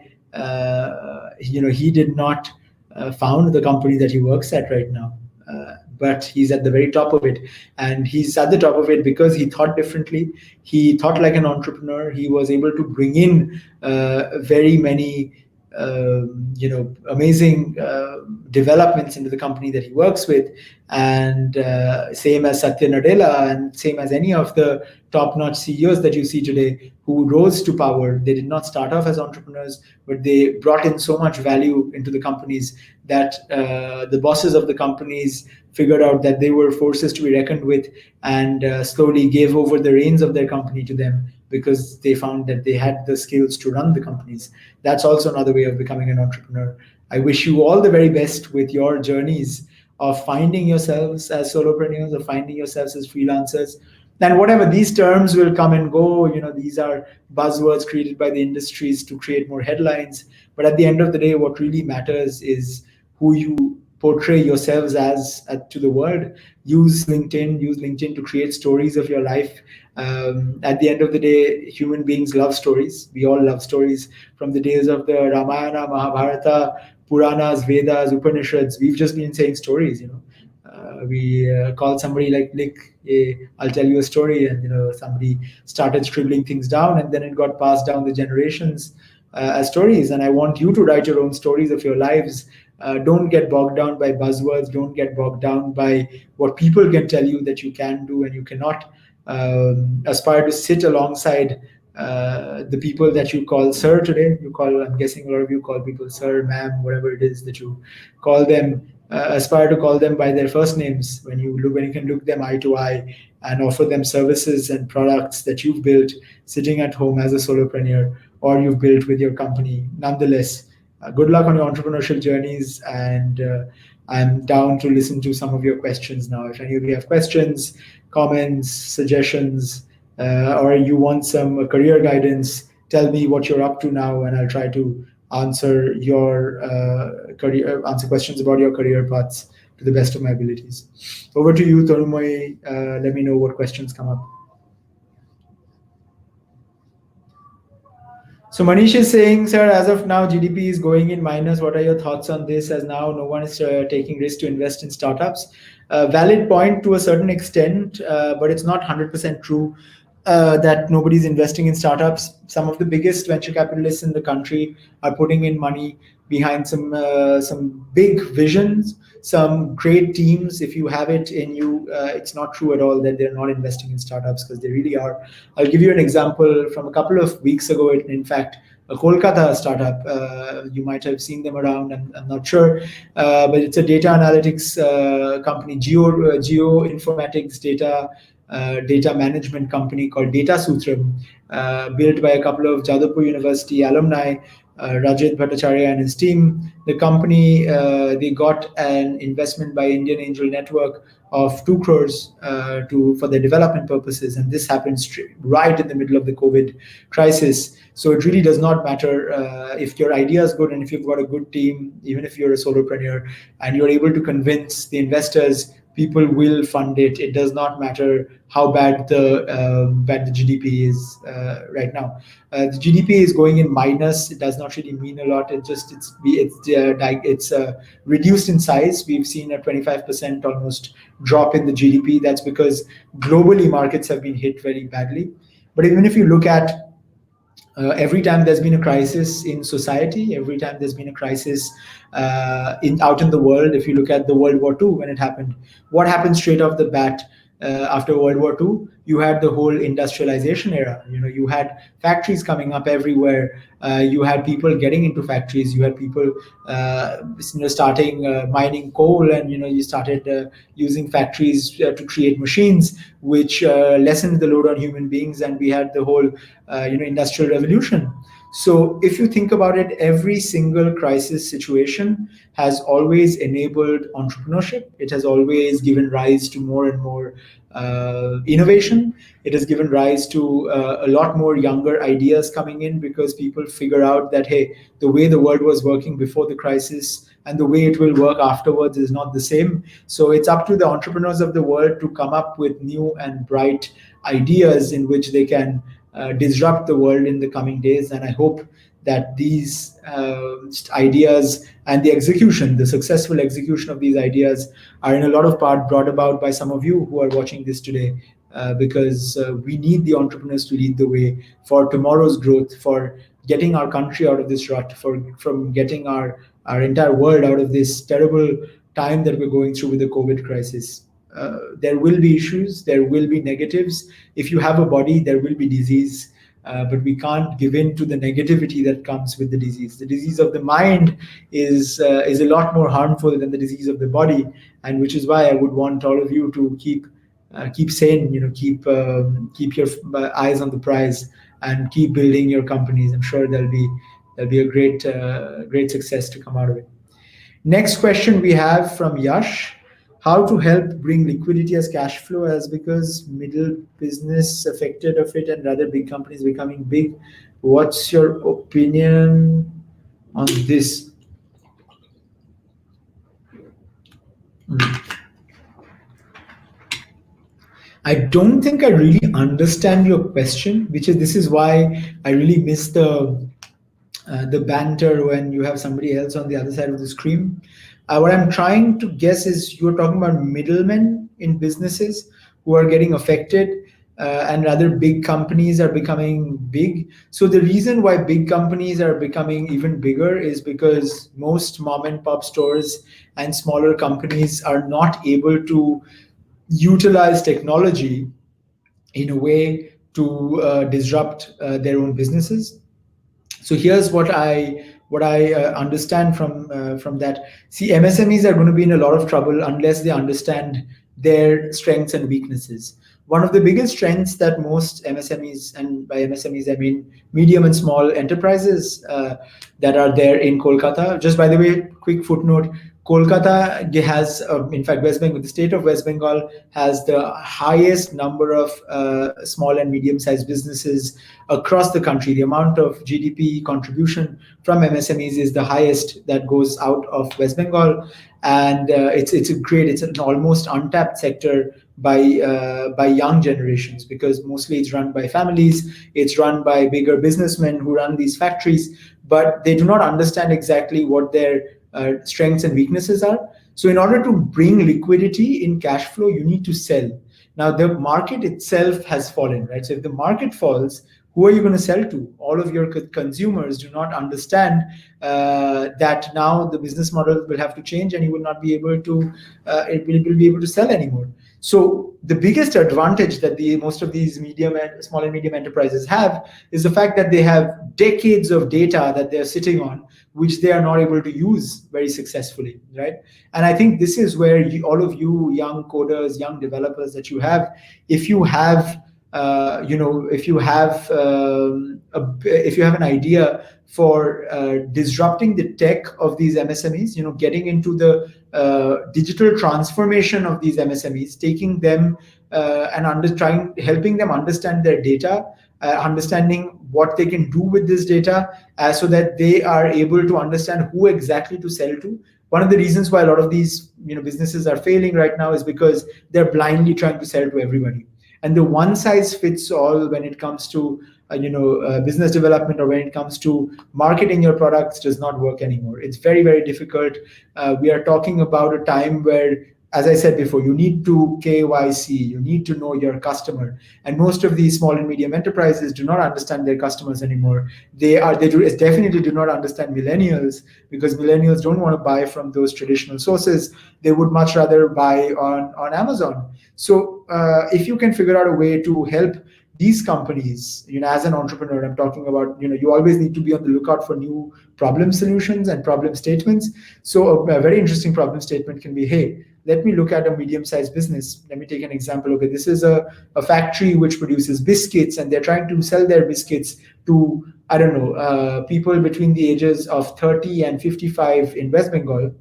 he did not found the company that he works at right now. But he's at the very top of it, and he's at the top of it because he thought differently. He thought like an entrepreneur. He was able to bring in very many amazing developments into the company that he works with. And same as Satya Nadella, and same as any of the top-notch CEOs that you see today who rose to power. They did not start off as entrepreneurs, but they brought in so much value into the companies that the bosses of the companies figured out that they were forces to be reckoned with, and slowly gave over the reins of their company to them, because they found that they had the skills to run the companies. That's also another way of becoming an entrepreneur. I wish you all the very best with your journeys of finding yourselves as solopreneurs, or finding yourselves as freelancers. And whatever, these terms will come and go. These are buzzwords created by the industries to create more headlines. But at the end of the day, what really matters is who you portray yourselves as to the world. Use LinkedIn to create stories of your life. At the end of the day, human beings love stories. We all love stories. From the days of the Ramayana, Mahabharata, Puranas, Vedas, Upanishads, we've just been saying stories. We called somebody like Nick, I'll tell you a story, and somebody started scribbling things down, and then it got passed down the generations as stories. And I want you to write your own stories of your lives. Don't get bogged down by buzzwords. Don't get bogged down by what people can tell you that you can do and you cannot. Aspire to sit alongside the people that you call sir today. I'm guessing a lot of you call people sir, ma'am, whatever it is that you call them. aspire to call them by their first names when you can look them eye to eye and offer them services and products that you've built sitting at home as a solopreneur or you've built with your company. Nonetheless, good luck on your entrepreneurship journeys, and I'm down to listen to some of your questions now. If any of you have questions, comments, suggestions, or you want some career guidance, tell me what you're up to now, and I'll try to answer your answer questions about your career paths to the best of my abilities. Over to you, Torumoy. Let me know what questions come up. So Manish is saying, sir, as of now, GDP is going in minus. What are your thoughts on this? As now, no one is taking risk to invest in startups. Valid point to a certain extent, but it's not 100% true that nobody's investing in startups. Some of the biggest venture capitalists in the country are putting in money behind some big visions, some great teams. If you have it in you, it's not true at all that they're not investing in startups, because they really are. I'll give you an example from a couple of weeks ago. In fact, a Kolkata startup. You might have seen them around. I'm not sure, but it's a data analytics company, geo informatics data management company called Data Sutram, built by a couple of Jadavpur University alumni, Rajat Bhattacharya and his team. The company, they got an investment by Indian Angel Network of 2 crores for their development purposes, and this happened right in the middle of the COVID crisis. So it really does not matter if your idea is good and if you've got a good team, even if you're a solopreneur and you're able to convince the investors, people will fund it. It does not matter how bad the GDP is right now. The GDP is going in minus. It does not really mean a lot. It's reduced in size. We've seen a 25% almost drop in the GDP. That's because globally markets have been hit very badly. But even if you look at every time there's been a crisis in society, every time there's been a crisis out in the world, if you look at the World War II, when it happened, what happened straight off the bat after World War II? You had the whole industrialization era. You had factories coming up everywhere. You had people getting into factories. You had people, starting mining coal, and you started using factories to create machines, which lessened the load on human beings, and we had the whole, industrial revolution. So if you think about it, every single crisis situation has always enabled entrepreneurship. It has always given rise to more and more innovation. It has given rise to a lot more younger ideas coming in, because people figure out that, hey, the way the world was working before the crisis and the way it will work afterwards is not the same. So it's up to the entrepreneurs of the world to come up with new and bright ideas in which they can disrupt the world in the coming days. And I hope that these ideas and the successful execution of these ideas are in a lot of part brought about by some of you who are watching this today, because we need the entrepreneurs to lead the way for tomorrow's growth, for getting our country out of this rut, from getting our entire world out of this terrible time that we're going through with the COVID crisis. There will be issues, there will be negatives. If you have a body, there will be disease, but we can't give in to the negativity that comes with the disease. The disease of the mind is a lot more harmful than the disease of the body, and which is why I would want all of you to keep sane, keep your eyes on the prize, and keep building your companies. I'm sure there'll be a great success to come out of it. Next question we have from Yash. How to help bring liquidity as cash flow, as because middle business affected of it and rather big companies becoming big. What's your opinion on this? I don't think I really understand your question, this is why I really miss the banter when you have somebody else on the other side of the screen. What I'm trying to guess is you're talking about middlemen in businesses who are getting affected, and rather big companies are becoming big. So the reason why big companies are becoming even bigger is because most mom and pop stores and smaller companies are not able to utilize technology in a way to disrupt their own businesses. So here's what I what I understand from that, see, MSMEs are going to be in a lot of trouble unless they understand their strengths and weaknesses. One of the biggest strengths that most MSMEs, and by MSMEs I mean medium and small enterprises that are there in Kolkata. Just by the way, quick footnote: Kolkata has, in fact, West Bengal, the state of West Bengal has the highest number of small and medium-sized businesses across the country. The amount of GDP contribution from MSMEs is the highest that goes out of West Bengal, and it's an almost untapped sector by young generations, because mostly it's run by families, it's run by bigger businessmen who run these factories, but they do not understand exactly what their strengths and weaknesses are. So in order to bring liquidity in cash flow, you need to sell. Now the market itself has fallen, right? So if the market falls, who are you going to sell to? All of your consumers do not understand that now the business model will have to change, and you will not be able to will be able to sell anymore. So the biggest advantage that most of these medium and small and medium enterprises have is the fact that they have decades of data that they're sitting on, which they are not able to use very successfully, right? And I think this is where all of you young coders, young developers that you have, if you have if you have an idea for disrupting the tech of these MSMEs, getting into the digital transformation of these MSMEs, taking them and helping them understand their data, understanding what they can do with this data, so that they are able to understand who exactly to sell to. One of the reasons why a lot of these businesses are failing right now is because they're blindly trying to sell to everybody. And the one size fits all when it comes to business development, or when it comes to marketing your products, does not work anymore. It's very, very difficult. We are talking about a time where, as I said before, you need to KYC, you need to know your customer. And most of these small and medium enterprises do not understand their customers anymore. They definitely do not understand millennials, because millennials don't want to buy from those traditional sources. They would much rather buy on Amazon. So if you can figure out a way to help these companies, as an entrepreneur, I'm talking about, you always need to be on the lookout for new problem solutions and problem statements. So a very interesting problem statement can be, hey, let me look at a medium-sized business. Let me take an example. Okay, this is a factory which produces biscuits, and they're trying to sell their biscuits to, I don't know, people between the ages of 30 and 55 in West Bengal.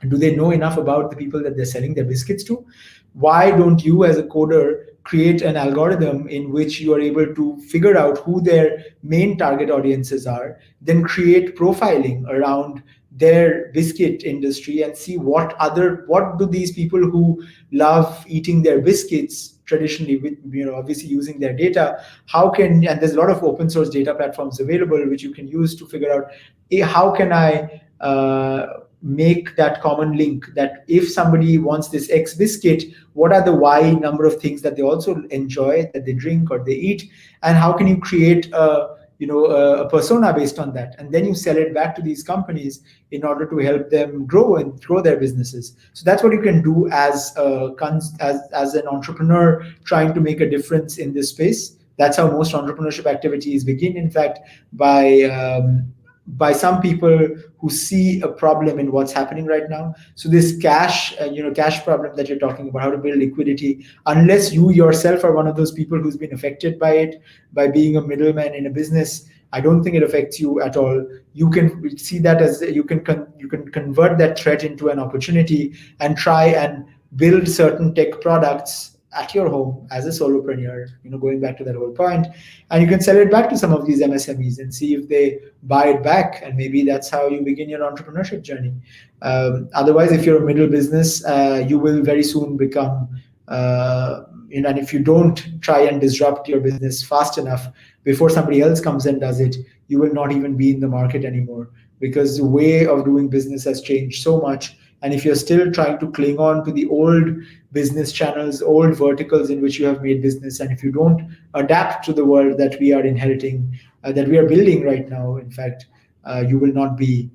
Do they know enough about the people that they're selling their biscuits to? Why don't you, as a coder, create an algorithm in which you are able to figure out who their main target audiences are, then create profiling around their biscuit industry, and see what do these people who love eating their biscuits traditionally, with obviously using their data, and there's a lot of open source data platforms available which you can use to figure out, how can I make that common link, that if somebody wants this X biscuit, what are the Y number of things that they also enjoy, that they drink or they eat, and how can you create a persona based on that, and then you sell it back to these companies in order to help them grow their businesses. So that's what you can do as an entrepreneur trying to make a difference in this space. That's how most entrepreneurship activities begin, in fact, by some people who see a problem in what's happening right now. So this cash problem that you're talking about, how to build liquidity, unless you yourself are one of those people who's been affected by it, by being a middleman in a business, I don't think it affects you at all. You can see that as you can convert that threat into an opportunity, and try and build certain tech products at your home as a solopreneur, going back to that whole point, and you can sell it back to some of these MSMEs and see if they buy it back, and maybe that's how you begin your entrepreneurship journey. Otherwise, if you're a middle business, you will very soon become, and if you don't try and disrupt your business fast enough before somebody else comes and does it, you will not even be in the market anymore, because the way of doing business has changed so much. And if you're still trying to cling on to the old business channels, old verticals in which you have made business, and if you don't adapt to the world that we are inheriting, that we are building right now, in fact, you will not be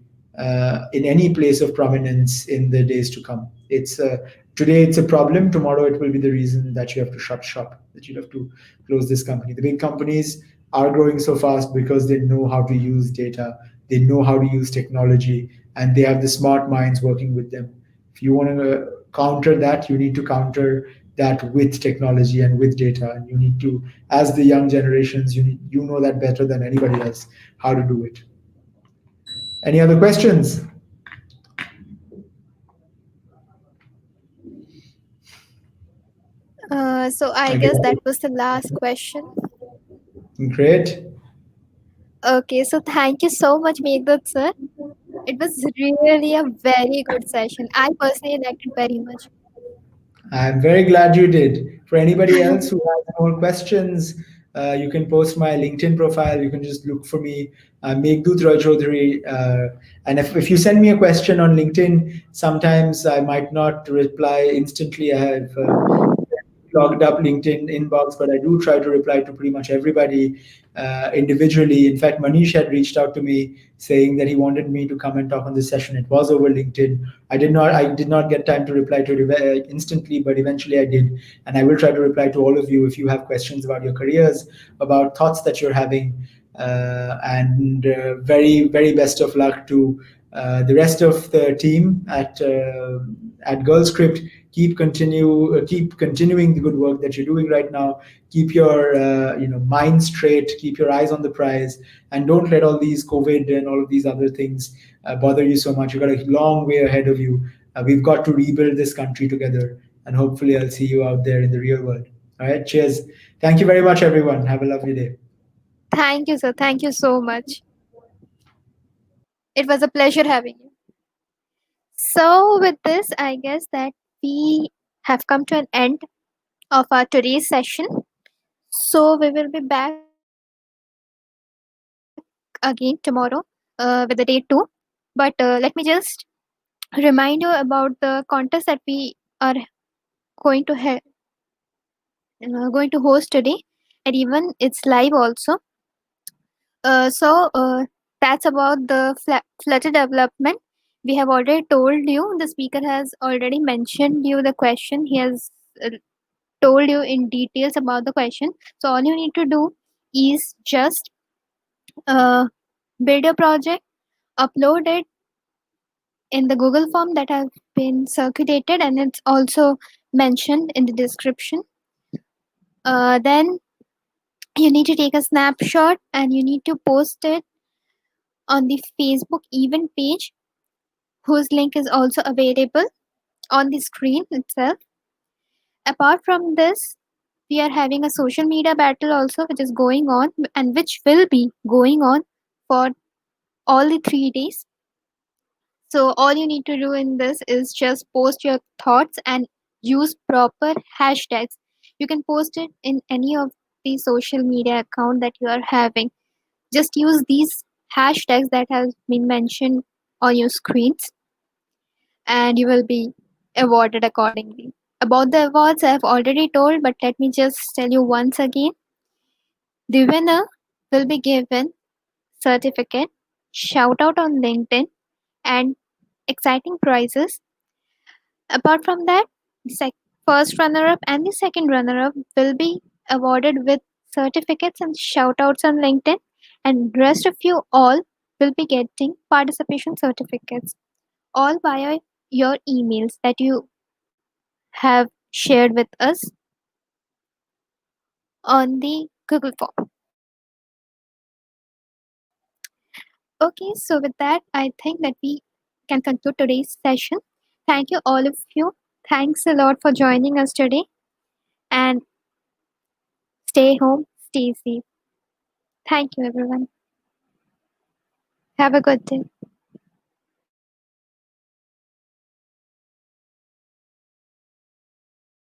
in any place of prominence in the days to come. Today it's a problem, tomorrow it will be the reason that you have to shut shop, that you have to close this company. The big companies are growing so fast because they know how to use data. they know how to use technology, and they have the smart minds working with them. If you want to counter that, you need to counter that with technology and with data, and you need to, as the young generations, you know that better than anybody else how to do it. Any other questions? So I I guess. guess that was the last question. Great. Okay, so thank you so much, Meghdut sir. It was really a very good session. I personally liked it very much. I'm very glad you did. For anybody else who has more questions, you can post my LinkedIn profile. You can just look for me, Meghdut Roychowdhury. And if you send me a question on LinkedIn, sometimes I might not reply instantly. I have clogged up LinkedIn inbox, but I do try to reply to pretty much everybody individually. In fact, Manish had reached out to me saying that he wanted me to come and talk on this session. It was over LinkedIn. I did not get time to reply to it instantly, but eventually I did, and I will try to reply to all of you if you have questions about your careers, about thoughts that you're having, and very very best of luck to the rest of the team at GirlScript. Keep continuing the good work that you're doing right now. Keep your mind straight. Keep your eyes on the prize, and don't let all these COVID and all of these other things bother you so much. You've got a long way ahead of you. We've got to rebuild this country together, and hopefully, I'll see you out there in the real world. All right, cheers. Thank you very much, everyone. Have a lovely day. Thank you, sir. Thank you so much. It was a pleasure having you. So, with this, I guess that we have come to an end of our today's session. So, we will be back again tomorrow with the day two. But let me just remind you about the contest that we are going to going to host today, and even it's live also. So that's about the Flutter development. We have already told you. The speaker has already mentioned you the question. He has uh, told you in details about the question. So all you need to do is just uh, build your project, upload it in the Google form that has been circulated, and it's also mentioned in the description. Then you need to take a snapshot and you need to post it on the Facebook event page, whose link is also available on the screen itself. Apart from this, we are having a social media battle also, which is going on and which will be going on for all the 3 days. So, all you need to do in this is just post your thoughts and use proper hashtags. You can post it in any of the social media account that you are having. Just use these hashtags that has been mentioned on your screens, and you will be awarded accordingly. About the awards, I have already told, but let me just tell you once again. The winner will be given certificate, shout out on LinkedIn, and exciting prizes. Apart from that, the first runner up and the second runner up will be awarded with certificates and shout outs on LinkedIn, and rest of you all will be getting participation certificates, all via your emails that you have shared with us on the Google form. Okay, so with that, I think that we can conclude today's session. Thank you, all of you. Thanks a lot for joining us today, and stay home, stay safe. Thank you, everyone. Have a good day.